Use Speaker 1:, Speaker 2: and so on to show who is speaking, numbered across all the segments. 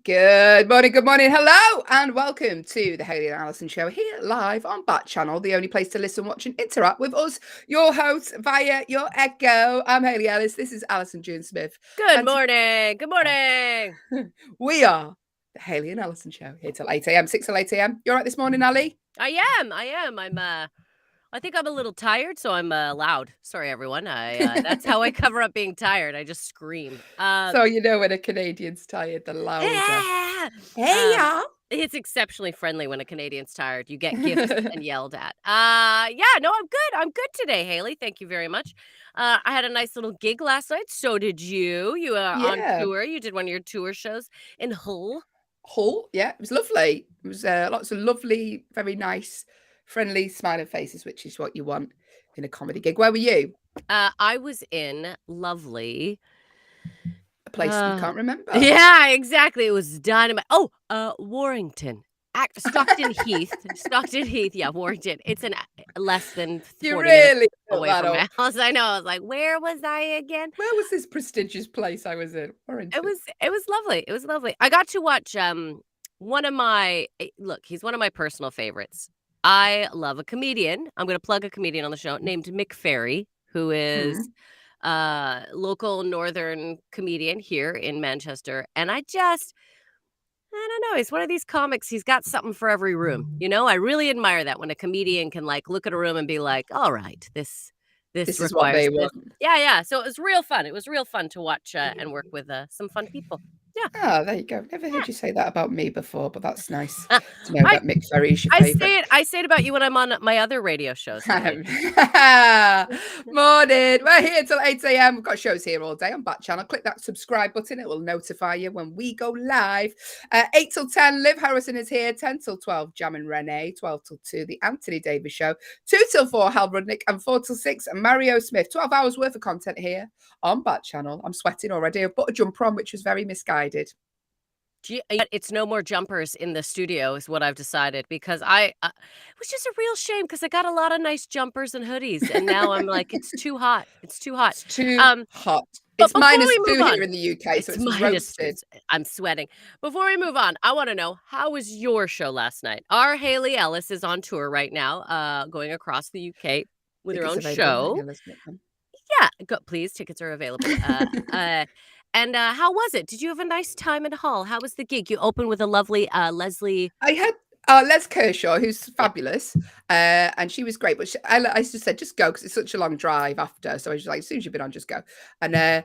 Speaker 1: Good morning, hello, and welcome to the Hayley and Allyson show here live on Backchannel, the only place to listen, watch, and interact with us, your hosts, via your echo. I'm Hayley Ellis. This is Allyson June Smith.
Speaker 2: Good morning. Good morning.
Speaker 1: We are the Hayley and Allyson show here till 8 a.m., 6 till 8 a.m. You all right this morning, Ali?
Speaker 2: I am. I think I'm a little tired, so I'm loud. Sorry, everyone. That's how I cover up being tired. I just scream.
Speaker 1: So you know when a Canadian's tired, the louder.
Speaker 2: Yeah.
Speaker 1: Hey, y'all.
Speaker 2: It's exceptionally friendly when a Canadian's tired. You get gifts and yelled at. No, I'm good. I'm good today, Hayley. Thank you very much. I had a nice little gig last night. So did you. You are on tour. You did one of your tour shows in Hull.
Speaker 1: Hull, yeah, it was lovely. It was lots of lovely, very nice, friendly, smiling faces, which is what you want in a comedy gig. Where were you?
Speaker 2: I was in lovely.
Speaker 1: A place you can't remember.
Speaker 2: Yeah, exactly. It was dynamite. Oh, Warrington. Stockton Heath. Stockton Heath. Yeah, Warrington. It's less than 40 minutes away from my house. I know. I was like, where was I again?
Speaker 1: Where was this prestigious place I was in? Warrington.
Speaker 2: It was lovely. It was lovely. I got to watch he's one of my personal favorites. I love a comedian. I'm going to plug a comedian on the show named Mick Ferry, who is local northern comedian here in Manchester. And I don't know. He's one of these comics. He's got something for every room. You know, I really admire that when a comedian can like look at a room and be like, all right, this
Speaker 1: is what they want.
Speaker 2: Yeah. So it was real fun. It was real fun to watch and work with some fun people. Yeah.
Speaker 1: Oh, there you go. Never heard you say that about me before, but that's nice to know that Mick Ferry is your favourite.
Speaker 2: I say it about you when I'm on my other radio shows.
Speaker 1: Morning. We're here till 8 a.m. We've got shows here all day on Backchannel. Click that subscribe button. It will notify you when we go live. 8 till 10, Liv Harrison is here. 10 till 12, Jam and Renee. 12 till 2, The Anthony Davis Show. 2 till 4, Hal Rudnick. And 4 till 6, Mario Smith. 12 hours worth of content here on Backchannel. I'm sweating already. I've put a jumper on, which was very misguided.
Speaker 2: It's no more jumpers in the studio is what I've decided, because it was just a real shame because I got a lot of nice jumpers and hoodies, and now I'm like, it's too hot. It's too hot.
Speaker 1: It's too hot. It's -2 here in the UK, so it's roasted.
Speaker 2: I'm sweating. Before we move on, I want to know, how was your show last night? Our Hayley Ellis is on tour right now, going across the UK with her own show. Yeah, please. Tickets are available. And how was it? Did you have a nice time in Hull? How was the gig? You opened with a lovely Leslie.
Speaker 1: I had Les Kershaw, who's fabulous, and she was great. But I just said, just go, because it's such a long drive after. So I was like, as soon as you've been on, just go. And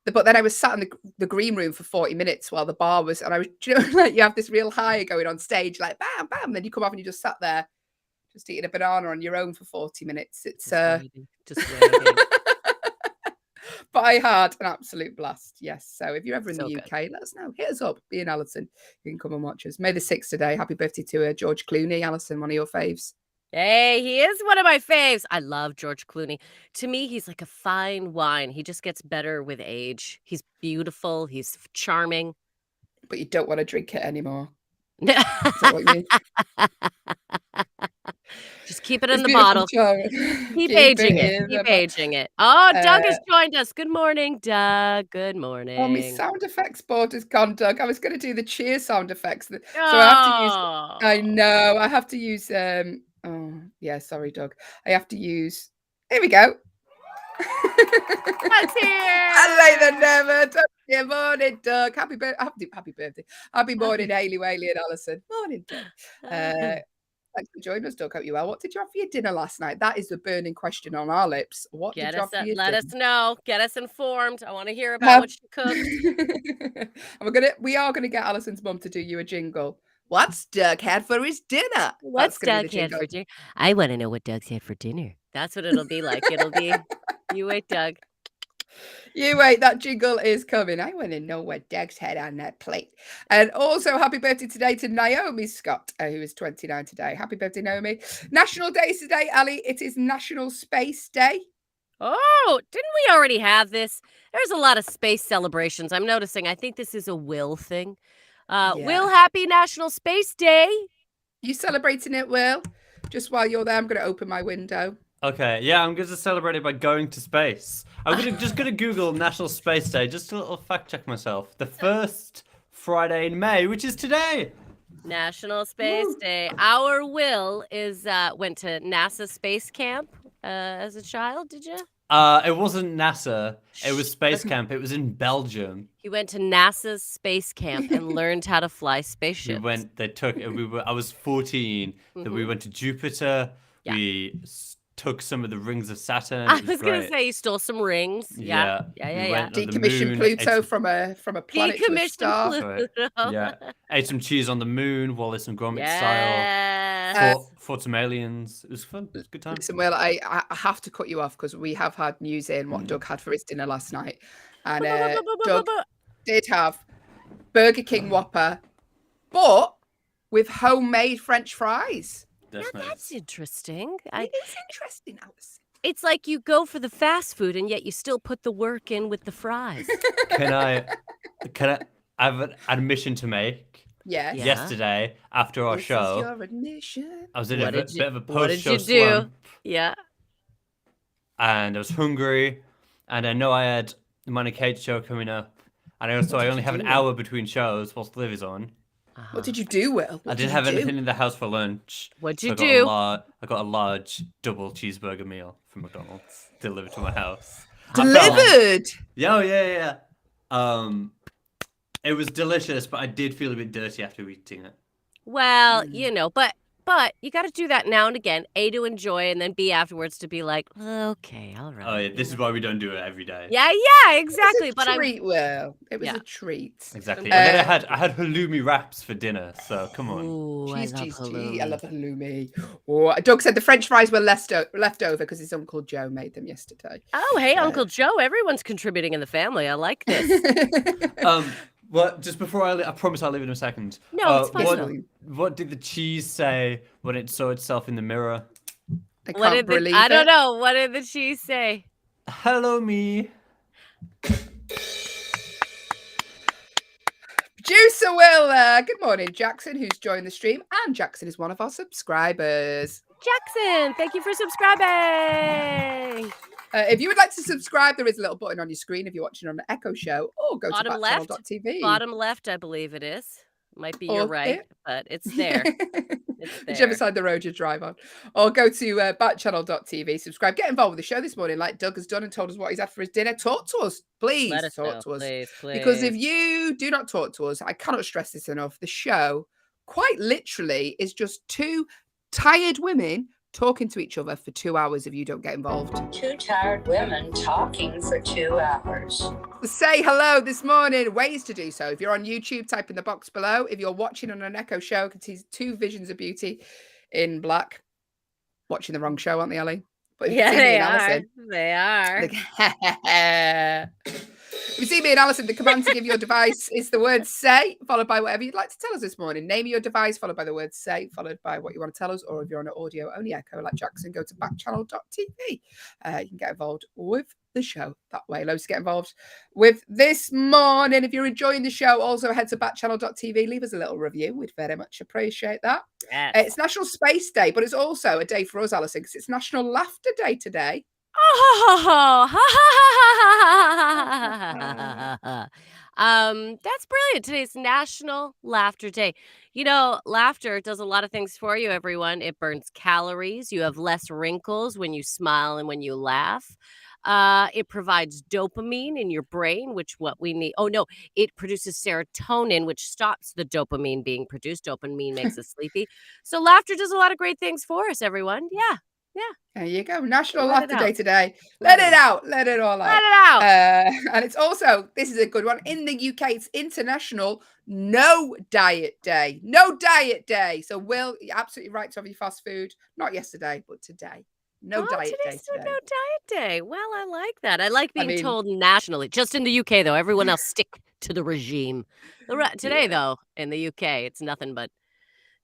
Speaker 1: but then I was sat in the green room for 40 minutes while the bar was, and I was, like, you have this real high going on stage, like bam, bam. Then you come off and you just sat there, just eating a banana on your own for 40 minutes. It's
Speaker 2: just waiting.
Speaker 1: But I had an absolute blast. Yes. So if you're ever in the UK, let us know. Hit us up. Be in Allyson. You can come and watch us. May the 6th today. Happy birthday to George Clooney. Allyson, one of your faves.
Speaker 2: Hey, he is one of my faves. I love George Clooney. To me, he's like a fine wine. He just gets better with age. He's beautiful. He's charming.
Speaker 1: But you don't want to drink it anymore. Is that what you mean?
Speaker 2: Just keep it in the bottle. Keep aging it. Keep aging it. Oh, Doug has joined us. Good morning, Doug. Good morning.
Speaker 1: Oh, my sound effects board has gone, Doug. I was going to do the cheer sound effects. So I have to use... I know. I have to use... oh, yeah, sorry, Doug. I have to use... Here we go.
Speaker 2: That's here.
Speaker 1: I like the never. Good morning, Doug. Happy birthday. Happy morning, Hayley, Whaley, and Allyson. Morning, Doug. Thanks for joining us, Doug. Hope you well. What did you have for your dinner last night? That is the burning question on our lips. What did you have for your dinner?
Speaker 2: Let us know. Get us informed. I want to hear about what you cooked.
Speaker 1: And we are gonna get Allison's mum to do you a jingle. What's Doug had for his dinner?
Speaker 2: What's Doug had for dinner? I want to know what Doug's had for dinner. That's what it'll be like. It'll be, you wait, Doug.
Speaker 1: You wait, that jingle is coming. I want to know what Doug's had on that plate. And also, happy birthday today to Naomi Scott, who is 29 today. Happy birthday, Naomi. National Day today, Ali. It is National Space Day.
Speaker 2: Oh, didn't we already have this? There's a lot of space celebrations. I'm noticing. I think this is a Will thing. Will, happy National Space Day.
Speaker 1: You celebrating it, Will? Just while you're there, I'm going to open my window.
Speaker 3: Okay, yeah, I'm going to celebrate it by going to space. I'm just going to Google National Space Day, just to little fact check myself. The first Friday in May, which is today.
Speaker 2: National Space Day. Our Will went to NASA space camp as a child. Did you?
Speaker 3: It wasn't NASA. It was space camp. It was in Belgium.
Speaker 2: He went to NASA's space camp and learned how to fly spaceships.
Speaker 3: I was 14. That we went to Jupiter.
Speaker 2: Yeah.
Speaker 3: We took some of the rings of Saturn.
Speaker 2: I was going to say you stole some rings. Yeah.
Speaker 1: Decommissioned Pluto from a planet to a star.
Speaker 2: Pluto.
Speaker 3: Yeah. Ate some cheese on the moon, Wallace and Gromit
Speaker 2: Yes.
Speaker 3: style. Fought some aliens. It was fun. It was a good time.
Speaker 1: Listen, Will, I have to cut you off because we have had news in what Doug had for his dinner last night. And Doug did have Burger King Whopper, but with homemade French fries.
Speaker 2: That's interesting.
Speaker 1: It is interesting, Allyson.
Speaker 2: It's like you go for the fast food and yet you still put the work in with the fries.
Speaker 3: Can I have an admission to make?
Speaker 1: Yes.
Speaker 2: Yeah.
Speaker 3: Yesterday, after our show,
Speaker 1: Is your admission.
Speaker 3: I was in a bit of a
Speaker 2: What did
Speaker 3: post-show
Speaker 2: you do?
Speaker 3: slump,
Speaker 2: Yeah.
Speaker 3: and I was hungry, and I know I had the Money Kate show coming up, and I only have an hour between shows whilst Liv is on.
Speaker 1: What did you do, Will?
Speaker 3: I didn't have anything in the house for lunch.
Speaker 2: What'd you
Speaker 3: so
Speaker 2: do?
Speaker 3: I got a large double cheeseburger meal from McDonald's delivered to my house.
Speaker 1: Delivered?
Speaker 3: Yeah. It was delicious, but I did feel a bit dirty after eating it.
Speaker 2: Well, but you got to do that now and again. A, to enjoy, and then B, afterwards to be like, okay, all right.
Speaker 3: Oh yeah, this is why we don't do it every day.
Speaker 2: Yeah, exactly.
Speaker 1: It was a treat, Will. It was a treat.
Speaker 3: Exactly. And then I had halloumi wraps for dinner, so come on.
Speaker 2: Ooh,
Speaker 1: Cheese.
Speaker 2: halloumi.
Speaker 1: I love halloumi. Oh, Doug said the French fries were left over because his Uncle Joe made them yesterday.
Speaker 2: Oh, hey, Uncle Joe. Everyone's contributing in the family. I like this.
Speaker 3: Well, just before I promise I'll leave it in a second.
Speaker 2: No, it's fine.
Speaker 3: What did the cheese say when it saw itself in the mirror?
Speaker 1: I can't believe it.
Speaker 2: I don't know. What did the cheese say?
Speaker 3: Hello, me.
Speaker 1: Producer Will, good morning, Jackson, who's joined the stream. And Jackson is one of our subscribers.
Speaker 2: Jackson, thank you for subscribing.
Speaker 1: If you would like to subscribe, there is a little button on your screen if you're watching on the Echo Show, or go to backchannel.tv.
Speaker 2: Bottom left, I believe it is. Might be your right, but it's there.
Speaker 1: Whichever side of the road you drive on. Or go to backchannel.tv, subscribe, get involved with the show this morning like Doug has done and told us what he's had for his dinner. Talk to us, please.
Speaker 2: Let us
Speaker 1: talk to us.
Speaker 2: Please.
Speaker 1: Because if you do not talk to us, I cannot stress this enough, the show quite literally is just two tired women talking to each other for 2 hours if you don't get involved.
Speaker 4: Two tired women talking for 2 hours.
Speaker 1: Say hello this morning. Ways to do so. If you're on YouTube, type in the box below. If you're watching on an Echo Show, you can see two visions of beauty in black. Watching the wrong show, aren't they, Ellie? But if you see me and Allyson,
Speaker 2: they are.
Speaker 1: If you see me and Allyson, the command to give your device is the word say, followed by whatever you'd like to tell us this morning. Name your device, followed by the word say, followed by what you want to tell us. Or if you're on an audio only Echo like Jackson, go to backchannel.tv. You can get involved with the show that way. Loads to get involved with this morning. If you're enjoying the show, also head to backchannel.tv. Leave us a little review. We'd very much appreciate that.
Speaker 2: Yes.
Speaker 1: It's National Space Day, but it's also a day for us, Allyson, because it's National Laughter Day today.
Speaker 2: That's brilliant. Today's National Laughter Day. You know, laughter does a lot of things for you, everyone. It burns calories. You have less wrinkles when you smile and when you laugh. It provides dopamine in your brain, which what we need. Oh, no, it produces serotonin, which stops the dopamine being produced. Dopamine makes us sleepy. So laughter does a lot of great things for us, everyone. Yeah.
Speaker 1: There you go. National Laughter Day today. Let it out. Let it all out.
Speaker 2: Let it out.
Speaker 1: And it's also, this is a good one. In the UK, it's International No Diet Day. No Diet Day. So, Will, you're absolutely right to have your fast food. Not yesterday, but today. No diet day today.
Speaker 2: No diet day. Well, I like that. I like being told nationally. Just in the UK, though. Everyone else stick to the regime. Today, though, in the UK, it's nothing but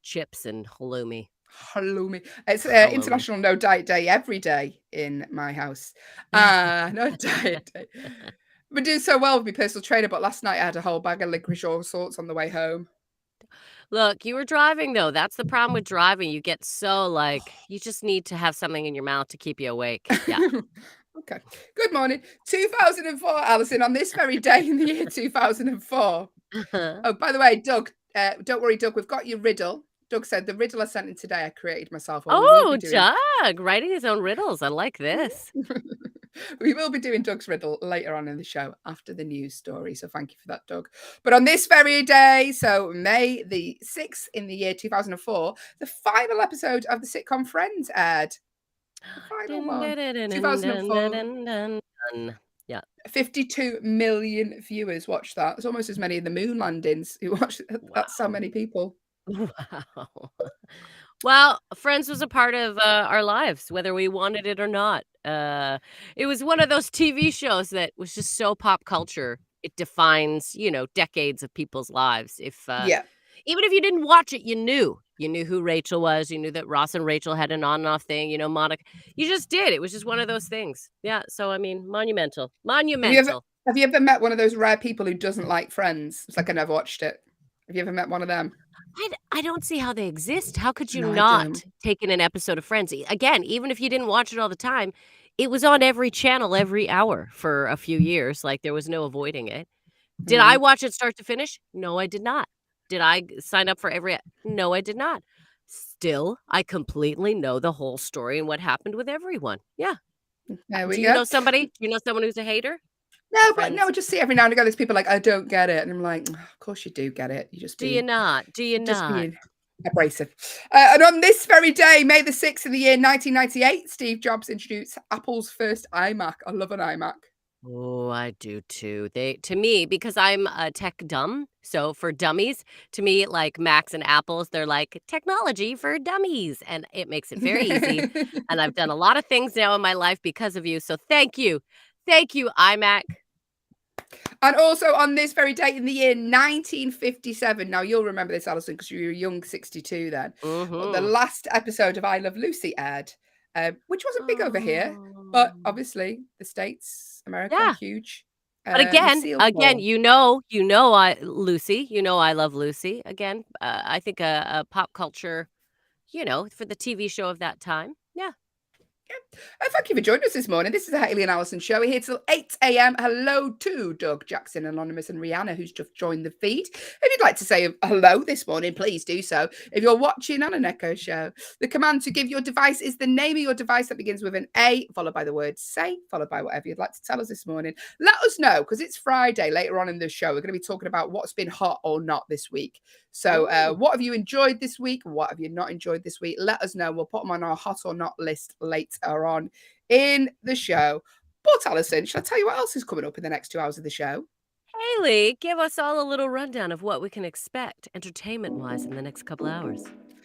Speaker 2: chips and halloumi.
Speaker 1: Halloumi. It's International No Diet Day every day in my house. No diet day. I've been doing so well with my personal trainer, but last night I had a whole bag of licorice all sorts on the way home.
Speaker 2: Look, you were driving, though. That's the problem with driving. You get so, you just need to have something in your mouth to keep you awake. Yeah.
Speaker 1: Okay. Good morning. 2004, Allyson, on this very day in the year 2004. Oh, by the way, Doug, don't worry, Doug, we've got your riddle. Doug said, the riddle I sent in today, I created myself. Well, we will be doing...
Speaker 2: Doug, writing his own riddles. I like this.
Speaker 1: We will be doing Doug's riddle later on in the show after the news story. So thank you for that, Doug. But on this very day, so May the 6th in the year 2004, the final episode of the sitcom Friends aired. The final one. 2004.
Speaker 2: Yeah.
Speaker 1: 52 million viewers watched that. It's almost as many in the moon landings who watched it. That's how many people.
Speaker 2: Wow. Well, Friends was a part of our lives, whether we wanted it or not. It was one of those TV shows that was just so pop culture. It defines, decades of people's lives.
Speaker 1: Yeah.
Speaker 2: Even if you didn't watch it, you knew who Rachel was. You knew that Ross and Rachel had an on and off thing. Monica. You just did. It was just one of those things. Yeah. So I mean, monumental.
Speaker 1: Have you ever met one of those rare people who doesn't like Friends? It's like I never watched it. Have you ever met one of them?
Speaker 2: I don't see how they exist. How could you not take in an episode of Friends? Again, even if you didn't watch it all the time, it was on every channel every hour for a few years. Like there was no avoiding it. Did I watch it start to finish? No, I did not. Did I sign up for every? No, I did not. Still, I completely know the whole story and what happened with everyone. Yeah.
Speaker 1: There we go.
Speaker 2: Do you know somebody? Do you know someone who's a hater?
Speaker 1: No, but no, just see every now and again there's people like, I don't get it. And I'm like, of course you do get it. You just
Speaker 2: do you not? Do you
Speaker 1: just
Speaker 2: not?
Speaker 1: Being abrasive. And on this very day, May the 6th of the year 1998, Steve Jobs introduced Apple's first iMac. I love an iMac.
Speaker 2: Oh, I do too. To me, because I'm a tech dumb, so for dummies, to me, like Macs and Apples, they're like technology for dummies, and it makes it very easy. And I've done a lot of things now in my life because of you. So thank you, iMac.
Speaker 1: And also on this very date in the year 1957, now you'll remember this, Allyson, because you were young 62 then. But the last episode of I Love Lucy aired, which wasn't big over here, but obviously the States, America, huge.
Speaker 2: But again, Lucy, I love Lucy. Again, I think a pop culture, for the TV show of that time. Yeah.
Speaker 1: Thank you for joining us this morning. This is the Hayley and Allyson show. We're here till 8 a.m. Hello to Doug, Jackson, Anonymous, and Rihanna, who's just joined the feed. If you'd like to say hello this morning, please do so. If you're watching on an Echo show, the command to give your device is the name of your device that begins with an A, followed by the word say, followed by whatever you'd like to tell us this morning. Let us know, because it's Friday. Later on in the show, we're going to be talking about what's been hot or not this week. So what have you enjoyed this week? What have you not enjoyed this week? Let us know. We'll put them on our hot or not list later on in the show. But Allyson, shall I tell you what else is coming up in the next 2 hours of the show?
Speaker 2: Hayley, give us all a little rundown of what we can expect entertainment-wise in the next couple hours.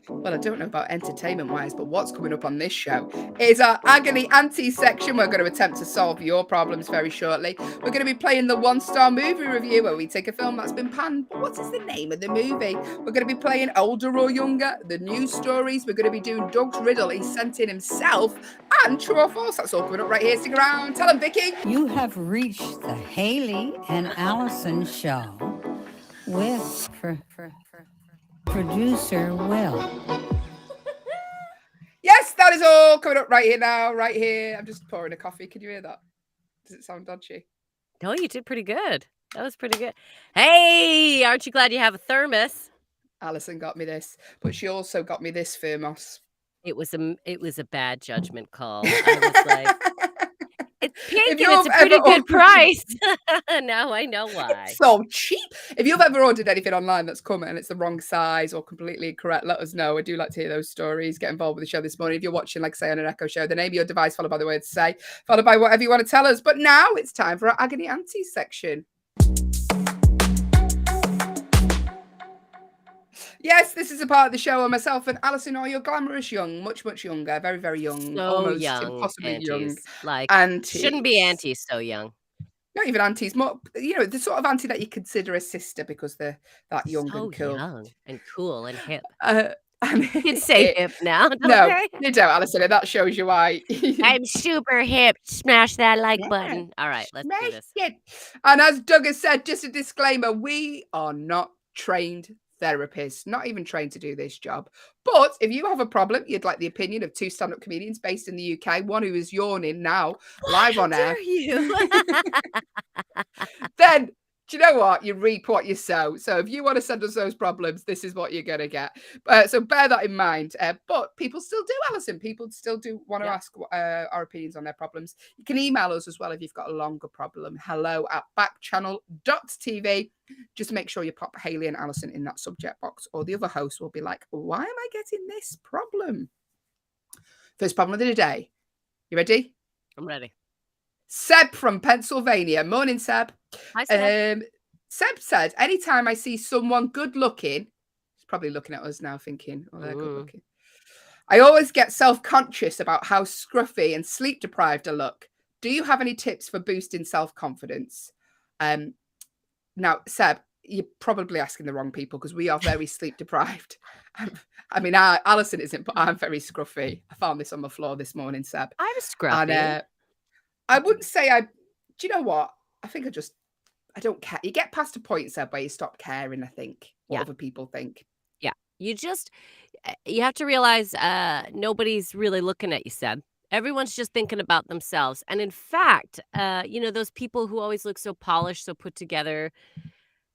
Speaker 1: Well, I don't know about entertainment-wise, but what's coming up on this show is our Agony Auntie section. We're going to attempt to solve your problems very shortly. We're going to be playing the one-star movie review, where we take a film that's been panned, but what is the name of the movie? We're going to be playing Older or Younger, the news stories. We're going to be doing Doug's riddle. He sent in himself, and True or False. That's all coming up right here. Stick around. Tell them, Vicky.
Speaker 5: You have reached the Hayley and Allyson show with producer Will.
Speaker 1: Yes, that is all coming up right here now, right here. I'm just pouring a coffee. Can you hear that? Does it sound dodgy?
Speaker 2: No, you did pretty good. That was pretty good. Hey, aren't you glad you have a thermos?
Speaker 1: Allyson got me this, but she also got me this thermos.
Speaker 2: It was a bad judgment call. I was like, it's pink and it's a pretty good price. Now I know why.
Speaker 1: It's so cheap. If you've ever ordered anything online that's come and it's the wrong size or completely incorrect, let us know. I do like to hear those stories. Get involved with the show this morning. If you're watching, like say, on an Echo show, the name of your device, followed by the word say, followed by whatever you want to tell us. But now it's time for our Agony Auntie section. Yes, this is a part of the show where myself and Allyson are your glamorous young, much, much younger, very, very young,
Speaker 2: So
Speaker 1: almost
Speaker 2: young,
Speaker 1: impossibly
Speaker 2: aunties.
Speaker 1: young
Speaker 2: Like,
Speaker 1: aunties.
Speaker 2: shouldn't be aunties so young.
Speaker 1: Not even aunties, more, the sort of auntie that you consider a sister because they're that young
Speaker 2: So
Speaker 1: and cool.
Speaker 2: young and cool and hip.
Speaker 1: You
Speaker 2: say hip now.
Speaker 1: No,
Speaker 2: Okay?
Speaker 1: you don't, Allyson. That shows you why.
Speaker 2: I'm super hip. Smash that like button. All right, let's do
Speaker 1: Smash
Speaker 2: this.
Speaker 1: it. And as Doug has said, just a disclaimer, we are not trained therapists, not even trained to do this job. But if you have a problem, you'd like the opinion of two stand-up comedians based in the UK, one who is yawning now, live on air,
Speaker 2: you?
Speaker 1: then Do you know what? You reap what you sow. So if you want to send us those problems, this is what you're going to get. So bear that in mind. But people still do, Allyson. People still do want to ask our opinions on their problems. You can email us as well if you've got a longer problem. hello@backchannel.tv. Just make sure you pop Hayley and Allyson in that subject box, or the other host will be like, why am I getting this problem? First problem of the day. You ready?
Speaker 2: I'm ready.
Speaker 1: Seb from Pennsylvania. Morning, Seb.
Speaker 2: Hi, Seb.
Speaker 1: Seb said, anytime I see someone good looking, he's probably looking at us now thinking, oh, they're good looking. I always get self-conscious about how scruffy and sleep deprived I look. Do you have any tips for boosting self-confidence? Now, Seb, you're probably asking the wrong people because we are very sleep deprived. I mean, Allyson isn't, but I'm very scruffy. I found this on the floor this morning, Seb.
Speaker 2: I'm scruffy.
Speaker 1: And I wouldn't say do you know what? I think I don't care. You get past a point, Seb, where you stop caring, I think, what other people think.
Speaker 2: Yeah. You have to realize nobody's really looking at you, Seb. Everyone's just thinking about themselves. And in fact, those people who always look so polished, so put together,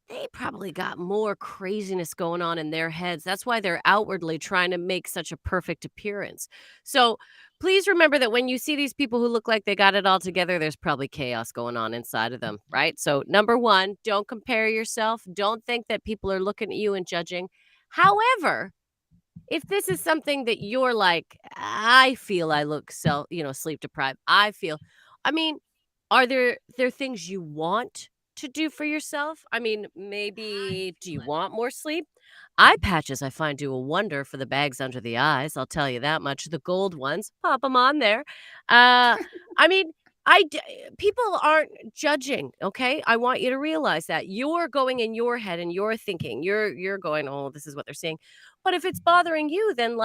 Speaker 2: they probably got more craziness going on in their heads. That's why they're outwardly trying to make such a perfect appearance. So please remember that when you see these people who look like they got it all together, there's probably chaos going on inside of them, right? So number one, don't compare yourself. Don't think that people are looking at you and judging. However, if this is something that you're like, I feel I look sleep deprived. I mean, are there things you want to do for yourself? I mean, maybe do you want more sleep? Eye patches, I find, do a wonder for the bags under the eyes. I'll tell you that much. The gold ones, pop them on there. I mean, people aren't judging. Okay, I want you to realize that you're going in your head and you're thinking. You're going, oh, this is what they're saying. But if it's bothering you, then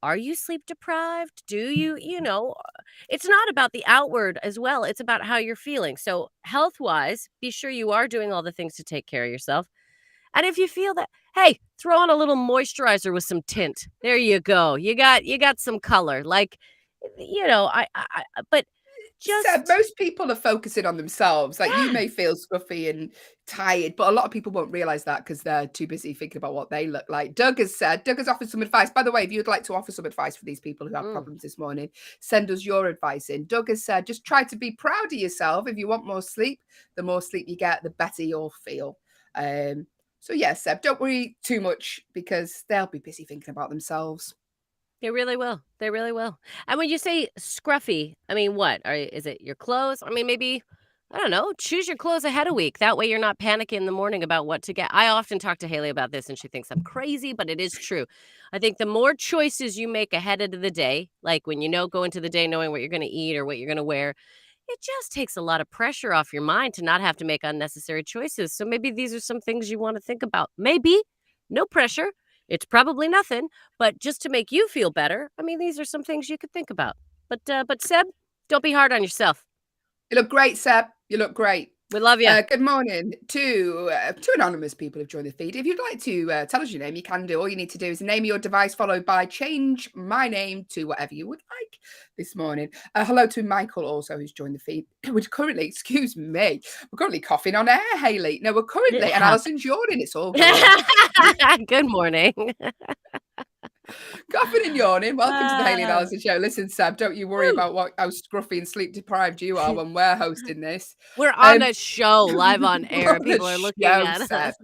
Speaker 2: are you sleep deprived? Do you, it's not about the outward as well. It's about how you're feeling. So health-wise, be sure you are doing all the things to take care of yourself. And if you feel that, hey, throw on a little moisturizer with some tint. There you go. You got some color. But just
Speaker 1: Seb, most people are focusing on themselves. Like you may feel scruffy and tired, but a lot of people won't realize that because they're too busy thinking about what they look like. Doug has offered some advice. By the way, if you'd like to offer some advice for these people who have problems this morning, send us your advice in. Doug has said, just try to be proud of yourself. If you want more sleep, the more sleep you get, the better you'll feel. So yes, Seb, don't worry too much because they'll be busy thinking about themselves.
Speaker 2: They really will. They really will. And when you say scruffy, I mean, what? Is it your clothes? I mean, maybe, I don't know, choose your clothes ahead a week. That way you're not panicking in the morning about what to get. I often talk to Hayley about this and she thinks I'm crazy, but it is true. I think the more choices you make ahead of the day, like when go into the day knowing what you're going to eat or what you're going to wear, it just takes a lot of pressure off your mind to not have to make unnecessary choices. So maybe these are some things you want to think about. Maybe. No pressure. It's probably nothing, but just to make you feel better, I mean, these are some things you could think about. But Seb, don't be hard on yourself.
Speaker 1: You look great, Seb. You look great.
Speaker 2: We love you.
Speaker 1: Good morning to anonymous people who've joined the feed. If you'd like to tell us your name, you can do. All you need to do is name your device followed by change my name to whatever you would like this morning. Hello to Michael also who's joined the feed. We're currently, excuse me, we're currently coughing on air, Hayley. No, we're currently, and Alyson's yawning. It's all good.
Speaker 2: Good morning.
Speaker 1: Coughing and yawning. Welcome to the Hayley and Allyson show. Listen, Seb, don't you worry about how scruffy and sleep deprived you are when we're hosting this.
Speaker 2: We're on a show live on air. People are looking at us.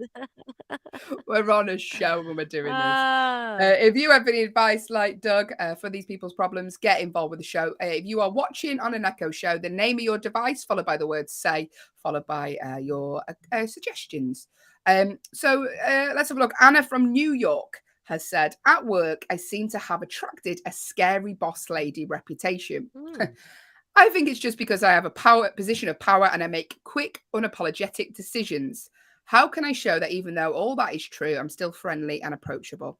Speaker 1: We're on a show when we're doing this. If you have any advice like Doug for these people's problems, get involved with the show. If you are watching on an Echo show, the name of your device followed by the word say, followed by your suggestions. So let's have a look. Anna from New York has said, at work, I seem to have attracted a scary boss lady reputation. I think it's just because I have a position of power and I make quick, unapologetic decisions. How can I show that even though all that is true, I'm still friendly and approachable?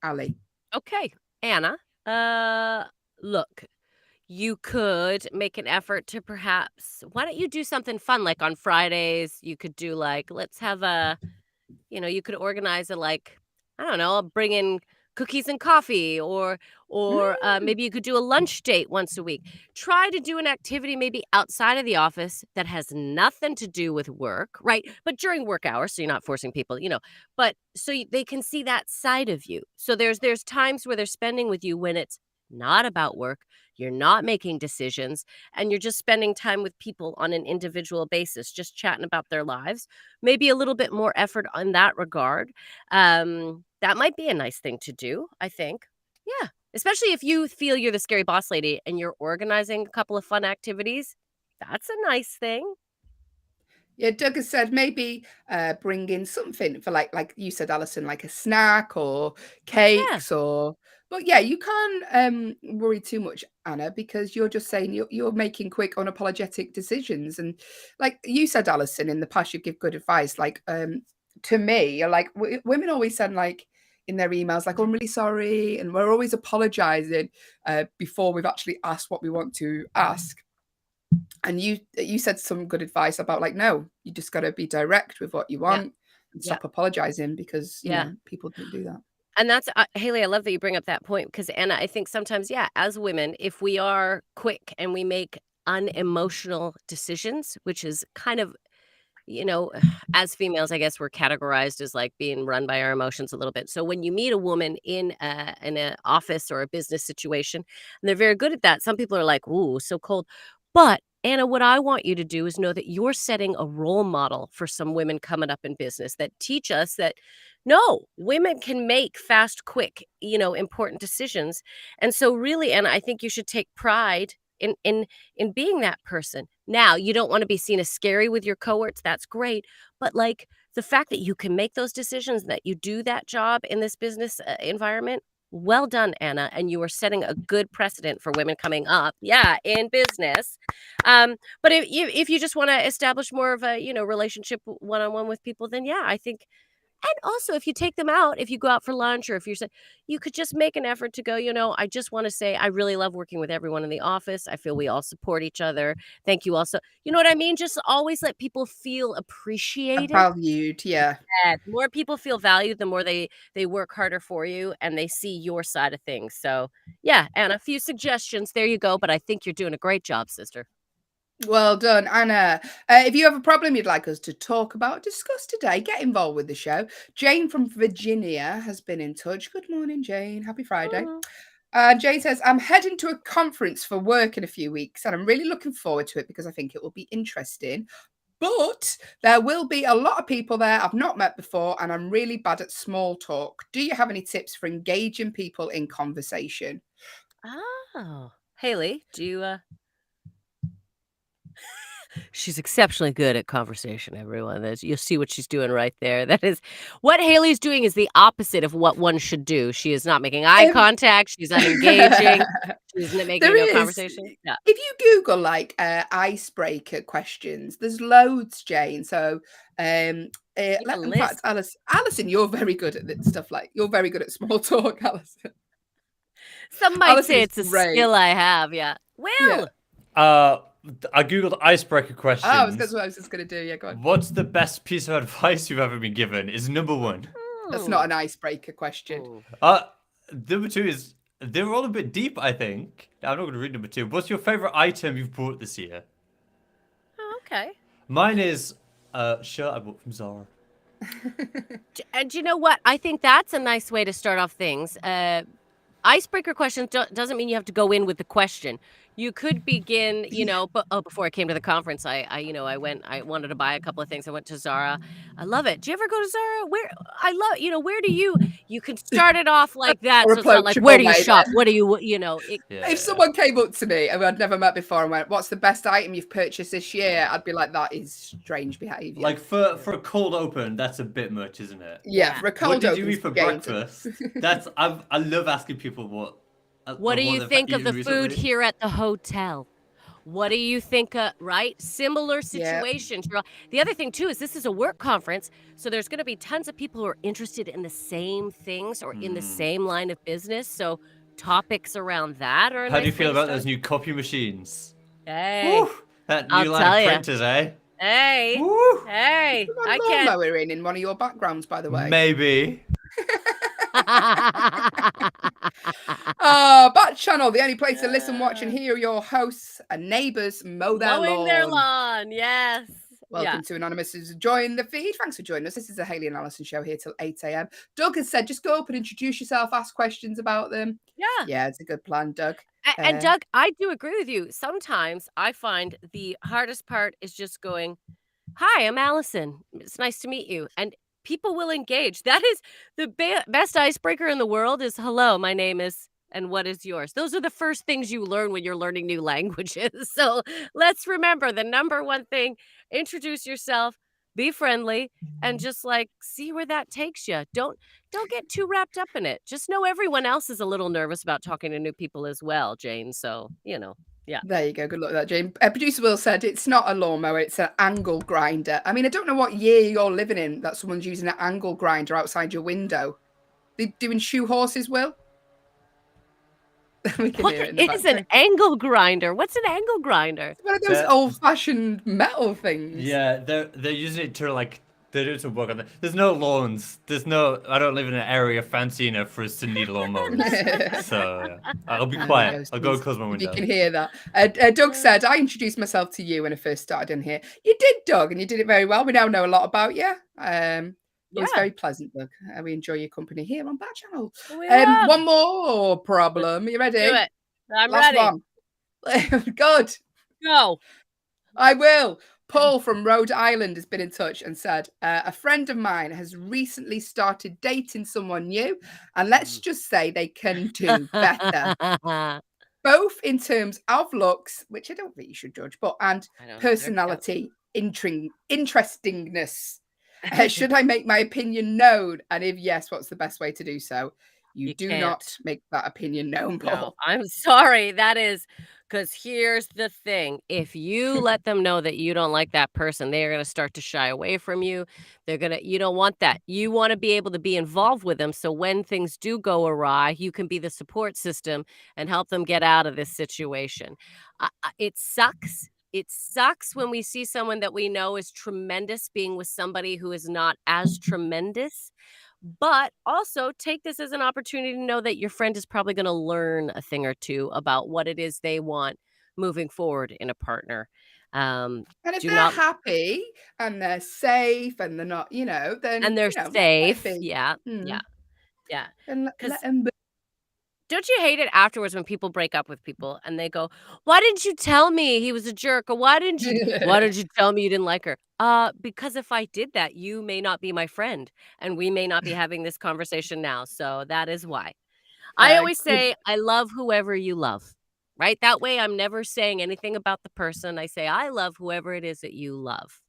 Speaker 1: Ali.
Speaker 2: Okay, Anna. Look, you could make an effort to why don't you do something fun? Like on Fridays, you could do let's have you could organize I don't know, bring in cookies and coffee, or maybe you could do a lunch date once a week. Try to do an activity maybe outside of the office that has nothing to do with work, right? But during work hours, so you're not forcing people, but so they can see that side of you. So there's times where they're spending with you when it's not about work, you're not making decisions, and you're just spending time with people on an individual basis, just chatting about their lives. Maybe a little bit more effort on that regard. That might be a nice thing to do, I think. Yeah. Especially if you feel you're the scary boss lady and you're organizing a couple of fun activities. That's a nice thing.
Speaker 1: Yeah, Doug has said maybe bring in something for like you said, Allyson, like a snack or cakes or. But yeah, you can't worry too much, Anna, because you're just saying you're making quick, unapologetic decisions. And like you said, Allyson, in the past, you give good advice. Like to me, you're like women always send like in their emails, like, oh, I'm really sorry, and we're always apologizing before we've actually asked what we want to ask. And you said some good advice about like, no, you just got to be direct with what you want and stop apologizing because you know people don't do that.
Speaker 2: And that's Hayley, I love that you bring up that point because Anna, I think sometimes, as women, if we are quick and we make unemotional decisions, which is kind of, as females, I guess we're categorized as like being run by our emotions a little bit. So when you meet a woman in an office or a business situation, and they're very good at that, some people are like, ooh, so cold. But Anna, what I want you to do is know that you're setting a role model for some women coming up in business that teach us that no, women can make fast, quick, important decisions. And so really, Anna, I think you should take pride in being that person. Now, you don't want to be seen as scary with your cohorts. That's great. But like the fact that you can make those decisions, that you do that job in this business environment, well done, Anna. And you are setting a good precedent for women coming up, in business. But if you just want to establish more of a, relationship one-on-one with people, then I think. And also, if you take them out, if you go out for lunch or if you're, you could just make an effort to go, I just want to say I really love working with everyone in the office. I feel we all support each other. Thank you also. You know what I mean? Just always let people feel appreciated.
Speaker 1: Valued, yeah.
Speaker 2: The more people feel valued, the more they work harder for you and they see your side of things. So, and a few suggestions. There you go. But I think you're doing a great job, sister.
Speaker 1: Well done, Anna. If you have a problem you'd like us to talk about, discuss today, get involved with the show. Jane from Virginia has been in touch. Good morning, Jane. Happy Friday. Jane says, I'm heading to a conference for work in a few weeks, and I'm really looking forward to it because I think it will be interesting. But there will be a lot of people there I've not met before, and I'm really bad at small talk. Do you have any tips for engaging people in conversation?
Speaker 2: Oh, Hayley, do you... She's exceptionally good at conversation, everyone. You'll see what she's doing right there. That is what Hayley's doing is the opposite of what one should do. She is not making eye contact. She's not engaging. She's not making no conversation. Yeah.
Speaker 1: If you Google like icebreaker questions, there's loads, Jane. So in fact, Allyson, you're very good at stuff like you're very good at small talk, Allyson.
Speaker 2: Some might say it's a skill I have. Yeah. Will.
Speaker 3: I googled icebreaker questions.
Speaker 1: Oh, that's what I was just going to do. Yeah, go on.
Speaker 3: What's the best piece of advice you've ever been given? Is number one.
Speaker 1: That's not an icebreaker question.
Speaker 3: Number two is they're all a bit deep. I think I'm not going to read number two. What's your favorite item you've bought this year?
Speaker 2: Oh, okay.
Speaker 3: Mine is a shirt I bought from Zara.
Speaker 2: And you know what? I think that's a nice way to start off things. Icebreaker questions doesn't mean you have to go in with the question. You could begin, but before I came to the conference, I wanted to buy a couple of things. I went to Zara. I love it. Do you ever go to Zara? Where do you can start it off like that. So it's not like, where do you shop? What do you,
Speaker 1: If someone came up to me and I'd never met before and went, what's the best item you've purchased this year? I'd be like, that is strange behavior.
Speaker 3: Like for a cold open, that's a bit much, isn't it?
Speaker 1: Yeah, for a cold open.
Speaker 3: What did you eat for breakfast? I love asking people
Speaker 2: what do you think of the food here at the hotel? What do you think, right? Similar situations. Yep. The other thing, too, is this is a work conference, so there's going to be tons of people who are interested in the same things or in the same line of business, so topics around that are
Speaker 3: How do you feel about those new copy machines?
Speaker 2: Hey.
Speaker 3: Woo, that new line of printers, eh?
Speaker 2: Hey.
Speaker 3: Woo.
Speaker 2: Hey.
Speaker 1: I can't. We're in one of your backgrounds, by the way.
Speaker 3: Maybe.
Speaker 1: Backchannel, the only place to listen, watch, and hear your hosts and neighbours mow their
Speaker 2: Mowing their
Speaker 1: lawn.
Speaker 2: lawn. Yes.
Speaker 1: Welcome to Anonymous who's joined the feed. Thanks for joining us. This is the Hayley and Allyson show here till 8 a.m. Doug has said, just go up and introduce yourself, ask questions about them.
Speaker 2: Yeah.
Speaker 1: Yeah, it's a good plan, Doug.
Speaker 2: And Doug, I do agree with you. Sometimes I find the hardest part is just going, "Hi, I'm Allyson. It's nice to meet you." And people will engage. That is the best icebreaker in the world is, "Hello, my name is," and "What is yours?" Those are the first things you learn when you're learning new languages. So let's remember the number one thing, introduce yourself, be friendly, and just like see where that takes you. Don't get too wrapped up in it. Just know everyone else is a little nervous about talking to new people as well, Jane. So, yeah.
Speaker 1: There you go. Good luck with that, Jane. Producer Will said it's not a lawnmower, it's an angle grinder. I mean, I don't know what year you're living in that someone's using an angle grinder outside your window. They doing shoe horses, Will? We can
Speaker 2: What
Speaker 1: hear it in the
Speaker 2: is an
Speaker 1: background.
Speaker 2: angle grinder? What's an angle grinder?
Speaker 1: It's one of those old-fashioned metal things.
Speaker 3: Yeah, they're using it to like they do some work on it. There's no lawns. I don't live in an area fancy enough for us to need lawnmowers. So yeah. I'll be quiet. I'll go and close my
Speaker 1: You
Speaker 3: window.
Speaker 1: can hear that. Doug said, I introduced myself to you when I first started in here. You did, Doug, and you did it very well. We now know a lot about you. It was very pleasant, Doug. We enjoy your company here on Backchannel. One more problem. Are you ready?
Speaker 2: Do it. I'm
Speaker 1: Last
Speaker 2: ready.
Speaker 1: one. Good.
Speaker 2: Go.
Speaker 1: I will. Paul from Rhode Island has been in touch and said, a friend of mine has recently started dating someone new, and let's just say they can do better. Both in terms of looks, which I don't think you should judge, and personality, interestingness. Should I make my opinion known? And if yes, what's the best way to do so? You do not make that opinion known, Paul.
Speaker 2: No, I'm sorry. That is because here's the thing. If you let them know that you don't like that person, they are going to start to shy away from you. You don't want that. You want to be able to be involved with them. So when things do go awry, you can be the support system and help them get out of this situation. It sucks. It sucks when we see someone that we know is tremendous being with somebody who is not as tremendous. But also take this as an opportunity to know that your friend is probably going to learn a thing or two about what it is they want moving forward in a partner.
Speaker 1: And if they're happy and they're safe and they're not, then
Speaker 2: and they're safe, yeah. And
Speaker 1: let them be.
Speaker 2: Don't you hate it afterwards when people break up with people and they go, "Why didn't you tell me he was a jerk?" Or why didn't you tell me you didn't like her? Because if I did that, you may not be my friend and we may not be having this conversation now. So that is why. I always say, I love whoever you love, right? That way I'm never saying anything about the person. I say, I love whoever it is that you love.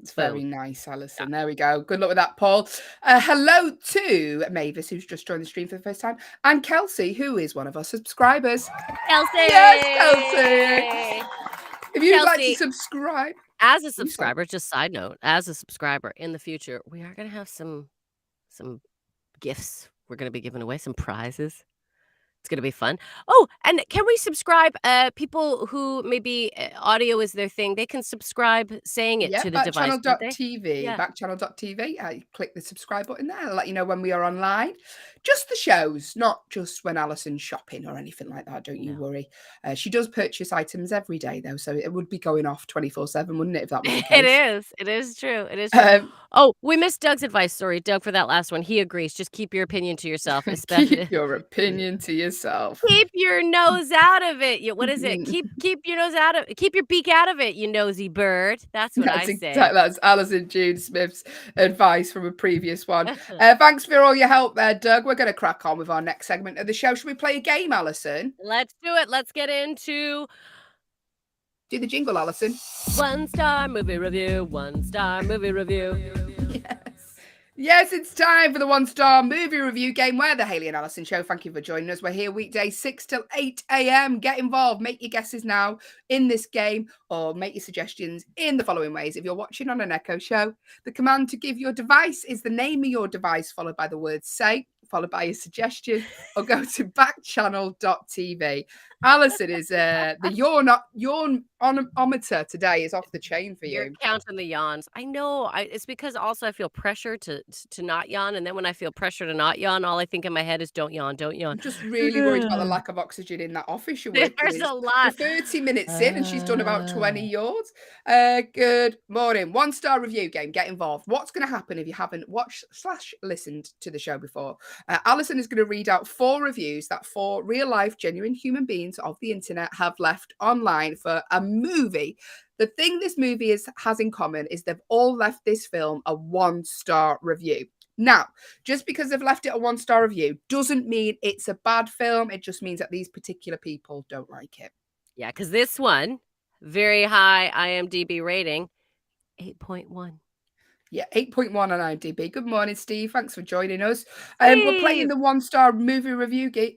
Speaker 1: It's very nice, Allyson. There we go. Good luck with that, Paul. Hello to Mavis, who's just joined the stream for the first time, and Kelsey, who is one of our subscribers.
Speaker 2: Kelsey!
Speaker 1: Yes, Kelsey! If you'd like to subscribe.
Speaker 2: As a subscriber, just side note, as a subscriber in the future, we are going to have some gifts. We're going to be giving away some prizes. It's going to be fun. Oh, and can we subscribe? People who maybe audio is their thing, they can subscribe saying it to the device.
Speaker 1: Backchannel.tv. Backchannel.tv. Click the subscribe button there. I'll let you know when we are online. Just the shows, not just when Alyson's shopping or anything like that. Don't you worry. She does purchase items every day, though, so it would be going off 24/7, wouldn't it, if that was the case?
Speaker 2: It is. It is true. It is true. We missed Doug's advice. Sorry, Doug, for that last one. He agrees. Just keep your opinion to yourself.
Speaker 1: Keep your opinion to yourself.
Speaker 2: Keep your nose out of it. What is it? Keep your nose out of it. Keep your beak out of it, you nosy bird. That's what I say.
Speaker 1: That's Allyson June Smith's advice from a previous one. Thanks for all your help there, Doug. We're going to crack on with our next segment of the show. Should we play a game, Allyson?
Speaker 2: Let's do it. Let's get into...
Speaker 1: Do the jingle, Allyson.
Speaker 2: 1-star movie review. 1-star movie review.
Speaker 1: Yes, it's time for the 1-star movie review game. We're the Hayley and Allyson show. Thank you for joining us. We're here weekdays 6 till 8 a.m. Get involved. Make your guesses now in this game or make your suggestions in the following ways. If you're watching on an Echo show, the command to give your device is the name of your device followed by the word say, followed by your suggestion, or go to backchannel.tv Allyson is the yawnometer today is off the chain for
Speaker 2: You're
Speaker 1: you.
Speaker 2: counting the yawns. I know. It's because also I feel pressure to not yawn, and then when I feel pressure to not yawn, all I think in my head is don't yawn, don't yawn.
Speaker 1: I'm just really worried about the lack of oxygen in that office you're working
Speaker 2: There's
Speaker 1: in.
Speaker 2: a
Speaker 1: We're
Speaker 2: lot.
Speaker 1: 30 minutes in and she's done about 20 yards. Good morning. 1-star review game. Get involved. What's going to happen if you haven't watched/listened to the show before? Allyson is going to read out 4 reviews that 4 real-life, genuine human beings of the internet have left online for a movie. The thing this movie has in common is they've all left this film a 1-star review. Now, just because they've left it a 1-star review doesn't mean it's a bad film. It just means that these particular people don't like it.
Speaker 2: Yeah, because this one, very high IMDb rating, 8.1.
Speaker 1: Yeah, 8.1 on IMDb. Good morning, Steve. Thanks for joining us. We're playing the 1-star movie review game.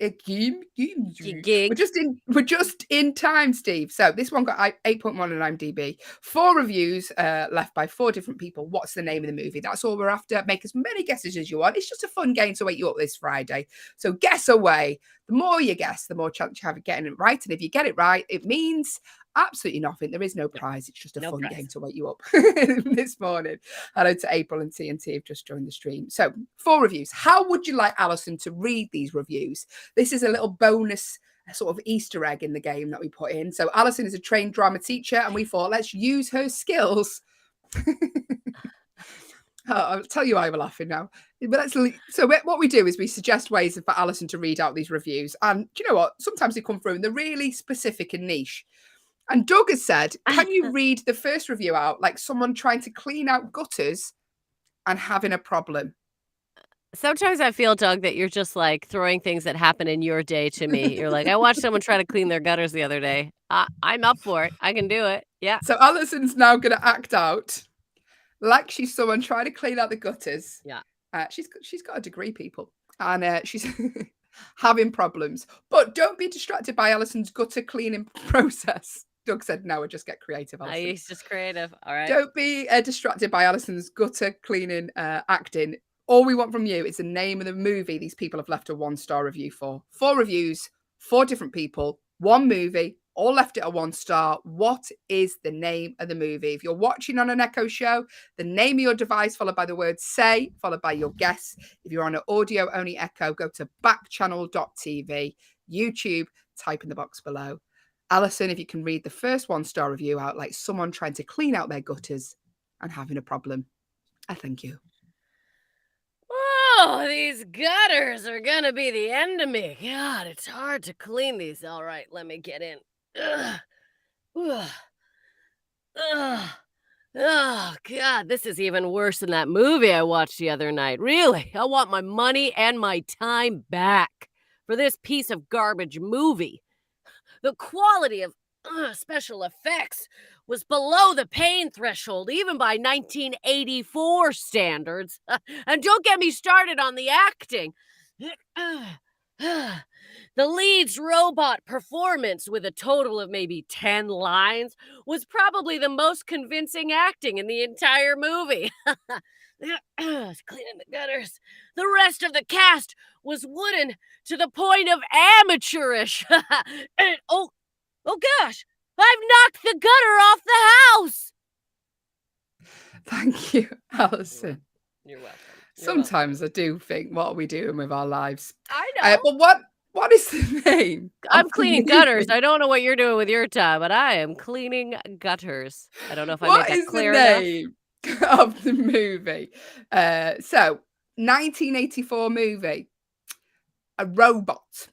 Speaker 1: We're just in time, Steve. So this one got 8.1 on IMDb. 4 reviews left by 4 different people. What's the name of the movie? That's all we're after. Make as many guesses as you want. It's just a fun game to wake you up this Friday. So guess away. The more you guess, the more chance you have of getting it right. And if you get it right, it means absolutely nothing. There is no prize. It's just a fun game to wake you up this morning. Hello to April and TNT have just joined the stream. So 4 reviews. How would you like Allyson to read these reviews? This is a little bonus sort of Easter egg in the game that we put in. So Allyson is a trained drama teacher and we thought let's use her skills. I'll tell you why we're laughing now. But what we do is we suggest ways for Allyson to read out these reviews. And do you know what? Sometimes they come through and they're really specific and niche. And Doug has said, can you read the first review out like someone trying to clean out gutters and having a problem?
Speaker 2: Sometimes I feel, Doug, that you're just like throwing things that happen in your day to me. You're like, I watched someone try to clean their gutters the other day. I'm up for it. I can do it. Yeah.
Speaker 1: So Allison's now going to act out like she's someone trying to clean out the gutters.
Speaker 2: Yeah.
Speaker 1: She's got a degree, people. And she's having problems. But don't be distracted by Allison's gutter cleaning process. Doug said, no, just get creative, Allyson.
Speaker 2: He's just creative. All right.
Speaker 1: Don't be distracted by Allison's gutter cleaning acting. All we want from you is the name of the movie these people have left a 1-star review for. 4 reviews, 4 different people, 1 movie, all left it a 1-star. What is the name of the movie? If you're watching on an Echo show, the name of your device followed by the word say, followed by your guess. If you're on an audio-only Echo, go to backchannel.tv, YouTube, type in the box below. Allyson, if you can read the first 1-star review out like someone trying to clean out their gutters and having a problem. I thank you.
Speaker 2: Oh, these gutters are going to be the end of me. God, it's hard to clean these. All right, let me get in. Ugh. Ugh. Ugh. Oh, God, this is even worse than that movie I watched the other night. Really, I want my money and my time back for this piece of garbage movie. The quality of special effects was below the pain threshold, even by 1984 standards. And don't get me started on the acting. The lead's robot performance, with a total of maybe 10 lines, was probably the most convincing acting in the entire movie. Cleaning the gutters. The rest of the cast was wooden to the point of amateurish. Oh gosh, I've knocked the gutter off the house.
Speaker 1: Thank you, Allyson.
Speaker 2: You're welcome.
Speaker 1: Sometimes I do think, what are we doing with our lives?
Speaker 2: I know.
Speaker 1: But what is the name?
Speaker 2: I'm cleaning gutters. I don't know what you're doing with your time, but I am cleaning gutters. I don't know if I made that clear enough.
Speaker 1: What is the name of the movie? So, 1984 movie. A robot.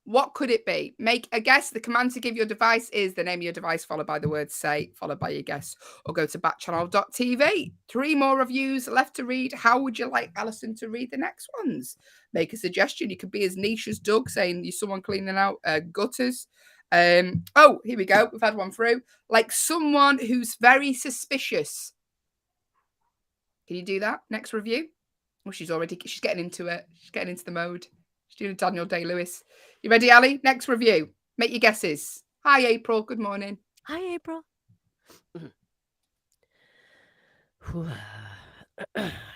Speaker 1: What could it be? Make a guess. The command to give your device is the name of your device, followed by the word say, followed by your guess, or go to backchannel.tv. 3 more reviews left to read. How would you like Allyson to read the next ones? Make a suggestion. You could be as niche as Doug, saying you're someone cleaning out gutters. Oh, here we go. We've had one through. Like someone who's very suspicious. Can you do that? Next review. Well, she's getting into it. She's getting into the mode. She's doing a Daniel Day-Lewis. You ready, Ali? Next review. Make your guesses. Hi, April. Good morning.
Speaker 2: Hi, April.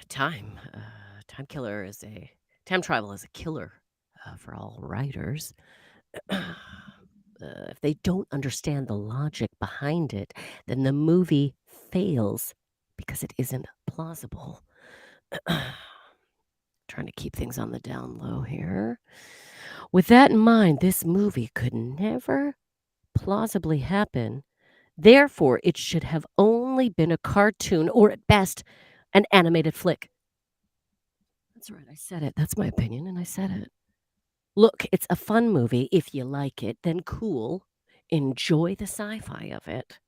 Speaker 2: Time travel is a killer for all writers. if they don't understand the logic behind it, then the movie fails because it isn't plausible. Trying to keep things on the down low here. With that in mind, this movie could never plausibly happen. Therefore, it should have only been a cartoon or at best an animated flick. That's right, I said it. That's my opinion, and I said it. Look, it's a fun movie. If you like it, then cool. Enjoy the sci-fi of it.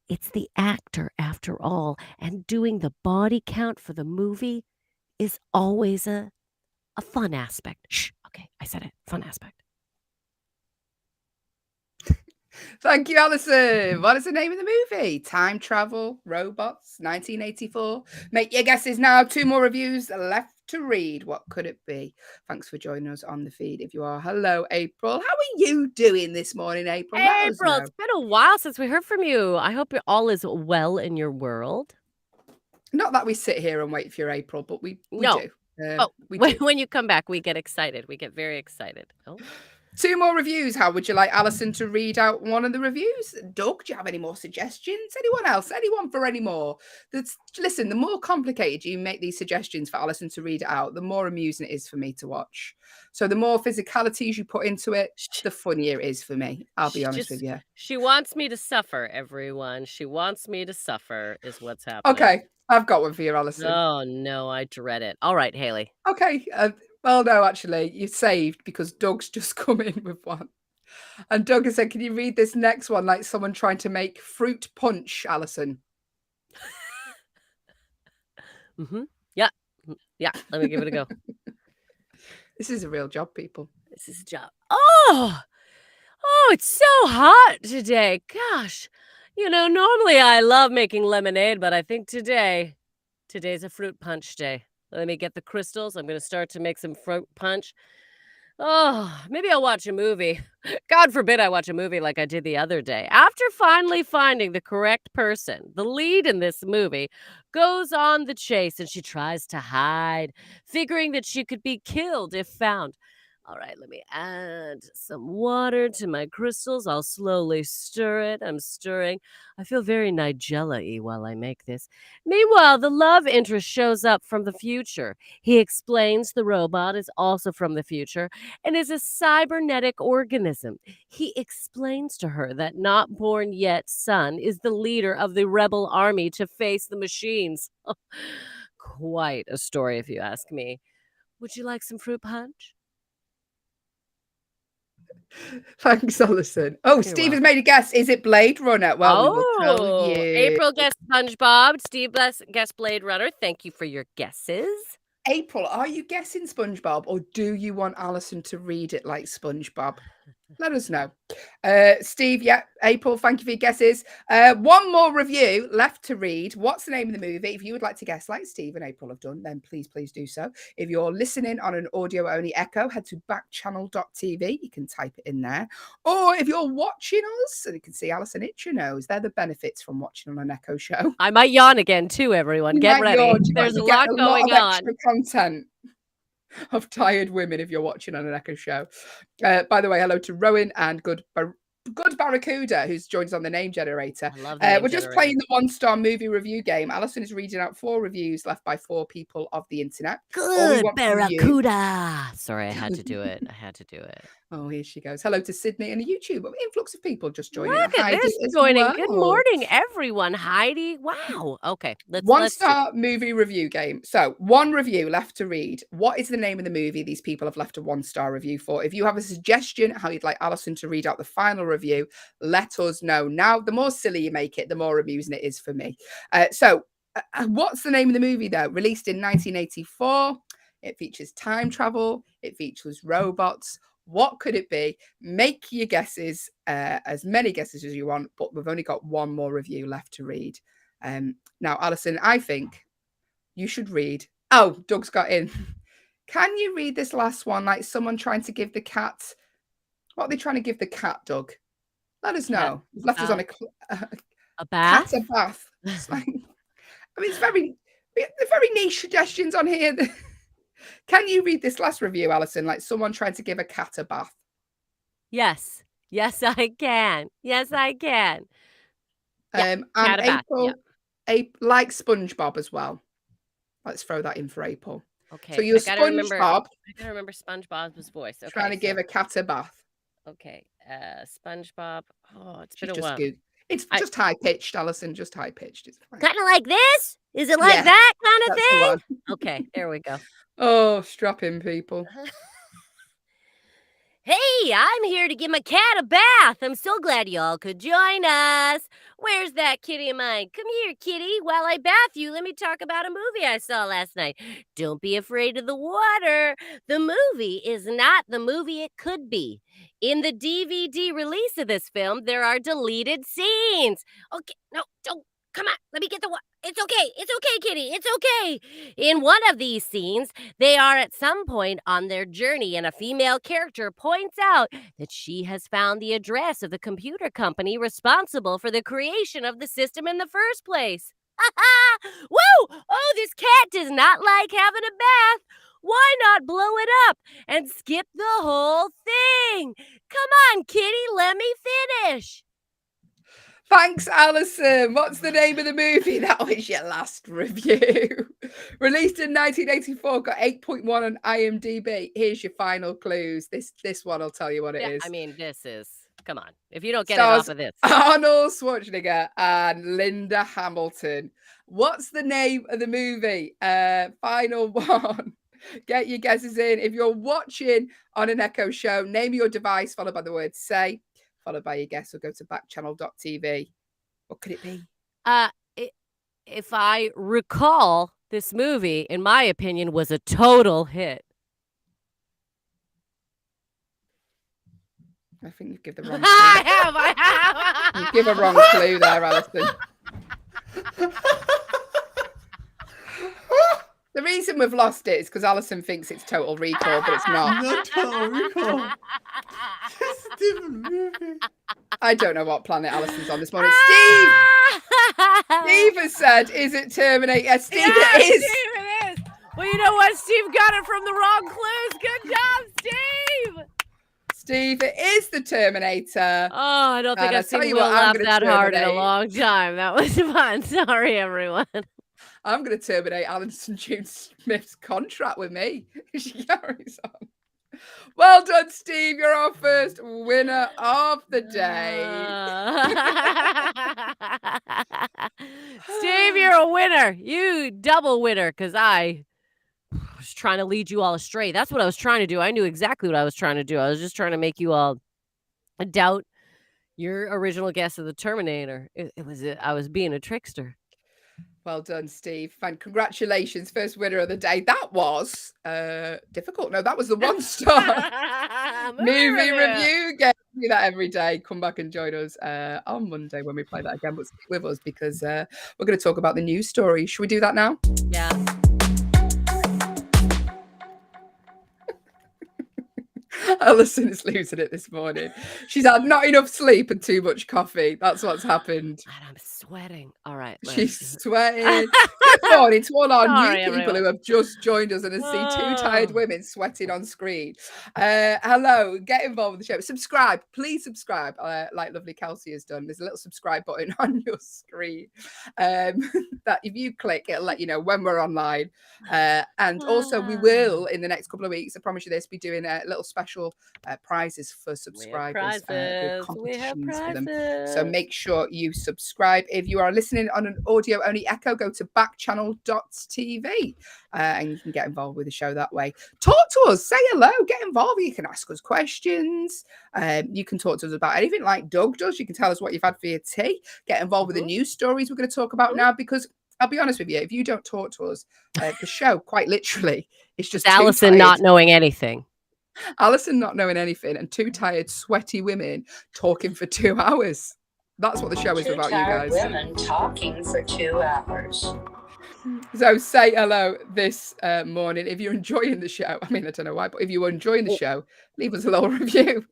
Speaker 2: It's the actor, after all, and doing the body count for the movie is always a fun aspect. Shh, okay, I said it. Fun aspect.
Speaker 1: Thank you, Allyson. What is the name of the movie? Time Travel, Robots, 1984. Make your guesses now. 2 more reviews left to read. What could it be? Thanks for joining us on the feed. If you are, hello, April. How are you doing this morning, April? Let us
Speaker 2: April,
Speaker 1: know.
Speaker 2: it's been a while since we heard from you. I hope all is well in your world.
Speaker 1: Not that we sit here and wait for your April, but we
Speaker 2: No.
Speaker 1: do. We
Speaker 2: when,
Speaker 1: do.
Speaker 2: when you come back, we get excited. We get very excited. Oh.
Speaker 1: 2 more reviews. How would you like Allyson to read out one of the reviews? Doug, do you have any more suggestions? Anyone else? Anyone for any more? Listen, the more complicated you make these suggestions for Allyson to read it out, the more amusing it is for me to watch. So the more physicalities you put into it, the funnier it is for me. I'll be honest with you.
Speaker 2: She wants me to suffer, everyone. She wants me to suffer is what's happening.
Speaker 1: Okay, I've got one for you, Allyson.
Speaker 2: Oh, no, I dread it. All right, Hayley.
Speaker 1: Okay, well, no, actually, you're saved because Doug's just come in with one. And Doug has said, can you read this next one like someone trying to make fruit punch, Allyson?
Speaker 2: Yeah. Yeah, let me give it a go.
Speaker 1: This is a real job, people.
Speaker 2: This is a job. Oh, it's so hot today. Gosh. Normally I love making lemonade, but I think today's a fruit punch day. Let me get the crystals. I'm going to start to make some fruit punch. Oh, maybe I'll watch a movie. God forbid I watch a movie like I did the other day. After finally finding the correct person, the lead in this movie goes on the chase and she tries to hide, figuring that she could be killed if found. All right, let me add some water to my crystals. I'll slowly stir it. I'm stirring. I feel very Nigella-y while I make this. Meanwhile, the love interest shows up from the future. He explains the robot is also from the future and is a cybernetic organism. He explains to her that not born yet son is the leader of the rebel army to face the machines. Quite a story, if you ask me. Would you like some fruit punch?
Speaker 1: Thanks, Allyson. Oh, Steve has made a guess. Is it Blade Runner? Well, we will tell you.
Speaker 2: April guessed SpongeBob. Steve guessed Blade Runner. Thank you for your guesses.
Speaker 1: April, are you guessing SpongeBob or do you want Allyson to read it like SpongeBob? Let us know. Steve, yeah, April, thank you for your guesses. One more review left to read. What's the name of the movie? If you would like to guess like Steve and April have done, then please do so. If you're listening on an audio-only echo, head to backchannel.tv. You can type it in there. Or if you're watching us, and you can see Allyson itch your nose, they're the benefits from watching on an echo show.
Speaker 2: I might yawn again too, everyone. Get ready. There's a lot going on.
Speaker 1: Extra content of tired women if you're watching on an echo show. By the way, hello to Rowan and Good Barracuda, who's joined us on the name generator.
Speaker 2: I love the name
Speaker 1: we're just playing the 1-star movie review game. Allyson is reading out 4 reviews left by 4 people of the internet.
Speaker 2: Good Barracuda. Sorry, I had to do it.
Speaker 1: Oh, here she goes. Hello to Sydney and a YouTube influx of people just joining.
Speaker 2: Look at this joining. Well. Good morning, everyone. Heidi. Wow. Okay. Let's
Speaker 1: 1-star movie review game. So 1 review left to read. What is the name of the movie these people have left a 1-star review for? If you have a suggestion how you'd like Allyson to read out the final review, let us know. Now, the more silly you make it, the more amusing it is for me. What's the name of the movie though? Released in 1984. It features time travel. It features robots. What could it be? Make your guesses, as many guesses as you want, but we've only got 1 more review left to read. Now, Allyson, I think you should read. Oh, Doug's got in. Can you read this last one like someone trying to give the cat? What are they trying to give the cat, Doug? Let us know. You've left us on
Speaker 2: a bath.
Speaker 1: Cat a bath. It's like, I mean, they're very niche suggestions on here. Can you read this last review, Allyson, like someone trying to give a cat a bath?
Speaker 2: Yes. Yes, I can. Yes, I can. Yeah,
Speaker 1: And
Speaker 2: cat a bath.
Speaker 1: April,
Speaker 2: Yeah.
Speaker 1: like SpongeBob as well. Let's throw that in for April. So
Speaker 2: Okay,
Speaker 1: you're
Speaker 2: I gotta remember SpongeBob's voice.
Speaker 1: trying
Speaker 2: Okay,
Speaker 1: to give a cat a bath.
Speaker 2: okay, SpongeBob. Oh, it's
Speaker 1: She's
Speaker 2: been a
Speaker 1: just
Speaker 2: while.
Speaker 1: good. It's
Speaker 2: I
Speaker 1: just high pitched, Allyson. Just high pitched. It's fine.
Speaker 2: kind of like this. Is it like
Speaker 1: Yeah,
Speaker 2: that kind of
Speaker 1: that's the
Speaker 2: thing?
Speaker 1: one.
Speaker 2: Okay, there we go.
Speaker 1: Oh, strap in, people.
Speaker 2: Hey, I'm here to give my cat a bath. I'm so glad y'all could join us. Where's that kitty of mine? Come here, kitty. While I bath you, let me talk about a movie I saw last night. Don't be afraid of the water. The movie is not the movie it could be. In the DVD release of this film, there are deleted scenes. Okay, no, don't. Come on, let me get the water. It's okay. It's okay, kitty. It's okay. In one of these scenes, they are at some point on their journey, and a female character points out that she has found the address of the computer company responsible for the creation of the system in the first place. Woo! Oh, this cat does not like having a bath. Why not blow it up and skip the whole thing? Come on, kitty, let me finish.
Speaker 1: Thanks, Allyson. What's the name of the movie? That was your last review. Released in 1984, got 8.1 on IMDb. Here's your final clues. This one will tell you what it is.
Speaker 2: I mean, this is, come on. If you don't get it off of this.
Speaker 1: Arnold Schwarzenegger and Linda Hamilton. What's the name of the movie? Final one. Get your guesses in. If you're watching on an Echo show, name your device followed by the word say, followed by your guess, or go to backchannel.tv. What could it be?
Speaker 2: If I recall, this movie, in my opinion, was a total hit.
Speaker 1: I think you've given the wrong clue.
Speaker 2: I have.
Speaker 1: You've given a wrong clue there, Allyson. The reason we've lost it is because Allyson thinks it's Total Recall, but it's not.
Speaker 3: Not Total Recall. It's a different movie.
Speaker 1: I don't know what planet Allison's on this morning. Steve has said, is it Terminator? Steve, it is.
Speaker 2: Steve, it is. Well, you know what? Steve got it from the wrong clues. Good job, Steve.
Speaker 1: Steve, it is the Terminator.
Speaker 2: Oh, I don't think
Speaker 1: And
Speaker 2: I've
Speaker 1: I'll tell
Speaker 2: seen
Speaker 1: you
Speaker 2: Will
Speaker 1: what, I'm
Speaker 2: laugh
Speaker 1: gonna
Speaker 2: that hard in a
Speaker 1: terminate.
Speaker 2: long time. That was fun. Sorry, everyone.
Speaker 1: I'm going to terminate Allyson June Smith's contract with me. She carries on. Well done, Steve. You're our first winner of the day.
Speaker 2: Steve, you're a winner. You double winner, because I was trying to lead you all astray. That's what I was trying to do. I knew exactly what I was trying to do. I was just trying to make you all doubt your original guess of the Terminator. I was being a trickster.
Speaker 1: Well done, Steve. And congratulations, first winner of the day. That was difficult. No, that was the 1-star movie review. Get do that every day. Come back and join us on Monday when we play that again. But stick with us because we're going to talk about the news story. Should we do that now?
Speaker 2: Yeah.
Speaker 1: Allyson is losing it this morning. She's had not enough sleep and too much coffee. That's what's happened.
Speaker 2: And I'm sweating. All right.
Speaker 1: She's sweating. Good morning to all our
Speaker 2: Sorry,
Speaker 1: new people
Speaker 2: everyone.
Speaker 1: who have just joined us and see two tired women sweating on screen. Hello, get involved with the show. Subscribe. Please subscribe like lovely Kelsey has done. There's a little subscribe button on your screen that if you click, it'll let you know when we're online. And also we will, in the next couple of weeks, I promise you this, be doing a little special prizes for subscribers. With competitions for them. So make sure you subscribe. If you are listening on an audio only Echo, go to backchannel.tv and you can get involved with the show that way. Talk to us, say hello, get involved. You can ask us questions. You can talk to us about anything like Doug does. You can tell us what you've had for your tea. Get involved with the news stories we're going to talk about now, because I'll be honest with you, if you don't talk to us, the show, quite literally, it's just
Speaker 2: Allyson not knowing anything.
Speaker 1: Allyson not knowing anything and two tired, sweaty women talking for 2 hours. That's what the show is about, you guys.
Speaker 4: Women talking for 2 hours.
Speaker 1: So say hello this morning. If you're enjoying the show, I mean, I don't know why, but if you're enjoying the show, leave us a little review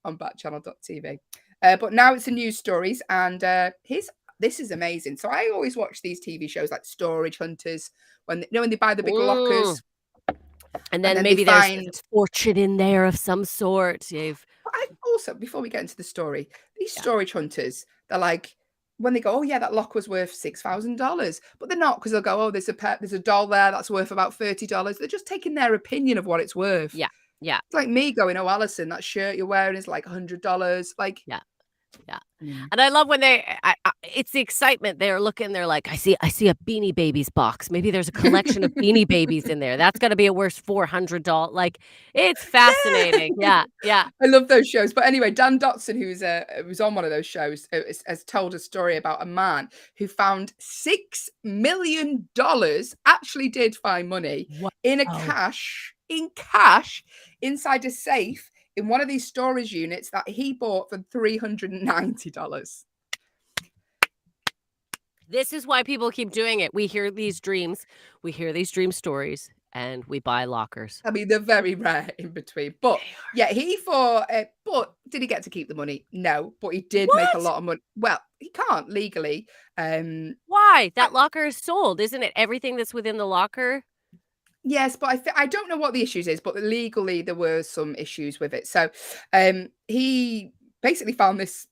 Speaker 1: on backchannel.tv. But now it's the news stories, and this is amazing. So I always watch these TV shows like Storage Hunters when they buy the big lockers.
Speaker 2: And then maybe there's a fortune in there of some sort.
Speaker 1: I also, before we get into the story, these
Speaker 2: Yeah.
Speaker 1: storage hunters, they're like, when they go, oh yeah, that lock was worth $6,000, but they're not, because they'll go, oh, there's a doll there that's worth about $30. They're just taking their opinion of what it's worth.
Speaker 2: Yeah. Yeah.
Speaker 1: It's like me going, oh, Allyson, that shirt you're wearing is like $100. Like,
Speaker 2: Yeah. Yeah.
Speaker 1: Mm.
Speaker 2: And I love when it's the excitement. They're looking, they're like, I see a Beanie Babies box. Maybe there's a collection of Beanie Babies in there. That's gonna be a worth $400. Like, it's fascinating. Yeah. Yeah.
Speaker 1: I love those shows. But anyway, Dan Dotson, who's on one of those shows, has told a story about a man who found $6 million, actually did find money in cash inside a safe in one of these storage units that he bought for $390.
Speaker 2: This is why people keep doing it. We hear these dream stories, and we buy lockers.
Speaker 1: I mean, they're very rare in between. But yeah, he thought, but did he get to keep the money? No, but he did make a lot of money. Well, he can't legally.
Speaker 2: Why? That locker is sold, isn't it? Everything that's within the locker.
Speaker 1: Yes, but I don't know what the issues is, but legally there were some issues with it. So he basically found this,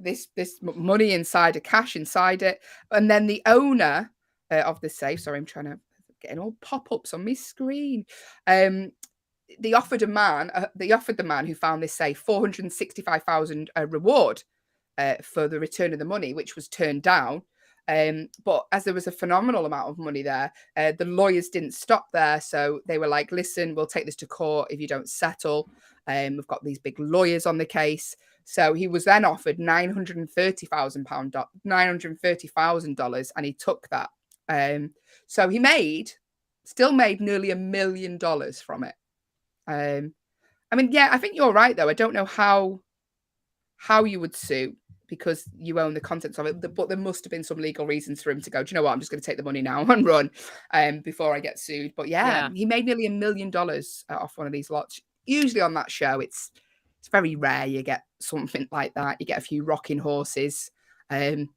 Speaker 1: this money inside, a cash inside it. And then the owner of the safe, sorry, I'm trying to getting all pop-ups on my screen. They offered the man who found this safe $465,000 reward for the return of the money, which was turned down. But as there was a phenomenal amount of money there, the lawyers didn't stop there. So they were like, listen, we'll take this to court if you don't settle. We've got these big lawyers on the case. So he was then offered $930,000, and he took that. So he still made nearly $1 million from it. I mean, yeah, I think you're right, though. I don't know how you would sue, because you own the contents of it, but there must have been some legal reasons for him to go, do you know what, I'm just going to take the money now and run before I get sued. But yeah, he made nearly $1 million off one of these lots. Usually on that show, it's very rare you get something like that. You get a few rocking horses.
Speaker 2: Beanie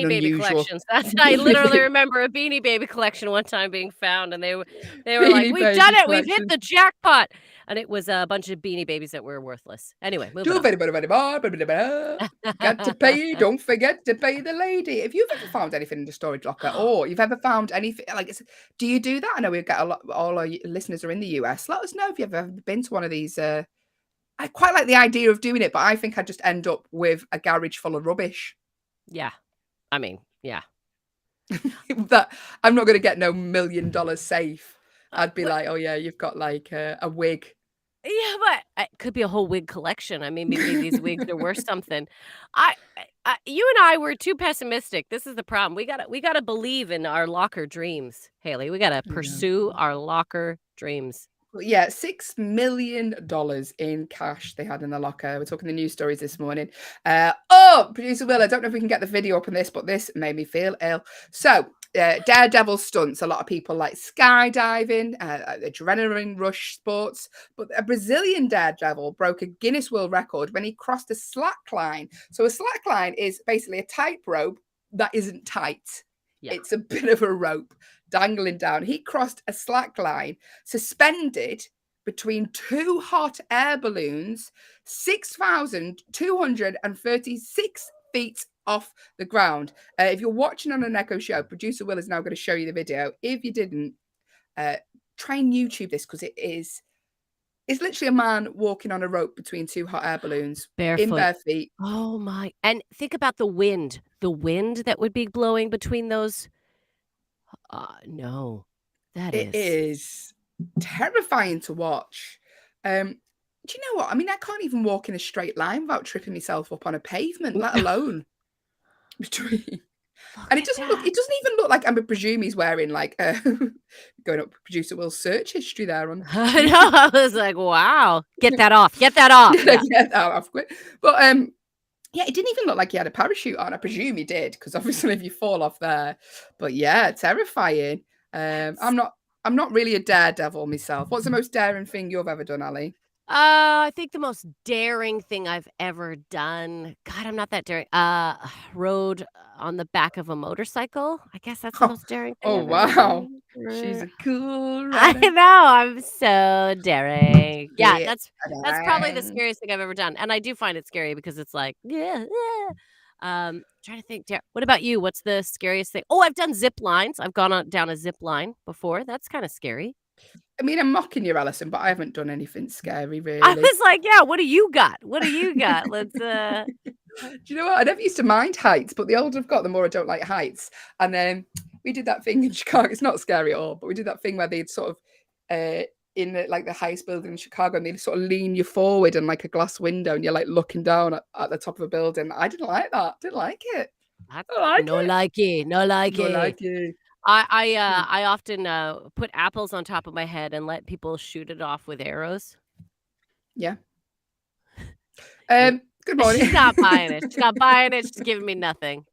Speaker 2: Baby collections. I literally remember a Beanie Baby collection one time being found, and they were like, "We've done it! We've hit the jackpot!" And it was a bunch of Beanie Babies that were worthless. Anyway, moving on.
Speaker 1: Got to pay. Don't forget to pay the lady. If you've ever found anything in the storage locker, or you've ever found anything do you do that? I know we've got a lot. All our listeners are in the US. Let us know if you've ever been to one of these. I quite like the idea of doing it, but I think I'd just end up with a garage full of rubbish.
Speaker 2: Yeah. I mean, yeah.
Speaker 1: That I'm not going to get no $1 million safe. I'd be like, oh yeah, you've got like a wig.
Speaker 2: Yeah, but it could be a whole wig collection. I mean, maybe these wigs are worth something. You and I were too pessimistic. This is the problem. We gotta believe in our locker dreams, Hayley. We gotta pursue our locker dreams.
Speaker 1: Yeah, $6 million in cash they had in the locker. We're talking the news stories this morning. Producer Will, I don't know if we can get the video up on this, but this made me feel ill. So, daredevil stunts. A lot of people like skydiving, adrenaline rush sports. But a Brazilian daredevil broke a Guinness World Record when he crossed a slack line. So a slack line is basically a tightrope that isn't tight. Yeah. It's a bit of a rope dangling down. He crossed a slack line suspended between two hot air balloons, 6,236 feet off the ground. If you're watching on an Echo show, producer Will is now going to show you the video. If you didn't, try and YouTube this, because it's literally a man walking on a rope between two hot air balloons
Speaker 2: barefoot.
Speaker 1: In bare feet.
Speaker 2: Oh my. And think about the wind that would be blowing between those. No,
Speaker 1: it is terrifying to watch. Do you know what? I mean, I can't even walk in a straight line without tripping myself up on a pavement, let alone between. And it doesn't even look like, I presume he's wearing like going up producer Will's search history there on.
Speaker 2: I know. I was like, wow, get that off. Yeah. Get that
Speaker 1: off quick. But yeah, it didn't even look like he had a parachute on. I presume he did, because obviously if you fall off there. But yeah, terrifying. I'm not really a daredevil myself. What's the most daring thing you've ever done, Ali?
Speaker 2: I think the most daring thing I've ever done. God, I'm not that daring. Rode on the back of a motorcycle. I guess that's the most daring thing.
Speaker 1: Oh, wow. She's a cool
Speaker 2: I
Speaker 1: rider.
Speaker 2: know. I'm so daring. Yeah,
Speaker 1: Yeah.
Speaker 2: that's probably the scariest thing I've ever done, and I do find it scary because it's like, yeah. Trying to think. What about you? What's the scariest thing? Oh, I've done zip lines. I've gone down a zip line before. That's kind of scary.
Speaker 1: I mean, I'm mocking you, Alison, but I haven't done anything scary,
Speaker 2: I
Speaker 1: really.
Speaker 2: was like, yeah. What do you got? What do you got? Let's.
Speaker 1: Do you know what? I never used to mind heights, but the older I've got, the more I don't like heights. And then we did that thing in Chicago. It's not scary at all, but we did that thing where they'd sort of in the highest building in Chicago, and they'd sort of lean you forward in like a glass window, and you're like looking down at the top of a building. I didn't like that. Didn't like it.
Speaker 2: No like it. No like
Speaker 1: Not
Speaker 2: it.
Speaker 1: like it.
Speaker 2: I often put apples on top of my head and let people shoot it off with arrows.
Speaker 1: Yeah. Good morning.
Speaker 2: She's not buying it. She's not buying it. She's giving me nothing.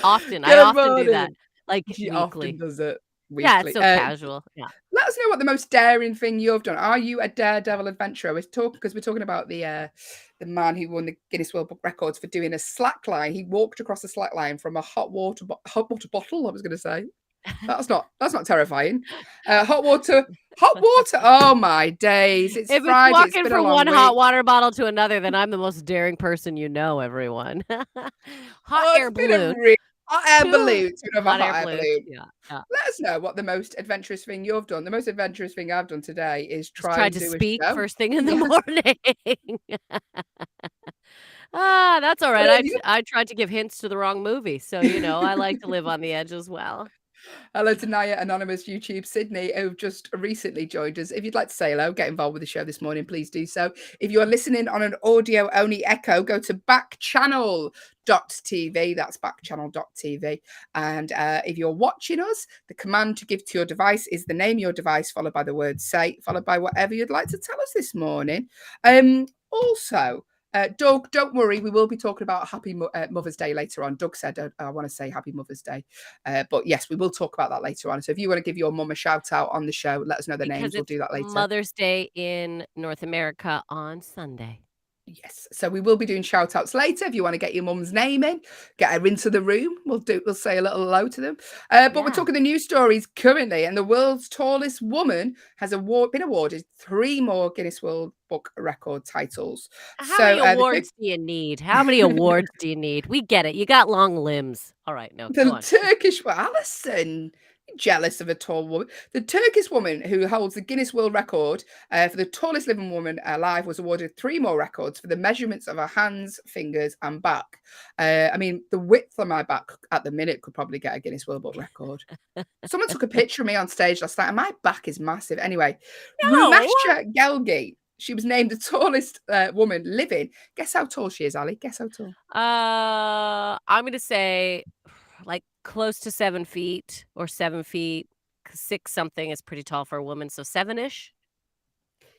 Speaker 2: Often. I
Speaker 1: Good
Speaker 2: often do that.
Speaker 1: morning.
Speaker 2: Like
Speaker 1: She
Speaker 2: weekly.
Speaker 1: often does it weekly.
Speaker 2: Yeah, it's so casual. Yeah.
Speaker 1: Let us know what the most daring thing you've done. Are you a daredevil adventurer? We're talking about the man who won the Guinness World Book Records for doing a slack line. He walked across a slack line from a hot water bottle. I was going to say that's not terrifying. Hot water. Oh my days! It's
Speaker 2: If
Speaker 1: Friday.
Speaker 2: it's
Speaker 1: It's
Speaker 2: walking
Speaker 1: been a
Speaker 2: from
Speaker 1: long
Speaker 2: one
Speaker 1: week.
Speaker 2: hot water bottle to another, then I'm the most daring person you know, everyone. Hot air
Speaker 1: It's been a
Speaker 2: balloon.
Speaker 1: real hot air
Speaker 2: Two
Speaker 1: balloon. It's been a
Speaker 2: hot
Speaker 1: hot
Speaker 2: air
Speaker 1: air
Speaker 2: balloon.
Speaker 1: balloon.
Speaker 2: Yeah.
Speaker 1: Let us know what the most adventurous thing you've done. The most adventurous thing I've done today is
Speaker 2: Just
Speaker 1: try
Speaker 2: tried
Speaker 1: and
Speaker 2: to
Speaker 1: do
Speaker 2: speak
Speaker 1: a show.
Speaker 2: first thing in the morning. That's all right. I tried to give hints to the wrong movie, so I like to live on the edge as well.
Speaker 1: Hello to Naya Anonymous YouTube Sydney, who've just recently joined us. If you'd like to say hello, get involved with the show this morning, please do so. If you're listening on an audio-only echo, go to backchannel.tv. That's backchannel.tv. And if you're watching us, the command to give to your device is the name of your device, followed by the word say, followed by whatever you'd like to tell us this morning. Also, Doug, don't worry, we will be talking about Happy Mother's Day later on. Doug said, I want to say Happy Mother's Day. But yes, we will talk about that later on. So if you want to give your mum a shout out on the show, let us know the names. We'll do that later.
Speaker 2: Mother's Day in North America on Sunday.
Speaker 1: Yes, so we will be doing shout outs later. If you want to get your mum's name in, get her into the room. We'll say a little hello to them. But we're talking the news stories currently, and the world's tallest woman has been awarded 3 more Guinness World Book Record titles.
Speaker 2: How many awards do you need? How many awards do you need? We get it. You got long limbs. All right, no.
Speaker 1: The Turkish, Allyson, jealous of a tall woman. The Turkish woman who holds the Guinness World Record for the tallest living woman alive was awarded 3 more records for the measurements of her hands, fingers, and back. I mean, the width of my back at the minute could probably get a Guinness World Book Record. Someone took a picture of me on stage last night, and my back is massive. Anyway, Rumasha Gelgi. She was named the tallest woman living. Guess how tall she is, Ali? Guess how tall?
Speaker 2: I'm going to say like close to 7 feet or 7 feet. 6 something is pretty tall for a woman. So 7-ish.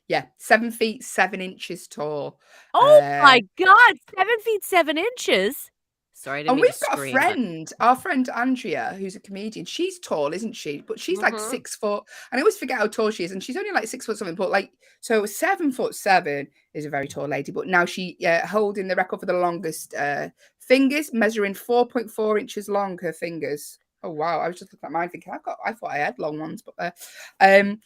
Speaker 1: Yeah, 7 feet 7 inches tall.
Speaker 2: Oh my God, 7 feet 7 inches. Sorry, I didn't
Speaker 1: and
Speaker 2: mean
Speaker 1: we've
Speaker 2: to
Speaker 1: got
Speaker 2: scream,
Speaker 1: a friend, our friend Andrea, who's a comedian. She's tall, isn't she? But she's like 6 foot. And I always forget how tall she is. And she's only like 6 foot something. But like, so 7'7" is a very tall lady. But now she holding the record for the longest fingers, measuring 4.4 inches long. Her fingers. Oh wow! I was just looking at mine, thinking I thought I had long ones, but and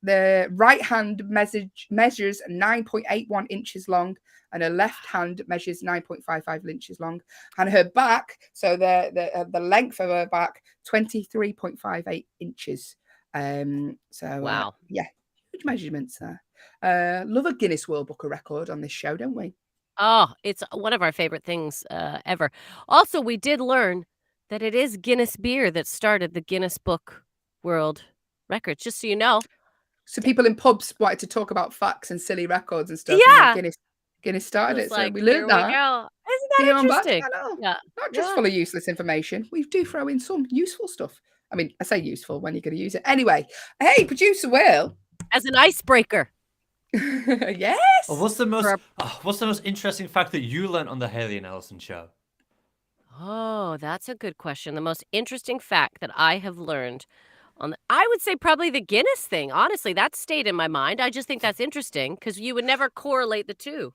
Speaker 1: the right hand measures 9.81 inches long, and her left hand measures 9.55 inches long, and her back, so the length of her back, 23.58 inches.
Speaker 2: Wow.
Speaker 1: Yeah, huge measurements there. Love a Guinness World Book of Record on this show, don't we?
Speaker 2: Oh, it's one of our favorite things ever. Also, we did learn that it is Guinness beer that started the Guinness Book World Records, just so you know.
Speaker 1: So people in pubs wanted to talk about facts and silly records and stuff.
Speaker 2: Yeah.
Speaker 1: And Guinness started it.
Speaker 2: Like,
Speaker 1: so we learned that.
Speaker 2: Isn't that interesting?
Speaker 1: Yeah. Not just full of useless information. We do throw in some useful stuff. I mean, I say useful when you're going to use it. Anyway, hey, producer Will.
Speaker 2: As an icebreaker.
Speaker 1: Yes.
Speaker 3: Oh, what's the most interesting fact that you learned on the Hayley and Allyson show?
Speaker 2: Oh, that's a good question. The most interesting fact that I have learned I would say probably the Guinness thing. Honestly, that stayed in my mind. I just think that's interesting because you would never correlate the two.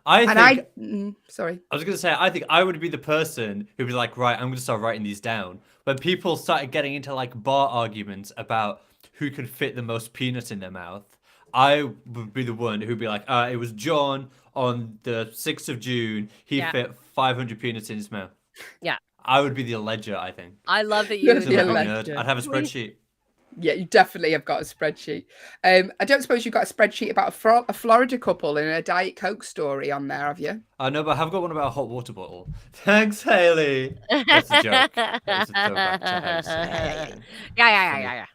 Speaker 1: Sorry.
Speaker 3: I was going to say, I think I would be the person who'd be like, right, I'm going to start writing these down. When people started getting into like bar arguments about who could fit the most peanuts in their mouth, I would be the one who'd be like, it was John on the 6th of June. He fit 500 peanuts in his mouth.
Speaker 2: Yeah.
Speaker 3: I would be the ledger, I think.
Speaker 2: I love that you.
Speaker 3: I'd have a spreadsheet.
Speaker 1: Yeah, you definitely have got a spreadsheet. I don't suppose you've got a spreadsheet about a Florida couple and a Diet Coke story on there, have you?
Speaker 3: No, but I have got one about a hot water bottle. Thanks, Hayley. That's a joke. That's a throwback to
Speaker 2: Yeah.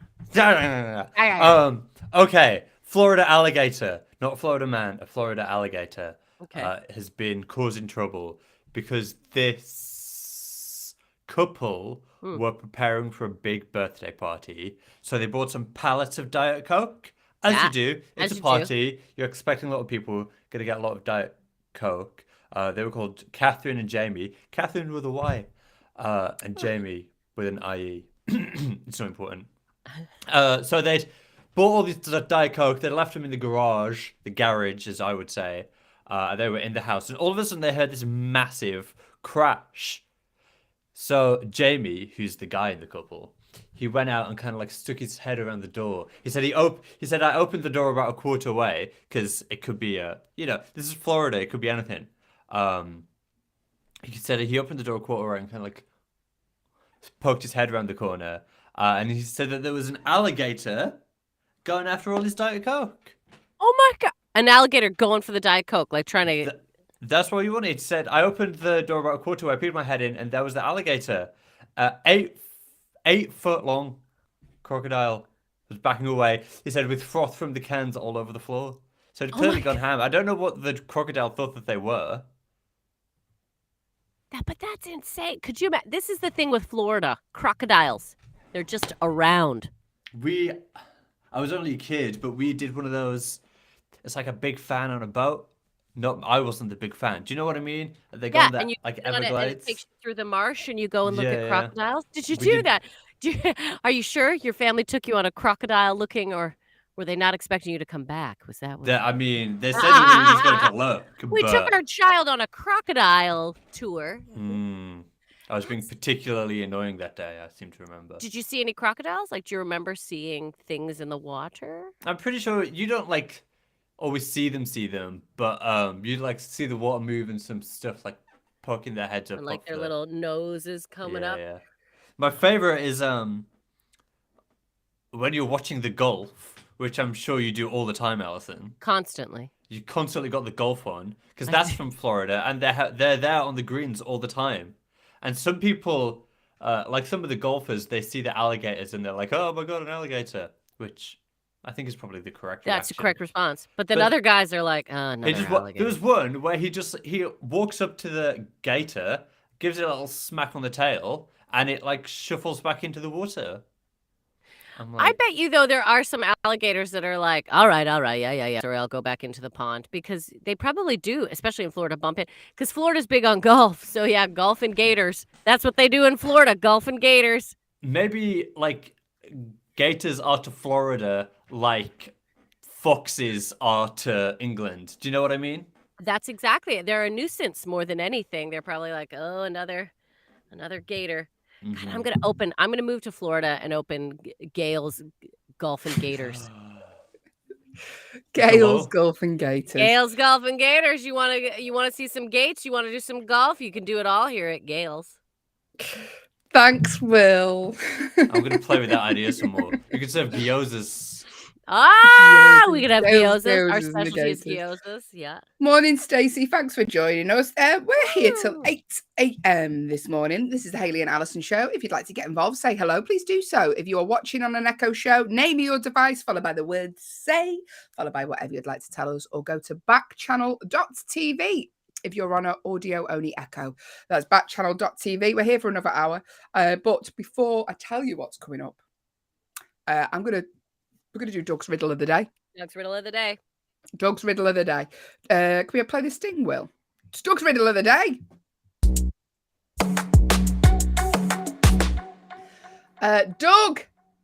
Speaker 3: Okay. Florida alligator, not Florida man, a Florida alligator has been causing trouble because this couple were preparing for a big birthday party. So they bought some pallets of Diet Coke. As you do. It's a party. You're expecting a lot of people. Going to get a lot of Diet Coke. They were called Catherine and Jamie. Catherine with a Y. And Jamie with an IE. It's not important. So they'd bought all these Diet Coke. They left them in the garage as I would say. They were in the house. And all of a sudden they heard this massive crash. So Jamie, who's the guy in the couple, he went out and kind of like stuck his head around the door. He said I opened the door about a quarter away because it could be this is Florida. It could be anything. He said he opened the door a quarter away and kind of like poked his head around the corner. And he said that there was an alligator going after all his Diet Coke.
Speaker 2: Oh my God. An alligator going for the Diet Coke, like trying to...
Speaker 3: That's what he wanted. He said, I opened the door about a quarter away, I peeked my head in, and there was the alligator. 8-foot long crocodile was backing away. He said, with froth from the cans all over the floor. So it'd clearly gone ham. I don't know what the crocodile thought that they were.
Speaker 2: But that's insane. Could you imagine? This is the thing with Florida. Crocodiles. They're just around.
Speaker 3: I was only a kid, but we did one of those. It's like a big fan on a boat. No, I wasn't the big fan. Do you know what I mean? They go on that,
Speaker 2: and you
Speaker 3: like
Speaker 2: on it,
Speaker 3: Everglades.
Speaker 2: and it takes you through the marsh, and you go and look at
Speaker 3: Yeah.
Speaker 2: crocodiles. Did you do that? Are you sure your family took you on a crocodile looking, or were they not expecting you to come back? Was that what?
Speaker 3: I mean, they said we were just going to look.
Speaker 2: We took our child on a crocodile tour.
Speaker 3: I was being particularly annoying that day, I seem to remember.
Speaker 2: Did you see any crocodiles? Like, do you remember seeing things in the water?
Speaker 3: I'm pretty sure you don't like always see them, but you like see the water move and some stuff like poking their heads up.
Speaker 2: And like their little noses coming up.
Speaker 3: Yeah. My favorite is when you're watching the Gulf, which I'm sure you do all the time, Allyson.
Speaker 2: Constantly.
Speaker 3: You constantly got the Gulf on because that's from Florida, and they're there on the greens all the time. And some people, like some of the golfers, they see the alligators and they're like, "Oh my God, an alligator!" Which I think is probably the correct reaction.
Speaker 2: That's the correct response. But then other guys are like, "Oh, another alligator."
Speaker 3: There was one where he walks up to the gator, gives it a little smack on the tail, and it like shuffles back into the water.
Speaker 2: I bet you, though, there are some alligators that are like, all right, yeah. Sorry, I'll go back into the pond. Because they probably do, especially in Florida, bump it. Because Florida's big on golf. So, yeah, golf and gators. That's what they do in Florida, golf and gators.
Speaker 3: Maybe, like, gators are to Florida like foxes are to England. Do you know what I mean? That's
Speaker 2: exactly it. They're a nuisance more than anything. They're probably like, oh, another gator. God, I'm gonna move to Florida and open Gale's Golf and Gators.
Speaker 1: Gale's Golf and Gators.
Speaker 2: Gale's Golf and Gators. You wanna see some gates? You wanna do some golf? You can do it all here at Gale's.
Speaker 1: Thanks, Will.
Speaker 3: I'm gonna play with that idea some more. You could serve gyozas.
Speaker 2: We could have gyozas. Our specialty is gyozas. Yeah.
Speaker 1: Morning, Stacey. Thanks for joining us. We're here till 8 a.m. this morning. This is the Hayley and Allyson show. If you'd like to get involved, say hello. Please do so. If you are watching on an Echo show, name your device, followed by the word say, followed by whatever you'd like to tell us, or go to backchannel.tv. If you're on an audio-only Echo, that's backchannel.tv. We're here for another hour. But before I tell you what's coming up, we're going to do Doug's Riddle of the Day.
Speaker 2: Doug's Riddle of the Day.
Speaker 1: Doug's Riddle of the Day. Can we play the sting, Will? It's Doug's Riddle of the Day. Doug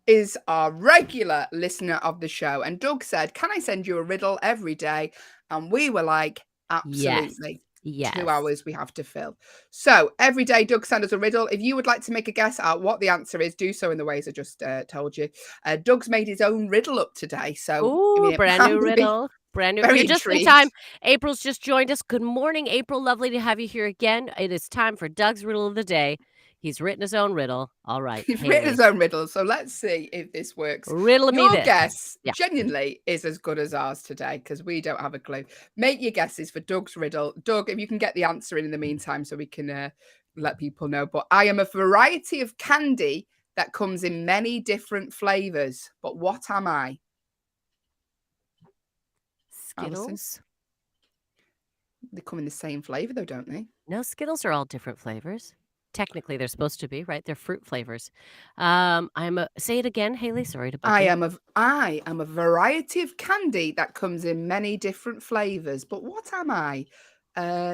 Speaker 1: is our regular listener of the show. And Doug said, can I send you a riddle every day? And we were like, Absolutely.
Speaker 2: Yes.
Speaker 1: 2 hours we have to fill. So every day, Doug send us a riddle. If you would like to make a guess at what the answer is, do so in the ways I just told you. Doug's made his own riddle up today. So
Speaker 2: Ooh, brand new
Speaker 1: I'm
Speaker 2: riddle. Brand new.
Speaker 1: very
Speaker 2: You're just in
Speaker 1: intrigued.
Speaker 2: time. April's just joined us. Good morning, April. Lovely to have you here again. It is time for Doug's riddle of the day. He's written his own riddle. All right,
Speaker 1: He's written
Speaker 2: Hayley.
Speaker 1: his own riddle. So let's see if this works.
Speaker 2: Riddle me
Speaker 1: Your
Speaker 2: this.
Speaker 1: guess
Speaker 2: Yeah.
Speaker 1: genuinely is as good as ours today because we don't have a clue. Make your guesses for Doug's riddle. Doug, if you can get the answer in the meantime so we can let people know. But I am a variety of candy that comes in many different flavors. But what am I?
Speaker 2: Skittles?
Speaker 1: Allyson? They come in the same flavor though, don't they?
Speaker 2: No, Skittles are all different flavors. Technically, they're supposed to be, right? They're fruit flavors. Say it again, Hayley. Sorry to bug
Speaker 1: I
Speaker 2: you.
Speaker 1: am a variety of candy that comes in many different flavors. But what am I?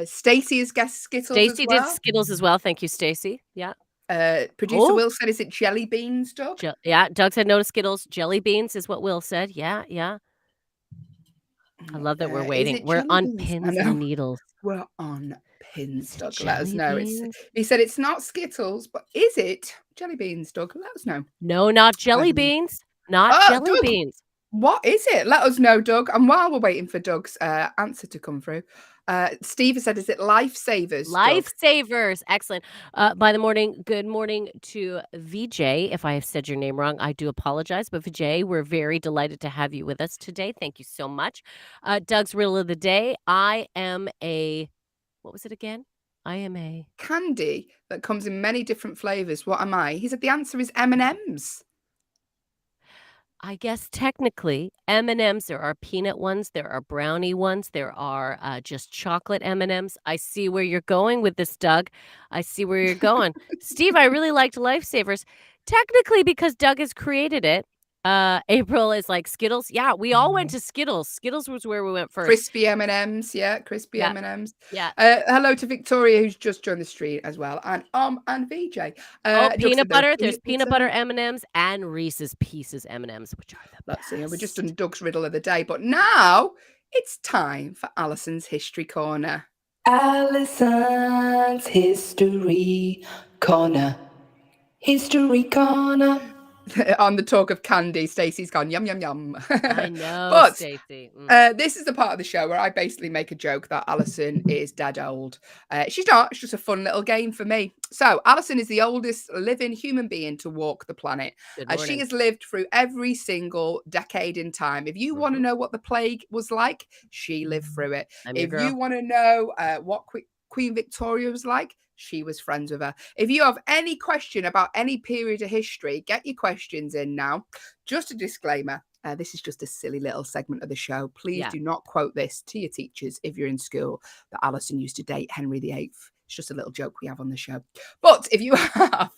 Speaker 1: Stacey has guessed Skittles as
Speaker 2: Stacey
Speaker 1: well.
Speaker 2: did Skittles as well. Thank you, Stacey. Yeah.
Speaker 1: Producer Will said, "Is it jelly beans, Doug?"
Speaker 2: Yeah. Doug said no to Skittles. Jelly beans is what Will said. Yeah. Yeah. I love that we're
Speaker 1: Is
Speaker 2: waiting.
Speaker 1: it
Speaker 2: We're
Speaker 1: jelly
Speaker 2: on
Speaker 1: beans? I
Speaker 2: pins
Speaker 1: know.
Speaker 2: and needles.
Speaker 1: We're on pins,
Speaker 2: Is it
Speaker 1: Doug. Let us
Speaker 2: jelly
Speaker 1: know.
Speaker 2: beans?
Speaker 1: He said it's not Skittles, but is it jelly beans, Doug? Let us know.
Speaker 2: No, not jelly beans. Not jelly
Speaker 1: Doug,
Speaker 2: beans.
Speaker 1: what is it? Let us know, Doug. And while we're waiting for Doug's answer to come through, Steve has said, "Is it lifesavers?" Doug?
Speaker 2: Lifesavers. Excellent. Good morning to VJ. If I have said your name wrong, I do apologize. But VJ, we're very delighted to have you with us today. Thank you so much. Doug's riddle of the day. I am a, what was it again? I am a
Speaker 1: candy that comes in many different flavors. What am I? He said the answer is M&Ms.
Speaker 2: I guess technically M&Ms, there are peanut ones, there are brownie ones, there are just chocolate M&Ms. I see where you're going with this, Doug. I see where you're going. Steve, I really liked Lifesavers. Technically, because Doug has created it. April is like Skittles. Yeah, we all went to Skittles. Skittles was where we went first.
Speaker 1: Crispy M&Ms. Yeah, crispy
Speaker 2: Yeah.
Speaker 1: M&Ms.
Speaker 2: Yeah.
Speaker 1: Hello to Victoria, who's just joined the stream as well. And VJ.
Speaker 2: Peanut butter. There's peanut butter M&Ms and Reese's Pieces M&Ms, which are the
Speaker 1: Let's see.
Speaker 2: best.
Speaker 1: We're just done Doug's riddle of the day. But now it's time for Allison's History Corner. Allison's History Corner. History Corner. On the talk of candy, Stacey's gone yum yum yum.
Speaker 2: I know,
Speaker 1: but
Speaker 2: Stacey.
Speaker 1: this is the part of the show where I basically make a joke that Allison is dead old. She's not. It's just a fun little game for me. So Allison is the oldest living human being to walk the planet. She has lived through every single decade in time. If you want to know what the plague was like, she lived through it. If you want to know what Queen Victoria was like, she was friends with her. If you have any question about any period of history, get your questions in now. Just a disclaimer. This is just a silly little segment of the show. Please do not quote this to your teachers if you're in school that Allison used to date Henry VIII. It's just a little joke we have on the show. But if you have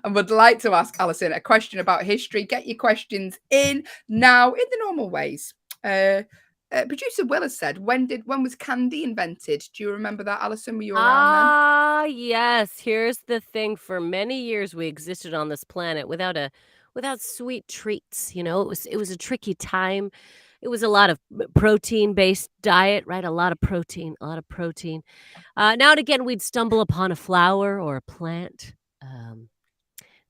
Speaker 1: and would like to ask Allison a question about history, get your questions in now in the normal ways. Producer Will has said, when was candy invented? Do you remember that, Allison? Were you around then?
Speaker 2: Yes. Here's the thing. For many years, we existed on this planet without sweet treats. You know, it was a tricky time. It was a lot of protein-based diet, right? A lot of protein. Now and again, we'd stumble upon a flower or a plant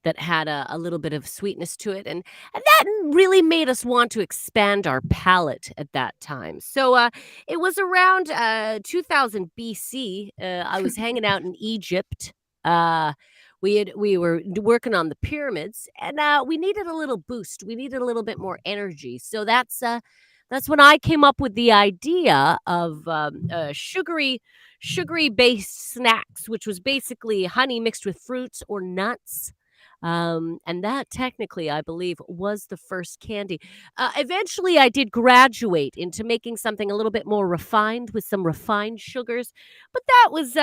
Speaker 2: that had a little bit of sweetness to it. And that really made us want to expand our palate at that time. So it was around 2000 BC. I was hanging out in Egypt. We were working on the pyramids, and we needed a little boost. We needed a little bit more energy. So that's when I came up with the idea of sugary based snacks, which was basically honey mixed with fruits or nuts. And that technically, I believe, was the first candy. Eventually, I did graduate into making something a little bit more refined with some refined sugars. But that was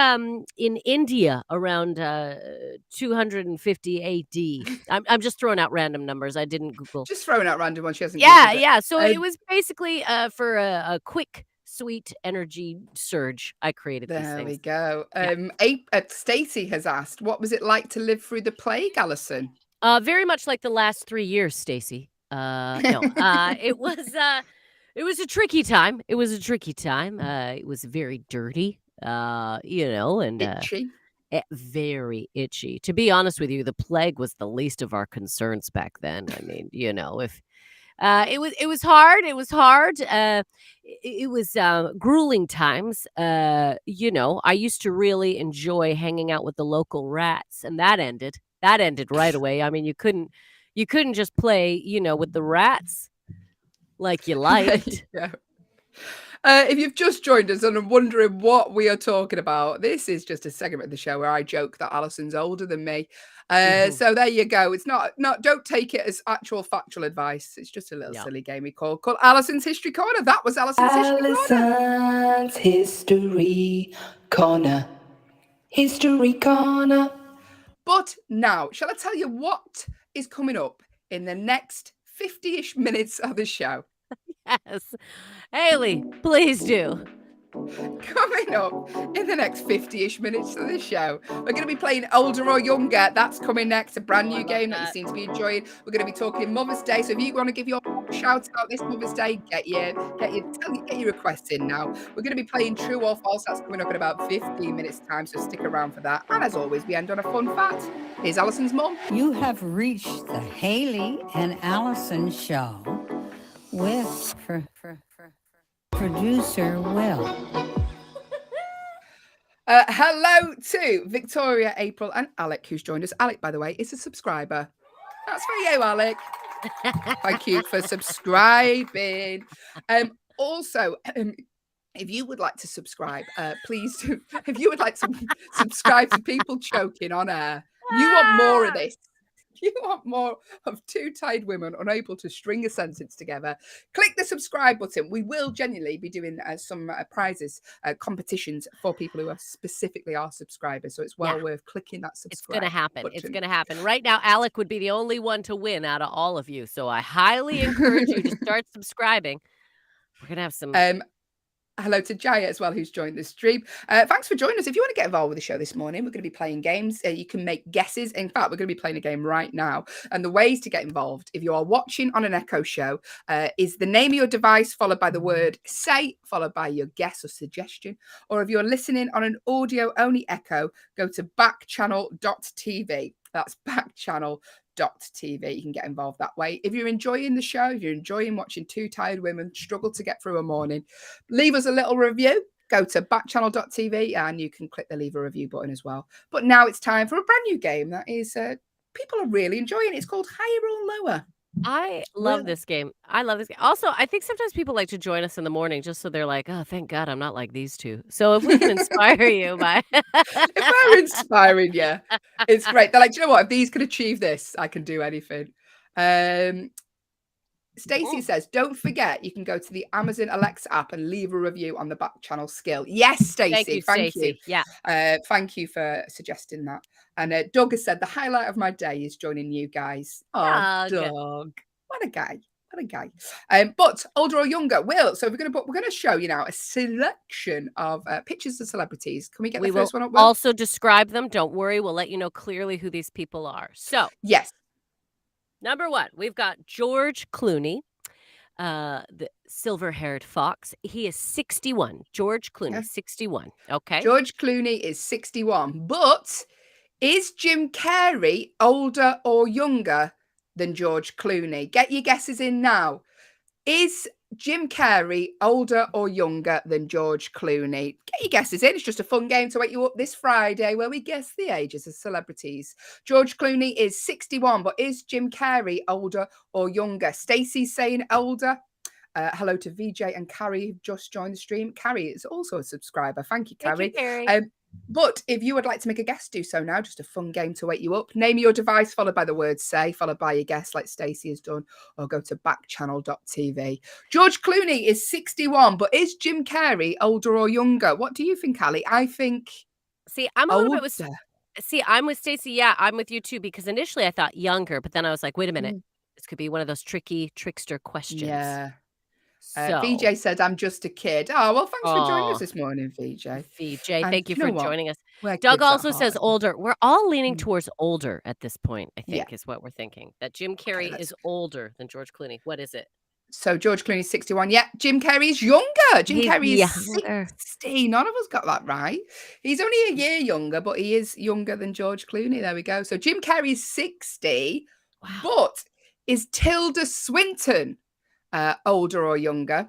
Speaker 2: in India around 250 AD. I'm just throwing out random numbers. I didn't Google.
Speaker 1: Just throwing out random ones. She hasn't.
Speaker 2: Yeah. So it was basically for a quick, sweet energy surge. I created these things.
Speaker 1: There we go. Stacey has asked, what was it like to live through the plague, Allison?
Speaker 2: Very much like the last 3 years, Stacey. No, it was It was a tricky time. It was a tricky time. It was very dirty, and
Speaker 1: Itchy.
Speaker 2: very itchy. To be honest with you, the plague was the least of our concerns back then. I mean, if it was hard. It was hard. It was grueling times. I used to really enjoy hanging out with the local rats, and that ended. That ended right away. I mean, you couldn't just play, with the rats like you liked.
Speaker 1: Yeah. If you've just joined us and are wondering what we are talking about, this is just a segment of the show where I joke that Allison's older than me. So there you go. It's not. Don't take it as actual factual advice. It's just a little silly game we called Allison's History Corner. That was Allison's History Corner.
Speaker 4: Allison's History Corner. History Corner.
Speaker 1: But now, shall I tell you what is coming up in the next 50-ish minutes of the show?
Speaker 2: Yes. Hayley, please do.
Speaker 1: Coming up in the next 50-ish minutes of the show, we're going to be playing Older or Younger. That's coming next, a brand new game that you seem to be enjoying. We're going to be talking Mother's Day. So if you want to give your shout out this Mother's Day, get your requests in now. We're going to be playing True or False. That's coming up in about 15 minutes time, so stick around for that. And as always, we end on a fun fact. Here's Allison's mum.
Speaker 5: You have reached the Hayley and Allison show with producer Will.
Speaker 1: Hello to Victoria, April, and Alec, who's joined us. Alec, by the way, is a subscriber. That's for you, Alec. Thank you for subscribing. Also, if you would like to subscribe, please do. If you would like to subscribe to people choking on air, you want more of this. You want more of two tired women unable to string a sentence together, click the subscribe button. We will genuinely be doing some prizes, competitions for people who are specifically our subscribers. So it's well worth clicking that subscribe
Speaker 2: It's going to happen.
Speaker 1: button.
Speaker 2: It's going to happen. Right now, Alec would be the only one to win out of all of you. So I highly encourage you to start subscribing. We're going to have some...
Speaker 1: Hello to Jaya as well, who's joined the stream. Thanks for joining us. If you want to get involved with the show this morning, we're going to be playing games. You can make guesses. In fact, we're going to be playing a game right now. And the ways to get involved, if you are watching on an Echo show, is the name of your device followed by the word say, followed by your guess or suggestion. Or if you're listening on an audio-only Echo, go to backchannel.tv. That's backchannel.tv. You can get involved that way. If you're enjoying the show, if you're enjoying watching two tired women struggle to get through a morning, leave us a little review. Go to backchannel.tv and you can click the leave a review button as well. But now it's time for a brand new game that is people are really enjoying. It's called Higher or Lower.
Speaker 2: I love this game. I love this game. Also, I think sometimes people like to join us in the morning just so they're like, oh, thank God I'm not like these two. So if we can inspire you by...
Speaker 1: If we're inspiring you, it's great. They're like, do you know what? If these can achieve this, I can do anything. Stacey says, don't forget, you can go to the Amazon Alexa app and leave a review on the back channel skill. Yes, Stacey. Thank you.
Speaker 2: Yeah.
Speaker 1: Thank you for suggesting that. And Doug has said, the highlight of my day is joining you guys. Oh, Doug. What a guy. What a guy. But older or younger, Will. So we're going to show you now a selection of pictures of celebrities. Can we get the first one up, Will?
Speaker 2: Also describe them. Don't worry. We'll let you know clearly who these people are. So,
Speaker 1: yes.
Speaker 2: Number one, we've got George Clooney, the silver-haired fox. He is 61. George Clooney, 61. Okay.
Speaker 1: George Clooney is 61. But is Jim Carrey older or younger than George Clooney? Get your guesses in now. Is Jim Carrey older or younger than George Clooney? Get your guesses in. It's just a fun game to wake you up this Friday where we guess the ages of celebrities. George Clooney is 61, but is Jim Carrey older or younger? Stacey's saying older. Hello to VJ and Carrie, who've just joined the stream. Carrie is also a subscriber. Thank you, Carrie.
Speaker 2: Thank you, Carrie.
Speaker 1: But if you would like to make a guess, do so now. Just a fun game to wake you up. Name your device, followed by the word say, followed by your guess, like Stacey has done, or go to backchannel.tv. George Clooney is 61, but is Jim Carrey older or younger? What do you think, Ali? I think.
Speaker 2: See, I'm a little bit with. See, I'm with Stacey. Yeah, I'm with you too, because initially I thought younger, but then I was like, wait a minute, this could be one of those tricky trickster questions.
Speaker 1: Yeah.
Speaker 2: So,
Speaker 1: VJ said, I'm just a kid. Oh, well, thanks for joining us this morning, VJ.
Speaker 2: VJ, thank you for joining us.
Speaker 1: We're
Speaker 2: Doug also says older. We're all leaning towards older at this point, I think, is what we're thinking. That Jim Carrey is older than George Clooney. What is it?
Speaker 1: So George Clooney's 61. Yeah, Jim Carrey's younger. Jim
Speaker 2: He's
Speaker 1: Carrey is
Speaker 2: younger.
Speaker 1: 60. None of us got that right. He's only a year younger, but he is younger than George Clooney. There we go. So Jim Carrey's 60, but is Tilda Swinton older or younger?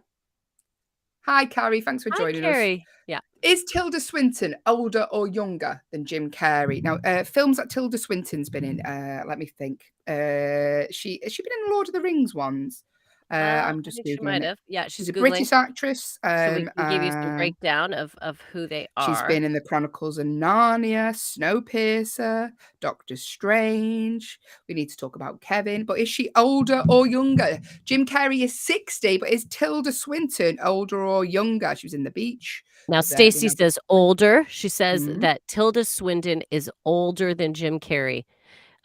Speaker 1: Hi, Carrie. Thanks for joining us.
Speaker 2: Yeah.
Speaker 1: Is Tilda Swinton older or younger than Jim Carrey? Now, films that Tilda Swinton's been in, let me think. Has she been in the Lord of the Rings ones? I'm just
Speaker 2: she
Speaker 1: Googling
Speaker 2: might
Speaker 1: it.
Speaker 2: have. Yeah,
Speaker 1: She's a
Speaker 2: Googling.
Speaker 1: British actress.
Speaker 2: So we can give you some breakdown of who they are.
Speaker 1: She's been in the Chronicles of Narnia, Snowpiercer, Doctor Strange. We need to talk about Kevin. But is she older or younger? Jim Carrey is 60, but is Tilda Swinton older or younger? She was in The Beach.
Speaker 2: Now, Stacey says older. She says that Tilda Swinton is older than Jim Carrey.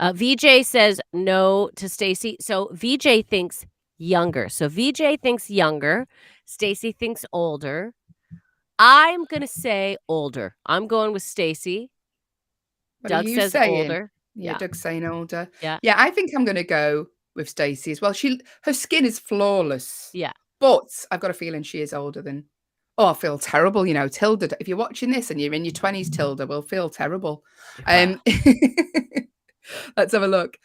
Speaker 2: VJ says no to Stacey. So VJ thinks younger. So VJ thinks younger. Stacey thinks older. I'm going to say older. I'm going with Stacey. Doug says older.
Speaker 1: Yeah, Doug's saying older.
Speaker 2: Yeah.
Speaker 1: Yeah, I think I'm going to go with Stacey as well. Her skin is flawless.
Speaker 2: Yeah.
Speaker 1: But I've got a feeling she is older than... Oh, I feel terrible. You know, Tilda, if you're watching this and you're in your 20s, Tilda will feel terrible.
Speaker 2: Wow.
Speaker 1: Let's have a look.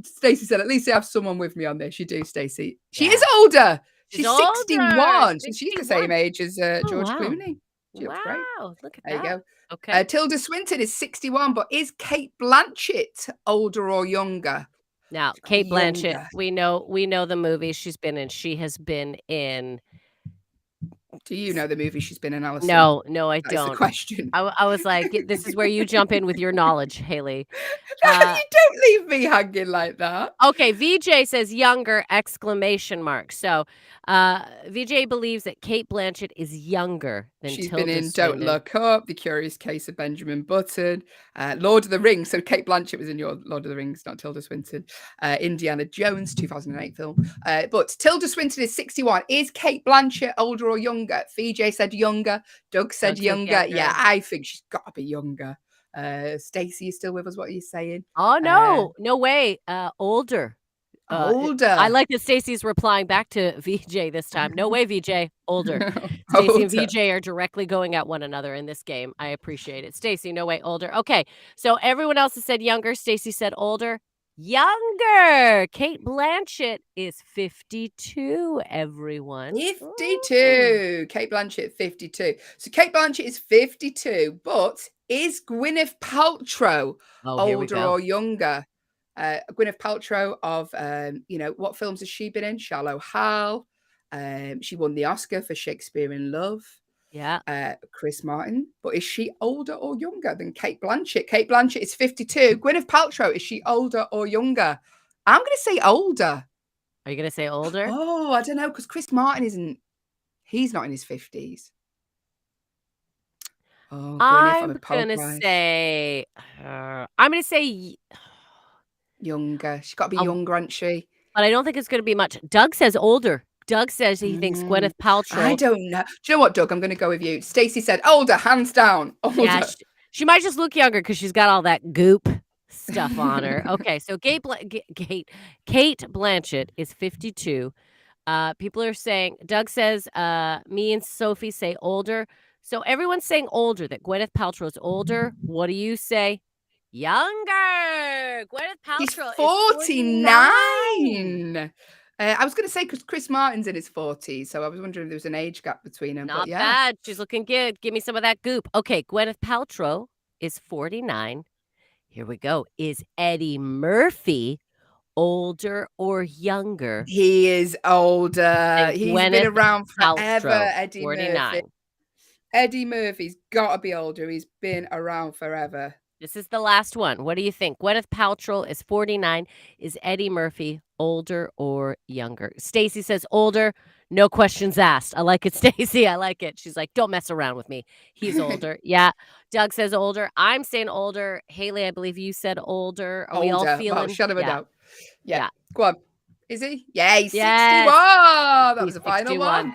Speaker 1: Stacey said, at least I have someone with me on this. You do, Stacey. She is older. She's 61. So she's the same age as George Clooney. She looks great.
Speaker 2: Look at
Speaker 1: that. There you go.
Speaker 2: Okay.
Speaker 1: Tilda Swinton is 61, but is Kate Blanchett older or younger?
Speaker 2: Now, Kate Blanchett, we know the movie she's been in. She has been in...
Speaker 1: Do you know the movie she's been in, Allyson?
Speaker 2: No, I don't.
Speaker 1: That's the question.
Speaker 2: I was like, this is where you jump in with your knowledge, Hayley.
Speaker 1: You don't leave me hanging like that.
Speaker 2: Okay, VJ says younger, exclamation mark. So VJ believes that Kate Blanchett is younger than
Speaker 1: She's
Speaker 2: Tilda
Speaker 1: been in
Speaker 2: Swinton.
Speaker 1: Don't Look Up, The Curious Case of Benjamin Button, Lord of the Rings. So Kate Blanchett was in your Lord of the Rings, not Tilda Swinton. Indiana Jones, 2008 film. But Tilda Swinton is 61. Is Kate Blanchett older or younger? VJ said younger. Doug said younger. Yeah, I think she's got to be younger. Stacey, you still with us? What are you saying?
Speaker 2: Oh, no. No way. Older.
Speaker 1: Older.
Speaker 2: I like that Stacey's replying back to VJ this time. No way, VJ. Older. Stacey and VJ are directly going at one another in this game. I appreciate it. Stacey, no way, older. Okay, so everyone else has said younger. Stacey said older. Younger. Kate Blanchett is 52, everyone.
Speaker 1: 52. Kate Blanchett, 52. So Kate Blanchett is 52, but is Gwyneth Paltrow older or younger? Gwyneth Paltrow of, what films has she been in? Shallow Hal. She won the Oscar for Shakespeare in Love.
Speaker 2: Yeah.
Speaker 1: Chris Martin. But is she older or younger than Kate Blanchett? Kate Blanchett is 52. Gwyneth Paltrow, is she older or younger? I'm going to say older.
Speaker 2: Are you going to say older?
Speaker 1: Oh, I don't know, because Chris Martin he's not in his 50s. Oh,
Speaker 2: I'm going to say
Speaker 1: younger. She's got to be younger, hasn't she?
Speaker 2: But I don't think it's going to be much. Doug says older. Doug says he thinks Gwyneth Paltrow.
Speaker 1: I don't know. Do you know what, Doug? I'm going to go with you. Stacey said older, hands down. Older.
Speaker 2: Yeah, she might just look younger because she's got all that goop stuff on her. Okay, so Kate Blanchett is 52. People are saying, Doug says, me and Sophie say older. So everyone's saying older, that Gwyneth Paltrow's older. What do you say? Younger. Gwyneth Paltrow is 49.
Speaker 1: I was going to say because Chris Martin's in his 40s, so I was wondering if there was an age gap between them.
Speaker 2: Not
Speaker 1: but yeah.
Speaker 2: bad. She's looking good. Give me some of that goop. Okay, Gwyneth Paltrow is 49. Here we go. Is Eddie Murphy older or younger?
Speaker 1: He is older. He's been around forever,
Speaker 2: Paltrow,
Speaker 1: Eddie
Speaker 2: 49.
Speaker 1: Murphy. Eddie Murphy's got to be older. He's been around forever.
Speaker 2: This is the last one. What do you think? Gwyneth Paltrow is 49. Is Eddie Murphy older or younger? Stacey says older. No questions asked. I like it, Stacey. I like it. She's like, don't mess around with me. He's older. Yeah. Doug says older. I'm saying older. Hayley, I believe you said older. Are we all feeling?
Speaker 1: Shut up and out. Yeah. Go on. Is he? Yeah, he's 61. That was the final one.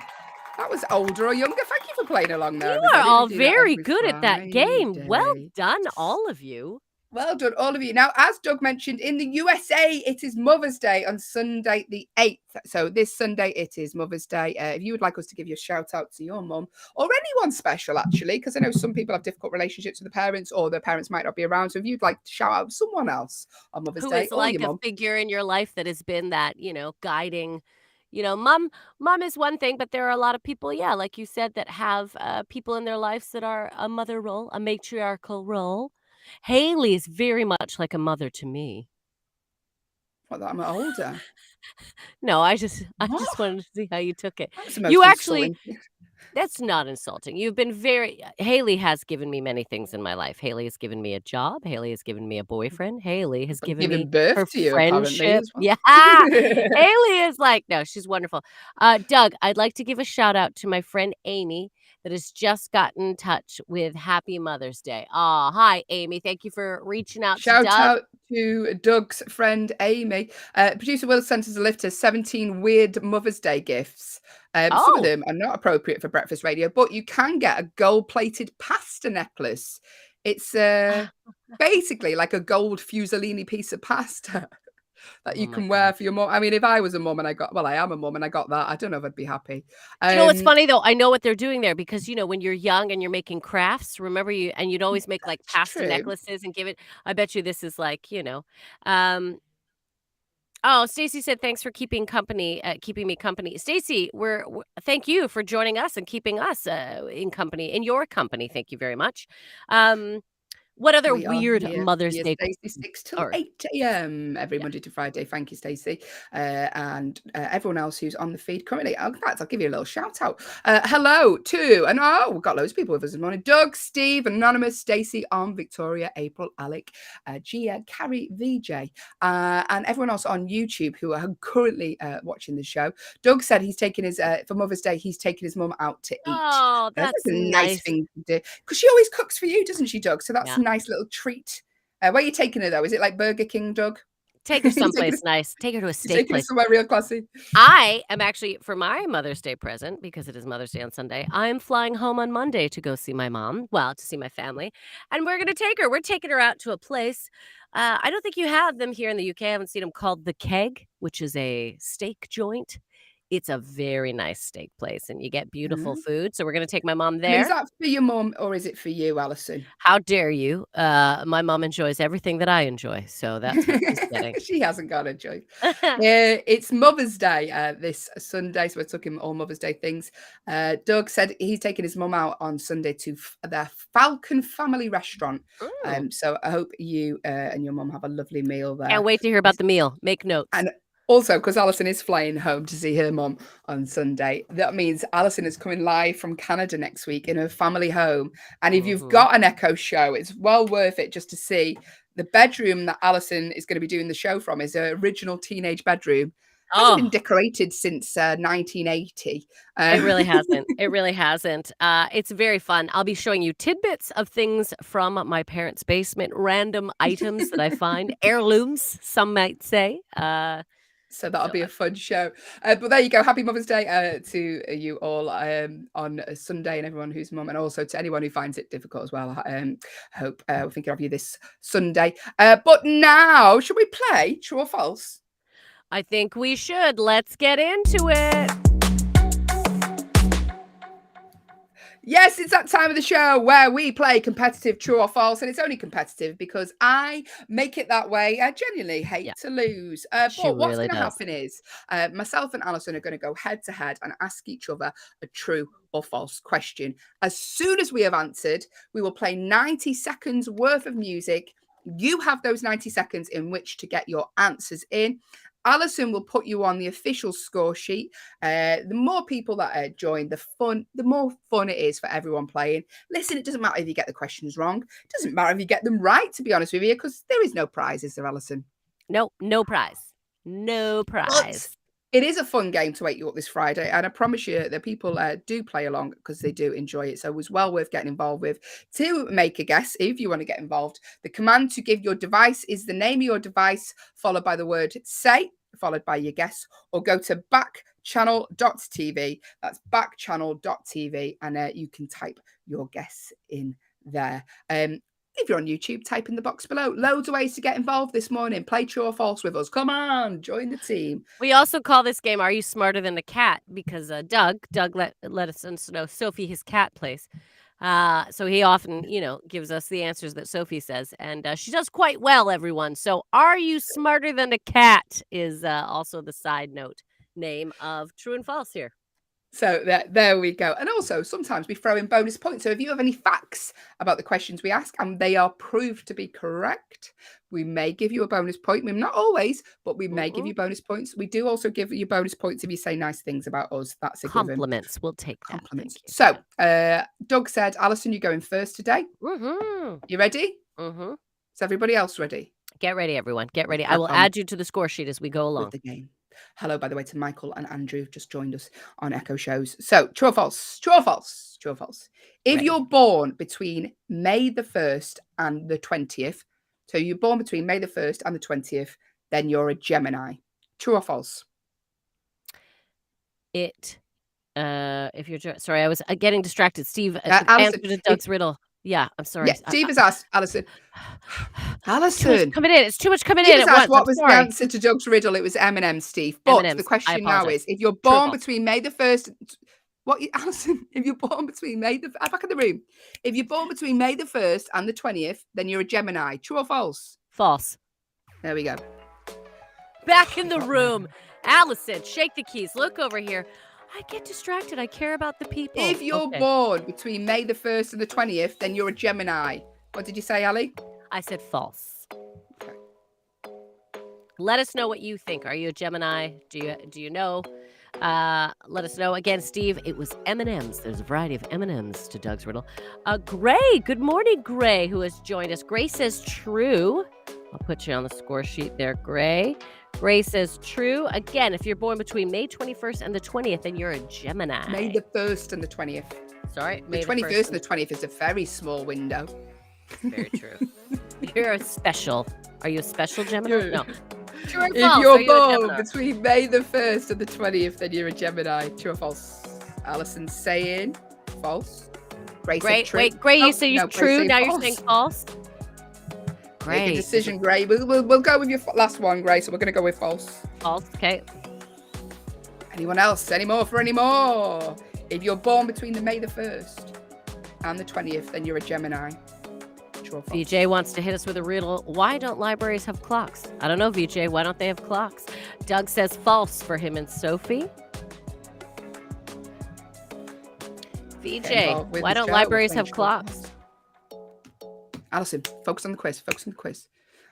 Speaker 1: That was older or younger. Thank you for playing along there.
Speaker 2: You are all very good at that game. Well done, all of you.
Speaker 1: Well done, all of you. Now, as Doug mentioned, in the USA, it is Mother's Day on Sunday the 8th. So this Sunday, it is Mother's Day. If you would like us to give you a shout out to your mum or anyone special, actually, because I know some people have difficult relationships with the parents or their parents might not be around. So if you'd like to shout out someone else on Mother's
Speaker 2: Who
Speaker 1: Day
Speaker 2: is
Speaker 1: or
Speaker 2: like
Speaker 1: your
Speaker 2: a
Speaker 1: mum.
Speaker 2: figure in your life that has been that, guiding, mom is one thing, but there are a lot of people, yeah, like you said, that have people in their lives that are a mother role, a matriarchal role. Hayley is very much like a mother to me.
Speaker 1: What, that I'm older?
Speaker 2: No, I just
Speaker 1: What?
Speaker 2: wanted to see how you took it.
Speaker 1: That's the most
Speaker 2: You actually
Speaker 1: insulting.
Speaker 2: That's not insulting. You've been Hayley has given me many things in my life. Hayley has given me a job. Hayley has given me a boyfriend. Hayley has given me
Speaker 1: Giving birth
Speaker 2: her
Speaker 1: to you, apparently,
Speaker 2: friendship.
Speaker 1: as well.
Speaker 2: Yeah. Hayley is like, no, she's wonderful. Doug, I'd like to give a shout out to my friend Amy that has just gotten in touch with Happy Mother's Day. Oh, hi, Amy. Thank you for reaching out to
Speaker 1: Shout
Speaker 2: Doug.
Speaker 1: out to Doug's friend Amy. Producer Will sent us a list of 17 weird Mother's Day gifts. Some of them are not appropriate for breakfast radio, but you can get a gold-plated pasta necklace. It's basically like a gold fusilini piece of pasta that you can wear for your mom. I mean, if I was a mom and I am a mom and I got that, I don't know if I'd be happy.
Speaker 2: You know what's funny though? I know what they're doing there because when you're young and you're making crafts, remember you'd always make like pasta
Speaker 1: true.
Speaker 2: necklaces and give it. I bet you this is like, Oh, Stacy said thanks for keeping me company. Stacy, thank you for joining us and keeping us in your company. Thank you very much. What other
Speaker 1: We are
Speaker 2: weird
Speaker 1: here.
Speaker 2: Mother's Day?
Speaker 1: Stacey, 6 till 8 a.m. every Monday to Friday. Thank you, Stacey. And everyone else who's on the feed currently. In fact, I'll give you a little shout out. Hello to, and we've got loads of people with us this morning. Doug, Steve, Anonymous, Stacey, Victoria, April, Alec, Gia, Carrie, VJ, and everyone else on YouTube who are currently watching the show. Doug said he's taking his, for Mother's Day, he's taking his mum out to eat.
Speaker 2: Oh, that's
Speaker 1: a
Speaker 2: nice.
Speaker 1: nice thing to do. Because she always cooks for you, doesn't she, Doug? So that's a nice little treat. Where are you taking her, though? Is it like Burger King, Doug?
Speaker 2: Take her someplace nice. Take her to a steak place.
Speaker 1: Somewhere real classy.
Speaker 2: I am actually, for my Mother's Day present, because it is Mother's Day on Sunday, I'm flying home on Monday to go see my mom. Well, to see my family. And we're going to take her. We're taking her out to a place. I don't think you have them here in the UK. I haven't seen them, called The Keg, which is a steak joint. It's a very nice steak place, and you get beautiful food. So we're going to take my mom there.
Speaker 1: And is that for your mom or is it for you, Allyson?
Speaker 2: How dare you? My mom enjoys everything that I enjoy. So that's what she's getting.
Speaker 1: She hasn't got a joke. It's Mother's Day this Sunday. So we're talking all Mother's Day things. Doug said he's taking his mum out on Sunday to their Falcon Family Restaurant. So I hope you and your mum have a lovely meal there.
Speaker 2: Can't wait to hear about the meal. Make notes.
Speaker 1: And also, because Allyson is flying home to see her mum on Sunday, that means Allyson is coming live from Canada next week in her family home. And if you've got an Echo show, it's well worth it just to see the bedroom that Allyson is going to be doing the show from is her original teenage bedroom. It hasn't been decorated since 1980.
Speaker 2: It really hasn't. It really hasn't. It's very fun. I'll be showing you tidbits of things from my parents' basement, random items that I find, heirlooms, some might say.
Speaker 1: So that'll be a fun show. But there you go. Happy Mother's Day to you all on Sunday and everyone who's mum, and also to anyone who finds it difficult as well. I hope we're thinking of you this Sunday. But now, should we play True or False?
Speaker 2: I think we should. Let's get into it.
Speaker 1: Yes, it's that time of the show where we play competitive True or False, and it's only competitive because I make it that way. I genuinely hate to lose. But what's going to happen is myself and Allyson are going to go head to head and ask each other a true or false question. As soon as we have answered, we will play 90 seconds worth of music. You have those 90 seconds in which to get your answers in. Allyson will put you on the official score sheet. The more people that join, the more fun it is for everyone playing. Listen, it doesn't matter if you get the questions wrong. It doesn't matter if you get them right, to be honest with you, because there is no prize, is there, Allyson?
Speaker 2: No prize. No prize.
Speaker 1: But it is a fun game to wake you up this Friday, and I promise you that people do play along because they do enjoy it. So it was well worth getting involved with. To make a guess, if you want to get involved, the command to give your device is the name of your device, followed by the word say, followed by your guess, or go to backchannel.tv. That's backchannel.tv, and you can type your guess in there. If you're on YouTube, type in the box below. Loads of ways to get involved this morning. Play true or false with us. Come on, join the team.
Speaker 2: We also call this game, Are You Smarter Than a Cat? Because Doug let us know Sophie his cat plays. So he often, gives us the answers that Sophie says. And she does quite well, everyone. So Are You Smarter Than a Cat is also the side note name of True and False here.
Speaker 1: So there we go. And also, sometimes we throw in bonus points. So if you have any facts about the questions we ask and they are proved to be correct, we may give you a bonus point. We're not always, but we may give you bonus points. We do also give you bonus points if you say nice things about us. That's a
Speaker 2: compliments.
Speaker 1: Given.
Speaker 2: We'll take that.
Speaker 1: Compliments. So Doug said, Allyson, you're going first today. You ready? Is everybody else ready?
Speaker 2: Get ready, everyone. Get ready. I will add you to the score sheet as we go along.
Speaker 1: With the game. Hello, by the way, to Michael and Andrew who've just joined us on Echo Shows. So, true or false? True or false? True or false? If you're born between May the 1st and the 20th, so you're born between May the 1st and the 20th, then you're a Gemini. True or false?
Speaker 2: If you're sorry, I was getting distracted. Steve,
Speaker 1: Allyson,
Speaker 2: answer to Doug's riddle. Yeah, I'm sorry.
Speaker 1: Yeah, Steve has asked Allyson. Allyson,
Speaker 2: coming in. It's too much coming
Speaker 1: Steve
Speaker 2: in
Speaker 1: has
Speaker 2: at
Speaker 1: asked
Speaker 2: once.
Speaker 1: what was the answer to Doug's riddle. It was M&M, Steve. But
Speaker 2: M&Ms.
Speaker 1: the question now is, if you're born between May the 1st, Allyson? If you're born between back in the room. If you're born between May the 1st and the 20th, then you're a Gemini. True or false?
Speaker 2: False.
Speaker 1: There we go.
Speaker 2: Back in the room. Allyson, shake the keys. Look over here. I get distracted. I care about the people.
Speaker 1: If you're born between May the 1st and the 20th, then you're a Gemini. What did you say, Ali?
Speaker 2: I said false. Okay. Let us know what you think. Are you a Gemini? Do you know? Let us know. Again, Steve, it was M&Ms. There's a variety of M&Ms to Doug's riddle. Gray, good morning, Gray, who has joined us. Gray says true. I'll put you on the score sheet there, Gray. Gray says true. Again, if you're born between May 21st and the 20th, then you're a Gemini.
Speaker 1: May the 1st and the 20th.
Speaker 2: Sorry?
Speaker 1: The 21st and the 20th is a very small window.
Speaker 2: Very true. You're a special. Are you a special Gemini? No. True or false?
Speaker 1: If you're born between May the 1st and the 20th, then you're a Gemini. True or false? Allison's saying false. Gray said true.
Speaker 2: Wait, Gray, you said you're true. Now you're saying false.
Speaker 1: Make a decision, Gray. We'll go with your last one, Gray. So we're going to go with false.
Speaker 2: False. Okay.
Speaker 1: Anyone else? Any more for any more? If you're born between the May the 1st and the 20th, then you're a Gemini. True or false?
Speaker 2: VJ wants to hit us with a riddle. Why don't libraries have clocks? I don't know, VJ. Why don't they have clocks? Doug says false for him and Sophie. VJ, why don't libraries have clocks?
Speaker 1: Allyson, focus on the quiz. Focus on the quiz.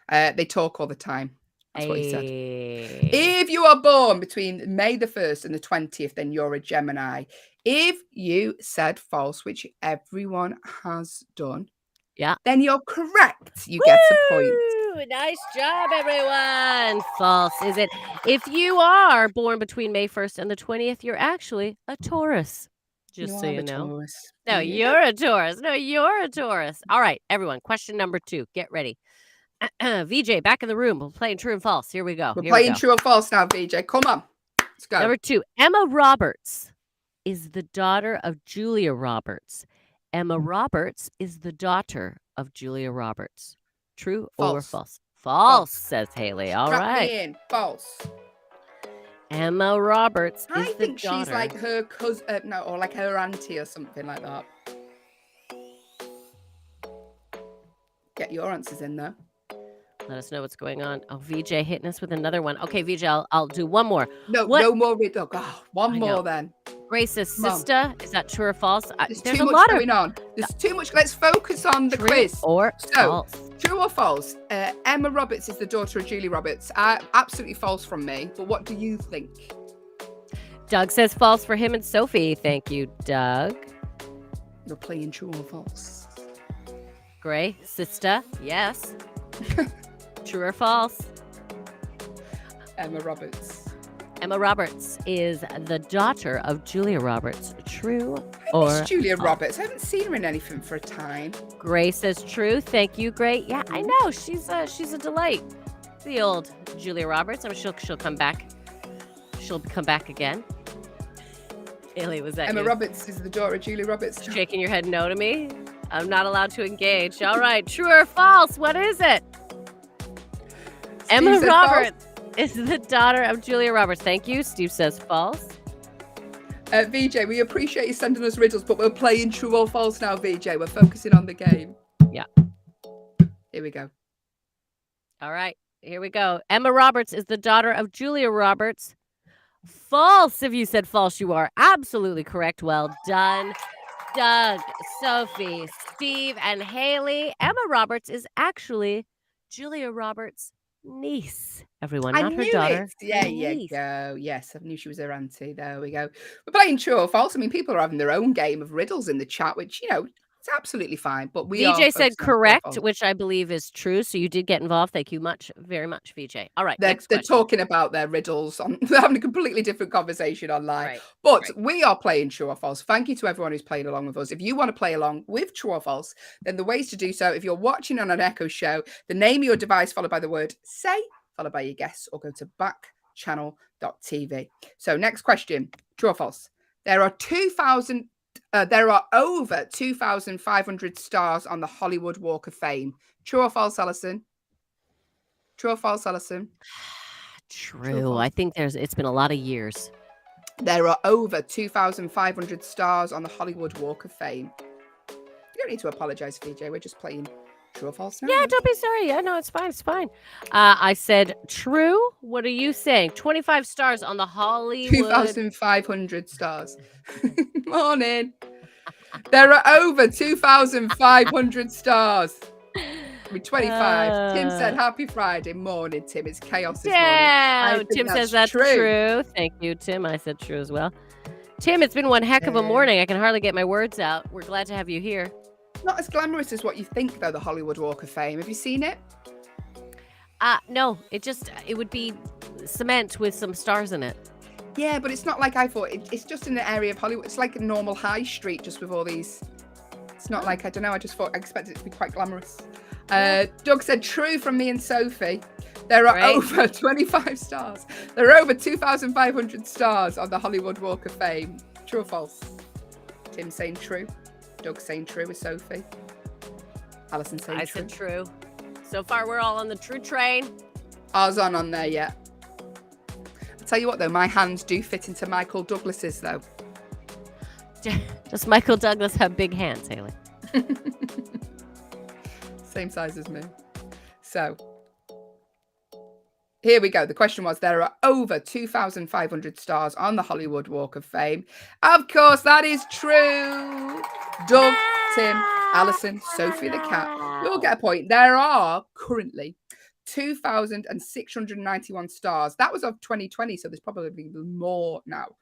Speaker 1: They talk all the time. That's what he said. If you are born between May the 1st and the 20th, then you're a Gemini. If you said false, which everyone has done, then you're correct. You get a point.
Speaker 2: Nice job, everyone. False, is it? If you are born between May 1st and the 20th, you're actually a Taurus. Just so you know.
Speaker 1: Taurus.
Speaker 2: No, you're a Taurus. No, you're a Taurus. All right, everyone. Question number 2. Get ready. VJ, back in the room. We're playing true and false. Here we go.
Speaker 1: We're playing true or false now, VJ. Come on. Let's go.
Speaker 2: Number 2. Emma Roberts is the daughter of Julia Roberts. Emma Roberts is the daughter of Julia Roberts. True or false? False, says Hayley. All right.
Speaker 1: False.
Speaker 2: Emma Roberts
Speaker 1: I
Speaker 2: is the
Speaker 1: think
Speaker 2: daughter.
Speaker 1: she's like her cousin, or like her auntie or something like that. Get your answers in there.
Speaker 2: Let us know what's going on. Oh, VJ hitting us with another one. Okay, VJ, I'll do one more.
Speaker 1: No more riddle. Oh, one more then.
Speaker 2: Grace's sister. Is that true or false?
Speaker 1: There's too much going on. There's too much. Let's focus on the quiz.
Speaker 2: Or false.
Speaker 1: True or false? Emma Roberts is the daughter of Julie Roberts. Absolutely false from me. But what do you think?
Speaker 2: Doug says false for him and Sophie. Thank you, Doug.
Speaker 1: You're playing true or false.
Speaker 2: Gray, sister. Yes. True or false?
Speaker 1: Emma Roberts.
Speaker 2: Emma Roberts is the daughter of Julia Roberts. True
Speaker 1: or false? Julia Roberts. I haven't seen her in anything for a time.
Speaker 2: Gray says true. Thank you, Gray. Yeah, I know. She's a delight. The old Julia Roberts. I'm sure she'll come back. She'll come back again. Hayley, was that
Speaker 1: Emma
Speaker 2: you?
Speaker 1: Roberts is the daughter of Julia Roberts.
Speaker 2: Shaking your head no to me? I'm not allowed to engage. All right, true or false? What is it? Emma
Speaker 1: said
Speaker 2: Roberts is the daughter of Julia Roberts. Thank you. Steve says false.
Speaker 1: VJ, we appreciate you sending us riddles, but we're playing true or false now, VJ. We're focusing on the game.
Speaker 2: Yeah.
Speaker 1: Here we go.
Speaker 2: All right, here we go. Emma Roberts is the daughter of Julia Roberts. False. If you said false, you are absolutely correct. Well done. Doug, Sophie, Steve, and Hayley. Emma Roberts is actually Julia Roberts' niece. Everyone, not her daughter.
Speaker 1: Yeah, you go. Yes, I knew she was her auntie. There we go. We're playing true or false. I mean, people are having their own game of riddles in the chat, which, it's absolutely fine. But
Speaker 2: VJ said correct, which I believe is true. So you did get involved. Thank you very much, VJ. All right,
Speaker 1: they're talking about their riddles. They're having a completely different conversation online.
Speaker 2: Right,
Speaker 1: but we are playing true or false. Thank you to everyone who's playing along with us. If you want to play along with true or false, then the ways to do so, if you're watching on an Echo show, the name of your device followed by the word say, followed by your guess, or go to backchannel.tv. So next question, true or false? There are over 2,500 stars on the Hollywood Walk of Fame. True or false, Allyson? True or false, Allyson?
Speaker 2: True. I think it's been a lot of years.
Speaker 1: There are over 2,500 stars on the Hollywood Walk of Fame. You don't need to apologize, VJ. We're just playing true or false now.
Speaker 2: Yeah, don't be sorry. Yeah, no, it's fine. It's fine. I said true. What are you saying? 25 stars on the Hollywood.
Speaker 1: 2,500 stars. Morning. There are over 2,500 stars. With 25. Tim said happy Friday morning, Tim. It's chaos this morning.
Speaker 2: Tim says that's true. Thank you, Tim. I said true as well. Tim, it's been one heck of a morning. I can hardly get my words out. We're glad to have you here.
Speaker 1: Not as glamorous as what you think, though, the Hollywood Walk of Fame. Have you seen it?
Speaker 2: No. It would be cement with some stars in it.
Speaker 1: Yeah, but it's not like I thought. It's just in the area of Hollywood. It's like a normal high street, just with all these. It's not like, I don't know, I expected it to be quite glamorous. Doug said true from me and Sophie. There are over 25 stars. There are over 2,500 stars on the Hollywood Walk of Fame. True or false? Tim saying true. Doug saying true with Sophie. Allyson saying true.
Speaker 2: I said true. So far, we're all on the true train.
Speaker 1: Ours aren't on there yet. I'll tell you what, though, my hands do fit into Michael Douglas's, though.
Speaker 2: Does Michael Douglas have big hands, Hayley?
Speaker 1: Same size as me. So, here we go. The question was, there are over 2,500 stars on the Hollywood Walk of Fame. Of course, that is true. Doug, Tim, Allyson, Sophie the cat. We all get a point. There are currently 2,691 stars. That was of 2020, so there's probably more now.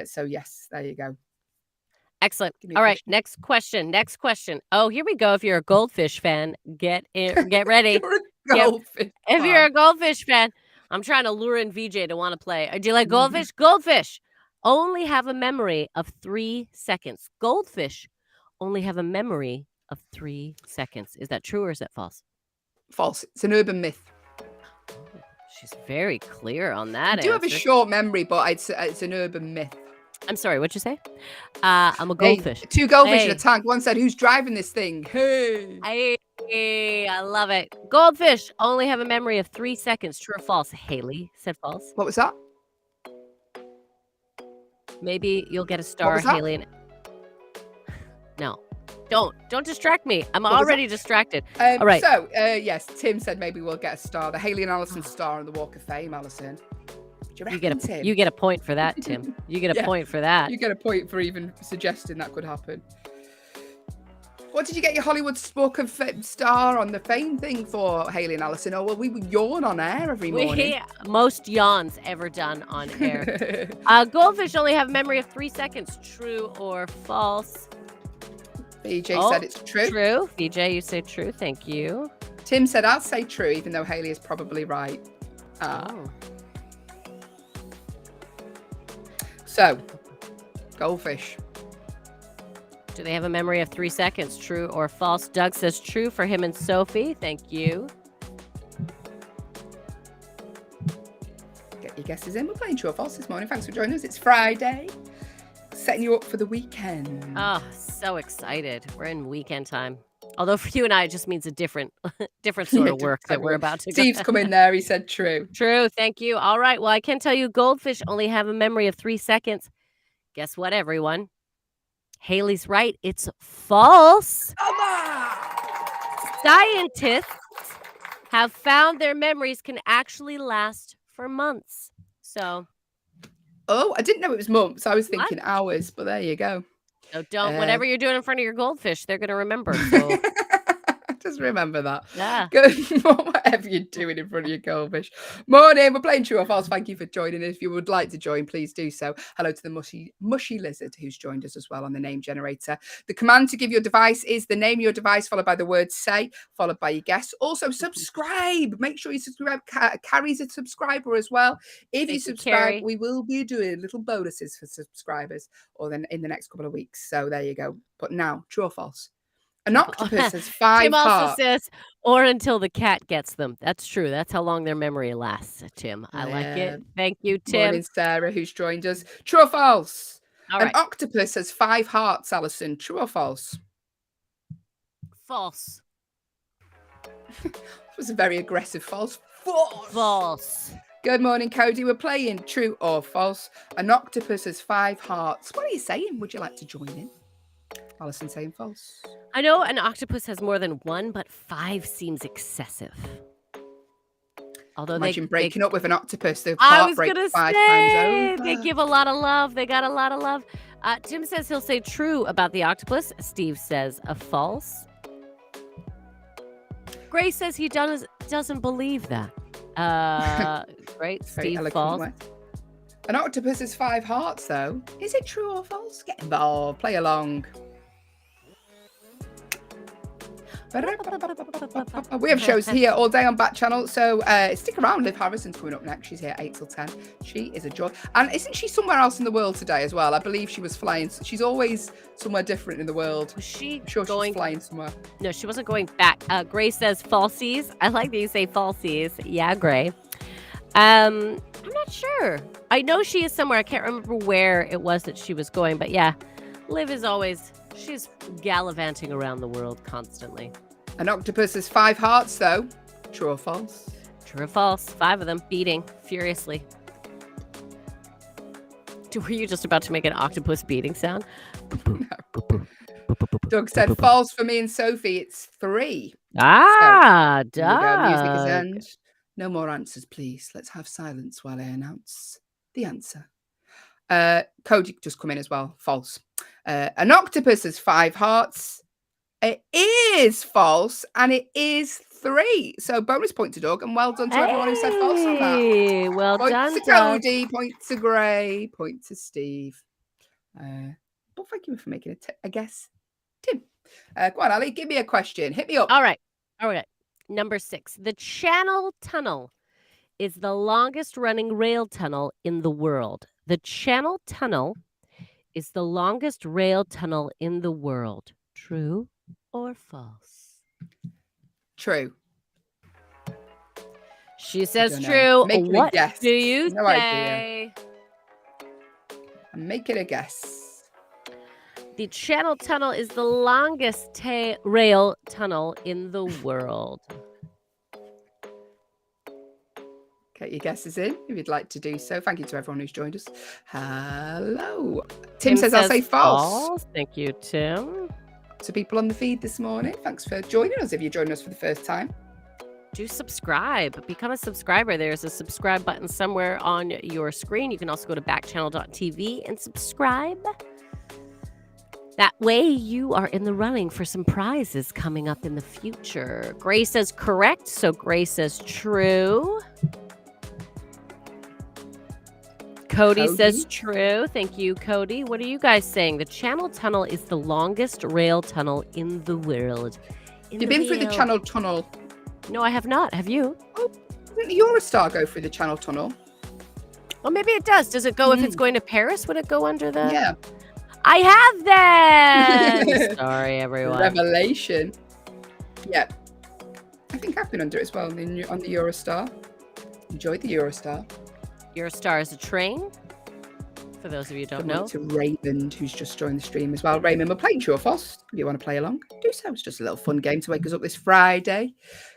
Speaker 1: So, yes, there you go.
Speaker 2: Excellent. All right, next question. Oh, here we go. If you're a goldfish fan, get ready. If you're a goldfish fan, I'm trying to lure in VJ to want to play. Do you like goldfish? Goldfish only have a memory of 3 seconds. Goldfish only have a memory of 3 seconds. Is that true or is that false?
Speaker 1: False. It's an urban myth.
Speaker 2: She's very clear on that.
Speaker 1: I do have a short memory, but it's an urban myth.
Speaker 2: I'm sorry, what'd you say? I'm a goldfish.
Speaker 1: Hey, 2 goldfish in a tank. One said, who's driving this thing? Hey.
Speaker 2: I love it. Goldfish only have a memory of 3 seconds. True or false? Haley said false.
Speaker 1: What was that?
Speaker 2: Maybe you'll get a star, Haley. No. Don't distract me. I'm already distracted. All right.
Speaker 1: So, yes, Tim said maybe we'll get a star. The Hayley and Allyson star on the Walk of Fame, Allyson.
Speaker 2: You get a point for that, Tim. You get a point for that.
Speaker 1: You get a point for even suggesting that could happen. What did you get your Hollywood Walk of Fame star on the Fame thing for, Hayley and Allyson? Oh, well, we would yawn on air every morning.
Speaker 2: Most yawns ever done on air. Goldfish only have a memory of 3 seconds. True or false?
Speaker 1: BJ said it's true.
Speaker 2: True. BJ, you say true. Thank you.
Speaker 1: Tim said I'll say true, even though Hayley is probably right. So, goldfish.
Speaker 2: Do they have a memory of 3 seconds? True or false? Doug says true for him and Sophie. Thank you.
Speaker 1: Get your guesses in. We're playing true or false this morning. Thanks for joining us. It's Friday. setting you up for the weekend.
Speaker 2: Oh, so excited. We're in weekend time. Although for you and I, it just means a different sort of work that we're about to go.
Speaker 1: Steve's come in there. He said true.
Speaker 2: True. Thank you. All right. Well, I can tell you goldfish only have a memory of 3 seconds. Guess what, everyone? Hayley's right. It's false. Scientists have found their memories can actually last for months. So.
Speaker 1: Oh, I didn't know it was months. I was thinking hours, but there you go.
Speaker 2: So don't, whatever you're doing in front of your goldfish, they're going to remember. So.
Speaker 1: Just remember that.
Speaker 2: Yeah.
Speaker 1: Good. Whatever you're doing in front of your goldfish. Morning. We're playing true or false. Thank you for joining us. If you would like to join, please do so. Hello to the mushy lizard who's joined us as well on the name generator. The command to give your device is the name of your device followed by the word say, followed by your guess. Also subscribe. Make sure you subscribe. Carrie's a subscriber as well. If you subscribe, we will be doing little bonuses for subscribers or then in the next couple of weeks. So there you go. But now, true or false? An octopus has 5
Speaker 2: Tim also
Speaker 1: hearts.
Speaker 2: says, or until the cat gets them. That's true. That's how long their memory lasts, Tim. I like it. Thank you, Tim.
Speaker 1: Morning, Sarah, who's joined us. True or false?
Speaker 2: All
Speaker 1: An
Speaker 2: right.
Speaker 1: octopus has 5 hearts, Allyson. True or false?
Speaker 2: False.
Speaker 1: That was a very aggressive false. False.
Speaker 2: False.
Speaker 1: Good morning, Cody. We're playing true or false. An octopus has 5 hearts. What are you saying? Would you like to join in? Allyson saying false.
Speaker 2: I know an octopus has more than 1, but 5 seems excessive. Although
Speaker 1: Imagine breaking up with an octopus. The
Speaker 2: I
Speaker 1: heart
Speaker 2: was
Speaker 1: breaks
Speaker 2: gonna
Speaker 1: 5
Speaker 2: say
Speaker 1: times over.
Speaker 2: they give a lot of love. They got a lot of love. Tim says he'll say true about the octopus. Steve says a false. Grace says he doesn't believe that. Great, Steve, false.
Speaker 1: An octopus has 5 hearts, though. Is it true or false? Get involved. Play along. We have shows here all day on Backchannel, so stick around. Liv Harrison's coming up next. She's here 8 till 10. She is a joy. And isn't she somewhere else in the world today as well? I believe she was flying. She's always somewhere different in the world.
Speaker 2: Was she
Speaker 1: she's flying somewhere.
Speaker 2: No, she wasn't going back. Grace says falsies. I like that you say falsies. Yeah, Gray. I'm not sure. I know she is somewhere. I can't remember where it was that she was going, but yeah, Liv is always, she's gallivanting around the world constantly.
Speaker 1: An octopus has 5 hearts, though. True or false?
Speaker 2: True or false? 5 of them beating furiously. Were you just about to make an octopus beating sound?
Speaker 1: No. Doug said false for me and Sophie. It's 3.
Speaker 2: Ah,
Speaker 1: so,
Speaker 2: Doug.
Speaker 1: Music is end. No more answers, please. Let's have silence while I announce the answer. Cody just come in as well. False. An octopus has 5 hearts. It is false, and it is 3. So bonus point to Doug, and well done to everyone who said false on that.
Speaker 2: Well
Speaker 1: point
Speaker 2: done,
Speaker 1: to
Speaker 2: Doug.
Speaker 1: Cody, point to Gray, point to Steve. But thank you for making a guess, Tim. Go on, Ali, give me a question. Hit me up.
Speaker 2: All right. Number 6. The Channel Tunnel is the longest running rail tunnel in the world. The Channel Tunnel is the longest rail tunnel in the world. True or false?
Speaker 1: True.
Speaker 2: She says true. What
Speaker 1: guess.
Speaker 2: do you
Speaker 1: No
Speaker 2: say?
Speaker 1: idea. I'm making a guess.
Speaker 2: The Channel Tunnel is the longest rail tunnel in the world.
Speaker 1: Get your guesses in if you'd like to do so. Thank you to everyone who's joined us. Hello. Tim says I'll say false.
Speaker 2: Thank you, Tim.
Speaker 1: To people on the feed this morning, thanks for joining us if you're joining us for the first time.
Speaker 2: Do subscribe. Become a subscriber. There's a subscribe button somewhere on your screen. You can also go to backchannel.tv and subscribe. That way you are in the running for some prizes coming up in the future. Grace says correct, so Grace says true. Cody says true. Thank you, Cody. What are you guys saying? The Channel Tunnel is the longest rail tunnel in the world.
Speaker 1: You've been through the Channel Tunnel?
Speaker 2: No, I have not. Have you?
Speaker 1: Oh, didn't the Eurostar go through the Channel Tunnel?
Speaker 2: Well, maybe it does. Does it go if it's going to Paris? Would it go under the...
Speaker 1: Yeah.
Speaker 2: I have that! Sorry, everyone.
Speaker 1: Revelation. Yeah. I think I've been under it as well on the Eurostar. Enjoyed the Eurostar.
Speaker 2: Eurostar is a train? for those of you who don't
Speaker 1: Good
Speaker 2: know.
Speaker 1: morning to Raymond, who's just joined the stream as well. Raymond, we're playing True or False. If you want to play along, do so. It's just a little fun game to wake us up this Friday.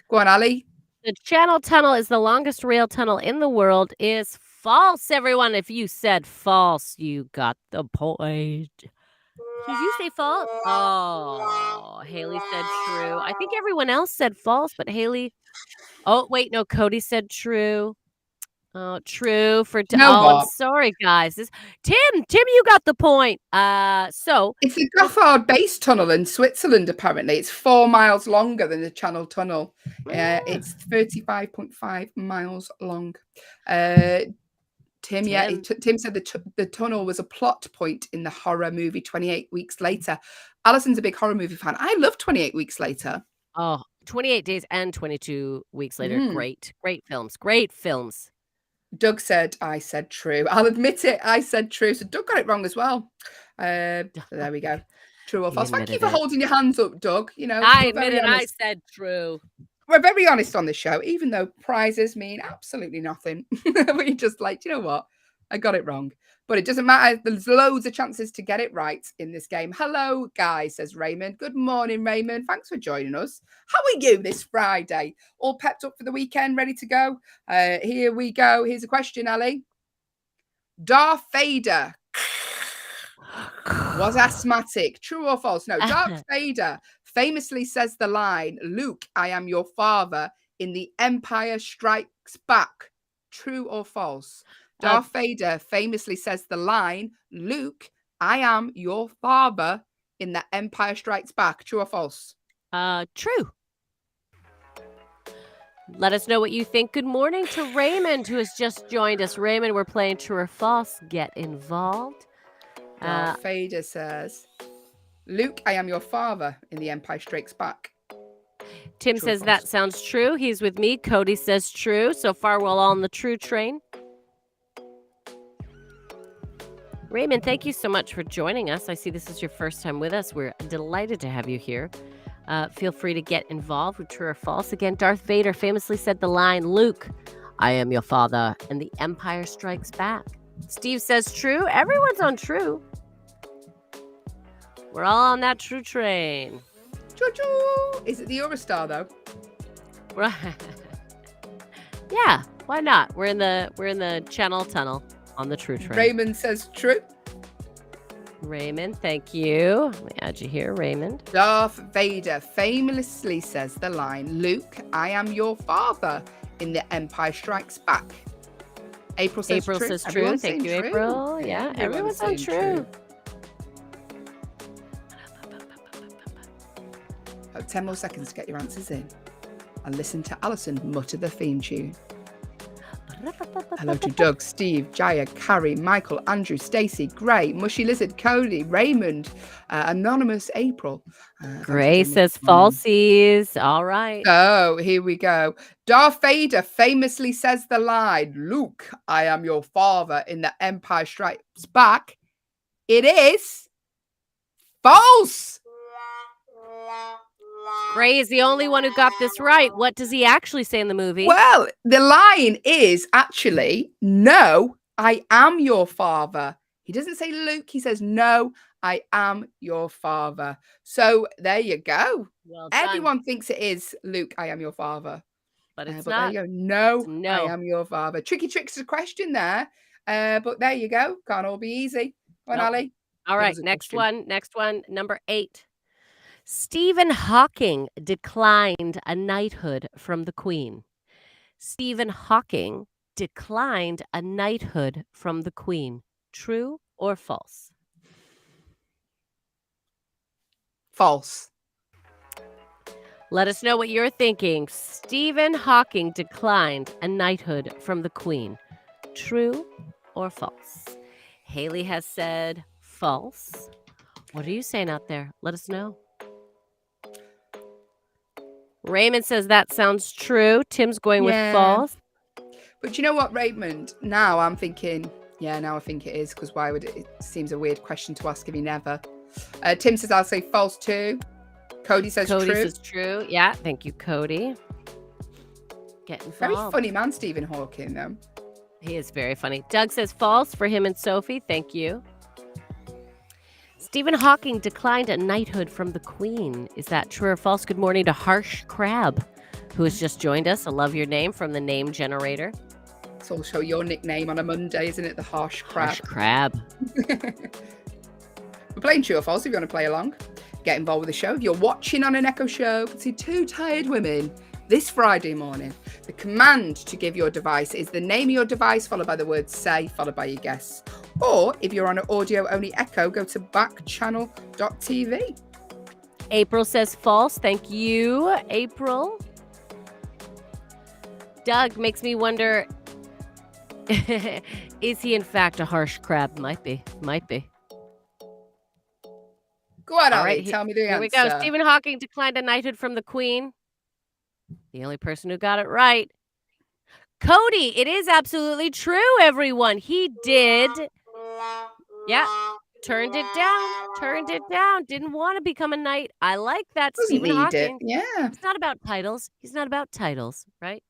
Speaker 1: Go on, Ali.
Speaker 2: The Channel Tunnel is the longest rail tunnel in the world. Is false, everyone. If you said false, you got the point. Did you say false? Oh, Hayley said true. I think everyone else said false, but Hayley. Oh, wait, no, Cody said true. Oh, true for
Speaker 1: You know
Speaker 2: I'm
Speaker 1: what?
Speaker 2: sorry, guys. Tim, you got the point. So
Speaker 1: It's the Gothard Base Tunnel in Switzerland, apparently. It's 4 miles longer than the Channel Tunnel. It's 35.5 miles long. Tim said the tunnel was a plot point in the horror movie 28 Weeks Later. Allison's a big horror movie fan. I love 28 Weeks Later.
Speaker 2: Oh, 28 Days and 22 Weeks Later. Great films.
Speaker 1: Doug said, I said true. I'll admit it, I said true. So Doug got it wrong as well. So there we go. True or false. Thank you for holding your hands up, Doug. You know,
Speaker 2: I admit it, I said true.
Speaker 1: We're very honest on this show, even though prizes mean absolutely nothing. We just like, you know what? I got it wrong. But it doesn't matter. There's loads of chances to get it right in this game. Hello, guys, says Raymond. Good morning, Raymond. Thanks for joining us. How are you this Friday? All pepped up for the weekend, ready to go? Here we go. Here's a question, Ali. Darth Vader was asthmatic. True or false? No, Darth Vader famously says the line, Luke, I am your father, in The Empire Strikes Back. True or false? Darth Vader famously says the line, Luke, I am your father, in The Empire Strikes Back. True or false?
Speaker 2: True. Let us know what you think. Good morning to Raymond, who has just joined us. Raymond, we're playing true or false. Get involved.
Speaker 1: Darth Vader says, Luke, I am your father, in The Empire Strikes Back.
Speaker 2: Tim says that sounds true. He's with me. Cody says true. So far, we're all on the true train. Raymond, thank you so much for joining us. I see this is your first time with us. We're delighted to have you here. Feel free to get involved with true or false. Again, Darth Vader famously said the line, Luke, I am your father, and The Empire Strikes Back. Steve says true. Everyone's on true. We're all on that true train.
Speaker 1: Choo-choo. Is it the Eurostar, though?
Speaker 2: Right. Yeah, why not? We're in the Channel Tunnel on the true train.
Speaker 1: Raymond says true.
Speaker 2: Raymond, thank you. Let me add you here, Raymond.
Speaker 1: Darth Vader famously says the line, Luke, I am your father, in The Empire Strikes Back. April says true.
Speaker 2: Says true. Thank you, true. April. Yeah, everyone's on true.
Speaker 1: 10 more seconds to get your answers in. And listen to Allyson mutter the theme tune. Hello to Doug, Steve, Jaya, Carrie, Michael, Andrew, Stacey, Gray, Mushy Lizard, Cody, Raymond, Anonymous, April.
Speaker 2: Gray says falsies. All right.
Speaker 1: Oh, here we go. Darth Vader famously says the line, Luke, I am your father, in The Empire Strikes Back. It is false.
Speaker 2: Gray is the only one who got this right. What does he actually say in the movie?
Speaker 1: Well, the line is actually, no, I am your father. He doesn't say Luke. He says, no, I am your father. So there you go.
Speaker 2: Well done.
Speaker 1: Everyone thinks it is Luke, I am your father.
Speaker 2: But it's
Speaker 1: but
Speaker 2: not.
Speaker 1: There you go. No, I am your father. Tricky tricks a question there. But there you go. Can't all be easy. Go on, Ali.
Speaker 2: All right. Next one. Number 8. Stephen Hawking declined a knighthood from the Queen. Stephen Hawking declined a knighthood from the Queen. True or false?
Speaker 1: False.
Speaker 2: Let us know what you're thinking. Stephen Hawking declined a knighthood from the Queen. True or false? Hayley has said false. What are you saying out there? Let us know. Raymond says that sounds true. Tim's going with false.
Speaker 1: But you know what, Raymond? Now I'm thinking, now I think it is, because why would it seems a weird question to ask if you never. Tim says I'll say false too. Cody says true.
Speaker 2: Cody says true. Yeah, thank you, Cody. Get involved.
Speaker 1: Very funny man, Stephen Hawking, though.
Speaker 2: He is very funny. Doug says false for him and Sophie. Thank you. Stephen Hawking declined a knighthood from the Queen. Is that true or false? Good morning to Harsh Crab, who has just joined us. I love your name from the name generator.
Speaker 1: It's also your nickname on a Monday, isn't it? The Harsh Crab.
Speaker 2: Harsh Crab.
Speaker 1: We're playing true or false if you want to play along. Get involved with the show. If you're watching on an Echo show, see two tired women this Friday morning. The command to give your device is the name of your device, followed by the word say, followed by your guess. Or if you're on an audio-only Echo, go to backchannel.tv.
Speaker 2: April says false. Thank you, April. Doug makes me wonder, is he in fact a harsh crab? Might be.
Speaker 1: Go on,
Speaker 2: All
Speaker 1: Ali,
Speaker 2: right,
Speaker 1: tell me the
Speaker 2: Here
Speaker 1: answer.
Speaker 2: we go. Stephen Hawking declined a knighthood from the Queen. The only person who got it right. Cody, it is absolutely true, everyone. He did. Yeah. Turned it down. Didn't want to become a knight. I like that,
Speaker 1: Doesn't
Speaker 2: Stephen
Speaker 1: need
Speaker 2: Hawking.
Speaker 1: it. Yeah.
Speaker 2: It's not about titles. He's not about titles, right?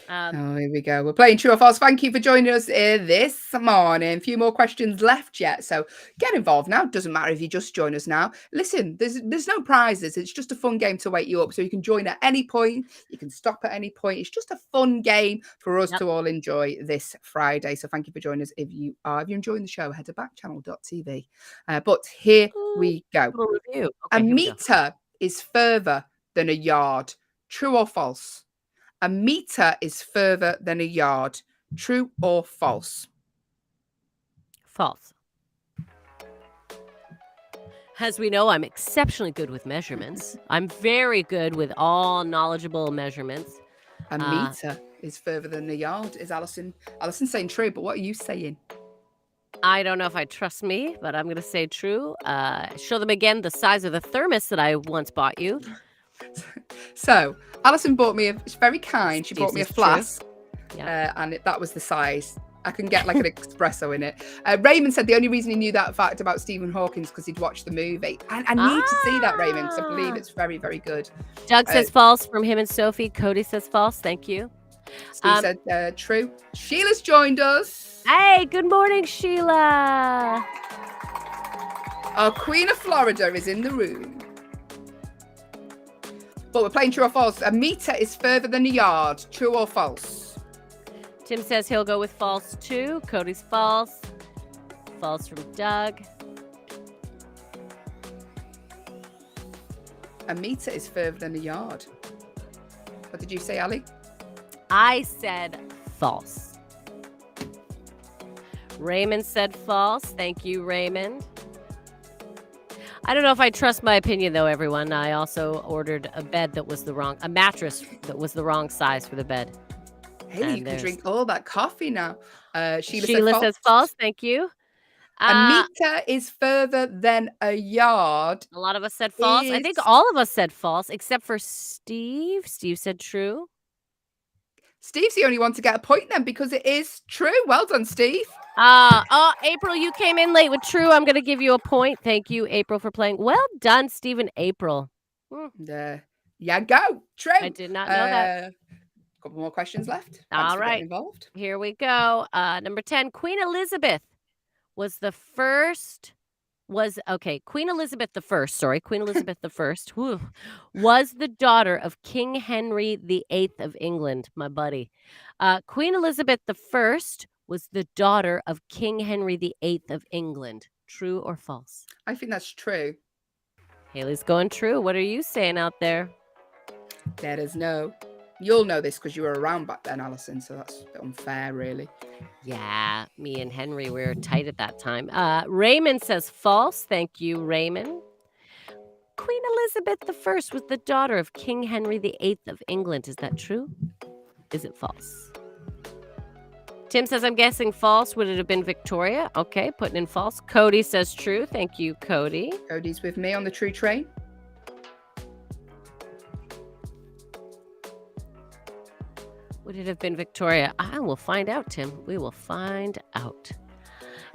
Speaker 1: Here we go. We're playing true or false. Thank you for joining us here this morning. A few more questions left yet, so get involved now. Doesn't matter if you just join us now. Listen, there's no prizes. It's just a fun game to wake you up, so you can join at any point. You can stop at any point. It's just a fun game for us to all enjoy this Friday. So thank you for joining us. If you're enjoying the show, head to backchannel.tv. But here we go.
Speaker 2: Review.
Speaker 1: A meter is further than a yard. True or false? A meter is further than a yard. True or false?
Speaker 2: False. As we know, I'm exceptionally good with measurements. I'm very good with all knowledgeable measurements.
Speaker 1: A meter is further than a yard. Is Allyson saying true, but what are you saying?
Speaker 2: I don't know if I trust me, but I'm going to say true. Show them again the size of the thermos that I once bought you.
Speaker 1: So Allyson bought me it's very kind. She bought me a flask, and that was the size. I can get like an espresso in it. Raymond said the only reason he knew that fact about Stephen Hawking is because he'd watched the movie. I need to see that, Raymond, because I believe it's very, very good.
Speaker 2: Doug says false from him and Sophie. Cody says false. Thank you.
Speaker 1: Steve said true. Sheila's joined us.
Speaker 2: Hey, good morning, Sheila.
Speaker 1: Our Queen of Florida is in the room. But we're playing true or false. A meter is further than a yard. True or false?
Speaker 2: Tim says he'll go with false too. Cody's false. False from Doug.
Speaker 1: A meter is further than a yard. What did you say, Ali?
Speaker 2: I said false. Raymond said false. Thank you, Raymond. I don't know if I trust my opinion, though, everyone. I also ordered a mattress that was the wrong size for the bed.
Speaker 1: Hey, you can drink all that coffee now.
Speaker 2: Sheila says false. Thank you.
Speaker 1: A meter is further than a yard.
Speaker 2: A lot of us said false. I think all of us said false, except for Steve. Steve said true.
Speaker 1: Steve's the only one to get a point then, because it is true. Well done, Steve.
Speaker 2: April, you came in late with true. I'm going to give you a point. Thank you, April, for playing. Well done, Steve and April.
Speaker 1: Yeah, go. True.
Speaker 2: I did not know that.
Speaker 1: A couple more questions left. Thanks
Speaker 2: All right.
Speaker 1: Involved.
Speaker 2: Here we go. Number 10, Queen Elizabeth was the first. Queen Elizabeth I was the daughter of King Henry VIII of England, my buddy. Queen Elizabeth I was the daughter of King Henry VIII of England. True or false?
Speaker 1: I think that's true.
Speaker 2: Hayley's going true. What are you saying out there?
Speaker 1: Let us know. You'll know this because you were around back then, Allyson, so that's a bit unfair, really.
Speaker 2: Yeah, me and Henry, we were tight at that time. Raymond says false. Thank you, Raymond. Queen Elizabeth I was the daughter of King Henry VIII of England. Is that true? Is it false? Tim says, I'm guessing false. Would it have been Victoria? Okay, putting in false. Cody says true. Thank you, Cody.
Speaker 1: Cody's with me on the true train.
Speaker 2: Would it have been Victoria? I will find out, Tim. We will find out.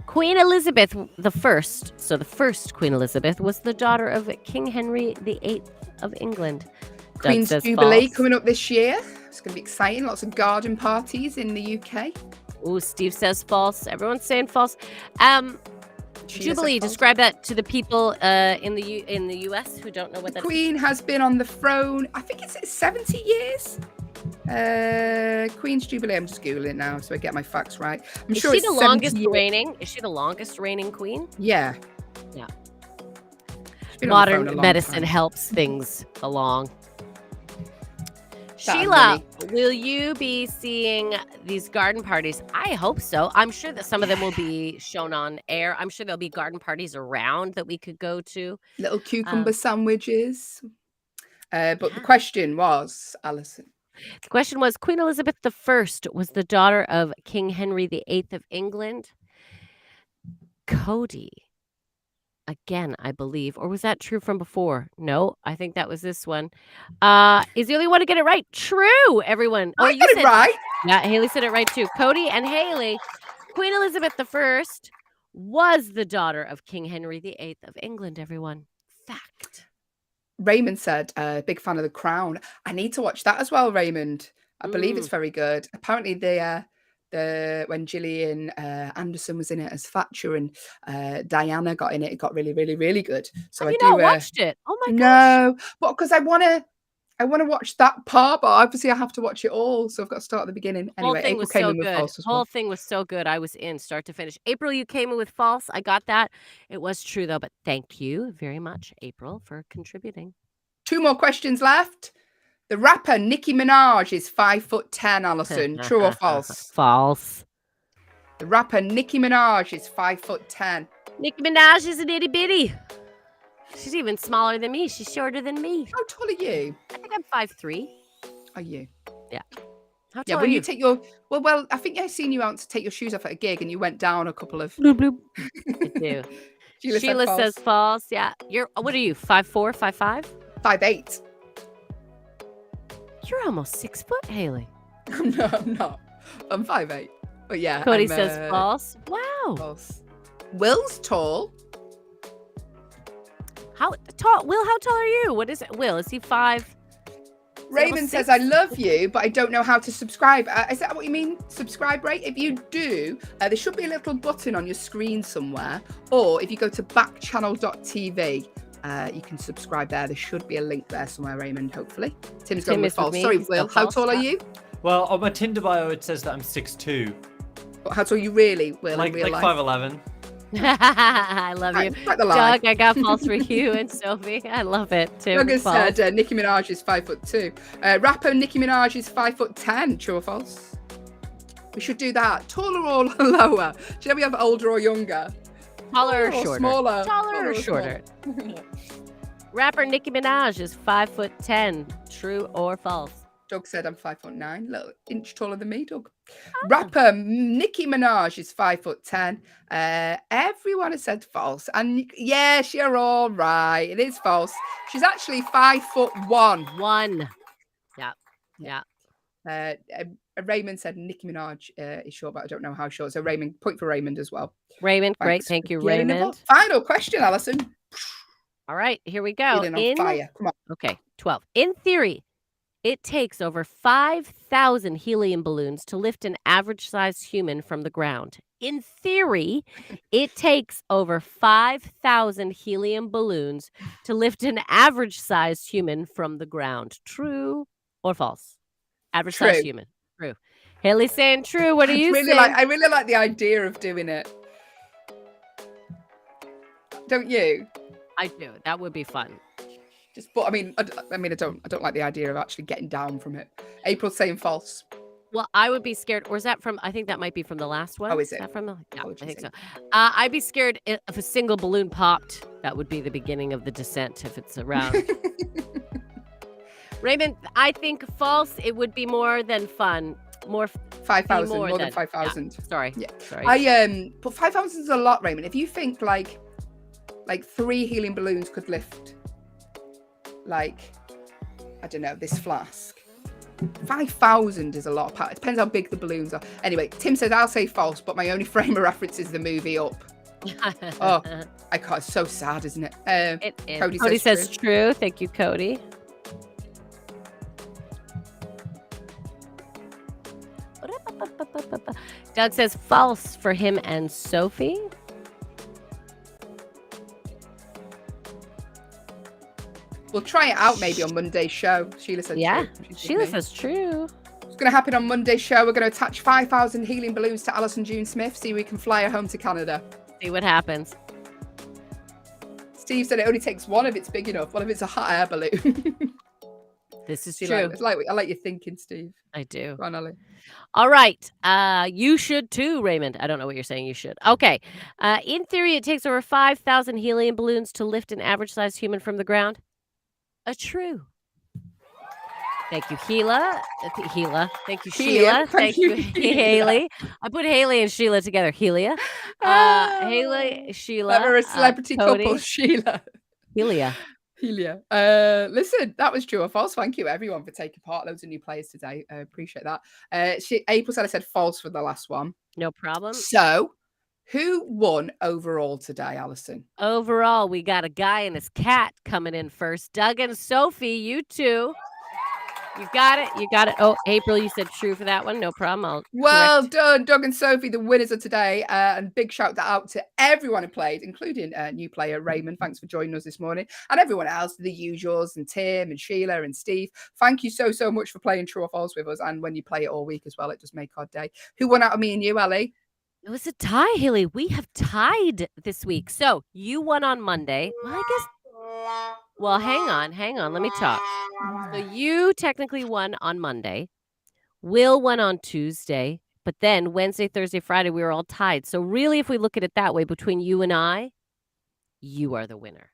Speaker 2: Queen Elizabeth I, so the first Queen Elizabeth, was the daughter of King Henry VIII of England.
Speaker 1: Queen's Jubilee coming up this year. It's going to be exciting. Lots of garden parties in the UK.
Speaker 2: Ooh, Steve says false. Everyone's saying false. Jubilee,
Speaker 1: false.
Speaker 2: describe that to the people in the US who don't know what
Speaker 1: The
Speaker 2: that is.
Speaker 1: Queen has been on the throne, I think it's 70 years. Queen's Jubilee. I'm just Googling it now so I get my facts right. I'm sure
Speaker 2: she
Speaker 1: it's
Speaker 2: the
Speaker 1: 70
Speaker 2: longest
Speaker 1: years.
Speaker 2: reigning? Is she the longest reigning queen?
Speaker 1: Yeah.
Speaker 2: Yeah.
Speaker 1: She's been on the throne a
Speaker 2: Modern
Speaker 1: long
Speaker 2: medicine
Speaker 1: time.
Speaker 2: helps things along.
Speaker 1: That and
Speaker 2: Sheila,
Speaker 1: Lily.
Speaker 2: will you be seeing these garden parties? I hope so. I'm sure that some of them will be shown on air. I'm sure there'll be garden parties around that we could go to.
Speaker 1: Little cucumber sandwiches. But the
Speaker 2: Yeah.
Speaker 1: question was, Allyson.
Speaker 2: The question was, Queen Elizabeth I was the daughter of King Henry VIII of England. Cody. Again, I believe. Or was that true from before? No, I think that was this one. Is the only one to get it right. True, everyone.
Speaker 1: I got it right.
Speaker 2: Yeah, Hayley said it right too. Cody and Hayley. Queen Elizabeth I was the daughter of King Henry VIII of England, everyone. Fact.
Speaker 1: Raymond said, big fan of The Crown. I need to watch that as well, Raymond. I believe it's very good. Apparently when Gillian Anderson was in it as Thatcher and Diana got in it, it got really, really, really good. So
Speaker 2: Have
Speaker 1: I
Speaker 2: you not
Speaker 1: do
Speaker 2: watched it? Oh my gosh.
Speaker 1: No, but because I want to watch that part, but obviously I have to watch it all, so I've got to start at the beginning.
Speaker 2: Whole
Speaker 1: Anyway,
Speaker 2: thing
Speaker 1: April
Speaker 2: was
Speaker 1: came
Speaker 2: so
Speaker 1: in with
Speaker 2: good.
Speaker 1: false as well.
Speaker 2: Whole thing was so good. I was in start to finish. April, you came in with false. I got that. It was true though, but thank you very much, April, for contributing.
Speaker 1: 2 more questions left. The rapper Nicki Minaj is 5'10", Allyson. True or false?
Speaker 2: False.
Speaker 1: The rapper Nicki Minaj is 5'10".
Speaker 2: Nicki Minaj is an itty bitty. She's even smaller than me. She's shorter than me.
Speaker 1: How tall are you?
Speaker 2: I think I'm 5'3".
Speaker 1: Are you?
Speaker 2: Yeah. How tall
Speaker 1: Yeah,
Speaker 2: are
Speaker 1: when
Speaker 2: you?
Speaker 1: you take your well, I think I've seen you out to take your shoes off at a gig and you went down a couple of
Speaker 2: Bloop, bloop. I do.
Speaker 1: Sheila
Speaker 2: says false. Yeah. What are you? 5'4", 5'5"?
Speaker 1: 5'8".
Speaker 2: You're almost 6 foot, Hayley.
Speaker 1: No, I'm not. I'm 5'8". But yeah.
Speaker 2: Cody
Speaker 1: I'm,
Speaker 2: says false. Wow.
Speaker 1: False. Will's tall.
Speaker 2: How tall? Will, how tall are you? What is it? Will, is he 5?
Speaker 1: Raymond says, I love you, but I don't know how to subscribe. Is that what you mean? Subscribe, right? If you do, there should be a little button on your screen somewhere. Or if you go to backchannel.tv, you can subscribe there. There should be a link there somewhere, Raymond, hopefully. Tim's going with false. Sorry, Will. How tall are you?
Speaker 3: Well, on my Tinder bio, it says that I'm 6'2".
Speaker 1: How tall are you really, Will?
Speaker 3: Like
Speaker 1: in real life?
Speaker 3: 5'11".
Speaker 2: I love you.
Speaker 1: Right the line.
Speaker 2: Doug, I got false for you and Sophie. I love it too.
Speaker 1: Doug has said Nicki Minaj is 5'2". Rapper Nicki Minaj is 5'10". True or false? We should do that. Taller or lower? Should we have older or younger?
Speaker 2: Taller or shorter?
Speaker 1: Smaller?
Speaker 2: Taller or shorter? Rapper Nicki Minaj is 5'10". True or false?
Speaker 1: Doug said I'm 5'9", little inch taller than me, Doug. Oh. Rapper Nicki Minaj is 5'10". Everyone has said false, and yes, you're all right. It is false. She's actually 5'1".
Speaker 2: One. Yeah.
Speaker 1: Raymond said Nicki Minaj is short, but I don't know how short. So Raymond, point for Raymond as well.
Speaker 2: Raymond, great. Thank you, Raymond.
Speaker 1: Final question, Allyson.
Speaker 2: All right, here we go.
Speaker 1: Feeling on fire. Come on.
Speaker 2: Okay, 12. In theory, it takes over 5,000 helium balloons to lift an average-sized human from the ground. In theory, it takes over 5,000 helium balloons to lift an average-sized human from the ground. True or false? Average-sized human. True. Hayley's saying true. What are you saying?
Speaker 1: I really like the idea of doing it. Don't you?
Speaker 2: I do. That would be fun.
Speaker 1: But I don't like the idea of actually getting down from it. April's saying false.
Speaker 2: Well, I would be scared. Or is that from? I think that might be from the last one.
Speaker 1: Oh, is it?
Speaker 2: Is that from the? Yeah,
Speaker 1: I
Speaker 2: think so. I'd be scared if a single balloon popped. That would be the beginning of the descent if it's around. Raymond, I think false. It would be more than fun.
Speaker 1: 5,000, more than 5,000.
Speaker 2: Yeah. Sorry.
Speaker 1: But 5,000 is a lot, Raymond. If you think like 3 helium balloons could lift, I don't know, this flask. 5,000 is a lot of power. It depends how big the balloons are. Anyway, Tim says I'll say false, but my only frame of reference is the movie Up. Oh, I can't. It's so sad, isn't it?
Speaker 2: It is. Cody says true. Thank you, Cody. Doug says false for him and Sophie.
Speaker 1: We'll try it out maybe on Monday's show. Sheila said
Speaker 2: Yeah,
Speaker 1: true.
Speaker 2: Sheila says true.
Speaker 1: It's going to happen on Monday's show. We're going to attach 5,000 helium balloons to Allyson June Smith. See if we can fly her home to Canada.
Speaker 2: See what happens.
Speaker 1: Steve said it only takes one if it's big enough. What if it's a hot air balloon?
Speaker 2: This is
Speaker 1: See,
Speaker 2: true.
Speaker 1: I like your thinking, Steve.
Speaker 2: I do.
Speaker 1: Go on, Ollie.
Speaker 2: All right. You should too, Raymond. I don't know what you're saying. You should. Okay. In theory, it takes over 5,000 helium balloons to lift an average-sized human from the ground. True. Thank you, Gila. Thank you, Sheila. Thank you, Hayley. I put Hayley and Sheila together. Helia. Hayley, Sheila.
Speaker 1: We're a celebrity
Speaker 2: Cody.
Speaker 1: couple, Sheila.
Speaker 2: Helia.
Speaker 1: Listen, that was true or false. Thank you, everyone, for taking part. Loads of new players today. Appreciate that. April said I said false for the last one.
Speaker 2: No problem.
Speaker 1: So, who won overall today, Allyson?
Speaker 2: Overall, we got a guy and his cat coming in first. Doug and Sophie, you two. You got it. You got it. Oh, April, you said true for that one. No problem.
Speaker 1: Well done, Doug and Sophie, the winners of today. And big shout out to everyone who played, including new player Raymond. Thanks for joining us this morning. And everyone else, the usuals, and Tim and Sheila and Steve. Thank you so much for playing True or False with us. And when you play it all week as well, it does make our day. Who won out of me and you, Ellie?
Speaker 2: It was a tie, Hayley. We have tied this week. So you won on Monday. Well, I guess. Well, hang on. Let me talk. So you technically won on Monday. Will won on Tuesday. But then Wednesday, Thursday, Friday, we were all tied. So really, if we look at it that way, between you and I, you are the winner.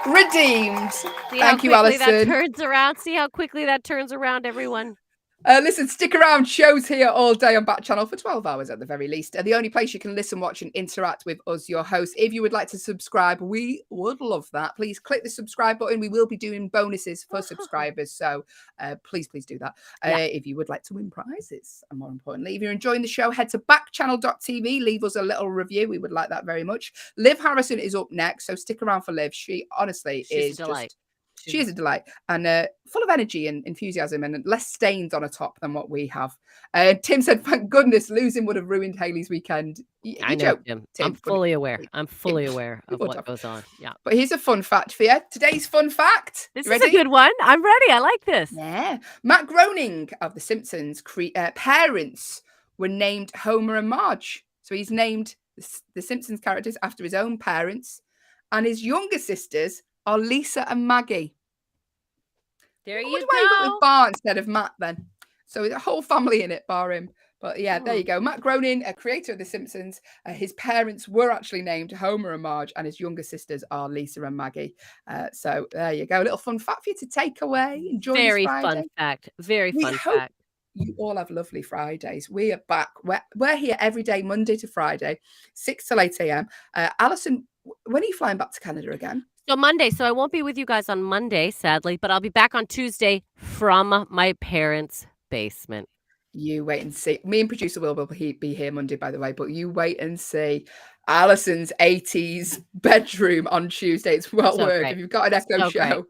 Speaker 1: Redeemed. Thank you,
Speaker 2: Allyson.
Speaker 1: Allyson.
Speaker 2: Turns around. See how quickly that turns around, everyone.
Speaker 1: Listen, stick around. Shows here all day on Backchannel for 12 hours at the very least. The only place you can listen, watch, and interact with us, your hosts. If you would like to subscribe, we would love that. Please click the subscribe button. We will be doing bonuses for subscribers. So please do that. If you would like to win prizes. And more importantly, if you're enjoying the show, head to backchannel.tv. Leave us a little review. We would like that very much. Liv Harrison is up next. So stick around for Liv. She honestly is
Speaker 2: a delight.
Speaker 1: She is a delight and full of energy and enthusiasm and less stains on her top than what we have. Tim said, thank goodness, losing would have ruined Hayley's weekend.
Speaker 2: I know, Tim. I'm fully aware. I'm fully aware of what goes on. Yeah.
Speaker 1: But here's a fun fact for you. Today's fun fact.
Speaker 2: This is a good one. I'm ready. I like this.
Speaker 1: Yeah. Matt Groening of The Simpsons parents were named Homer and Marge. So he's named the Simpsons characters after his own parents. And his younger sisters are Lisa and Maggie.
Speaker 2: There you go.
Speaker 1: Why went with Bar instead of Matt then? So the whole family in it, bar him. But yeah, there you go. Matt Groening, a creator of The Simpsons. His parents were actually named Homer and Marge, and his younger sisters are Lisa and Maggie. So there you go. A little fun fact for you to take away. Enjoy this Friday.
Speaker 2: Very fun fact. Very fun fact.
Speaker 1: You all have lovely Fridays. We are back. We're here every day, Monday to Friday, 6 till 8 a.m. Allyson, when are you flying back to Canada again?
Speaker 2: So Monday. So I won't be with you guys on Monday, sadly, but I'll be back on Tuesday from my parents' basement.
Speaker 1: You wait and see. Me and producer Will be here Monday, by the way, but you wait and see. Allison's 80s bedroom on Tuesday. It's well worth. If you've got an Echo show,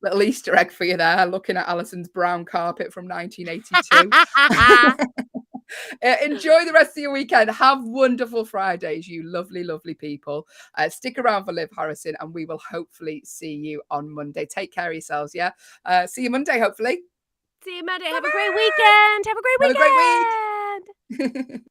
Speaker 1: little Easter egg for you there, looking at Allison's brown carpet from 1982. Enjoy the rest of your weekend. Have wonderful Fridays, you lovely, lovely people. Stick around for Liv Harrison, and we will hopefully see you on Monday. Take care of yourselves, yeah? See you Monday, hopefully.
Speaker 2: See you Monday. Have a great weekend. Have a great weekend.
Speaker 1: Have a great week.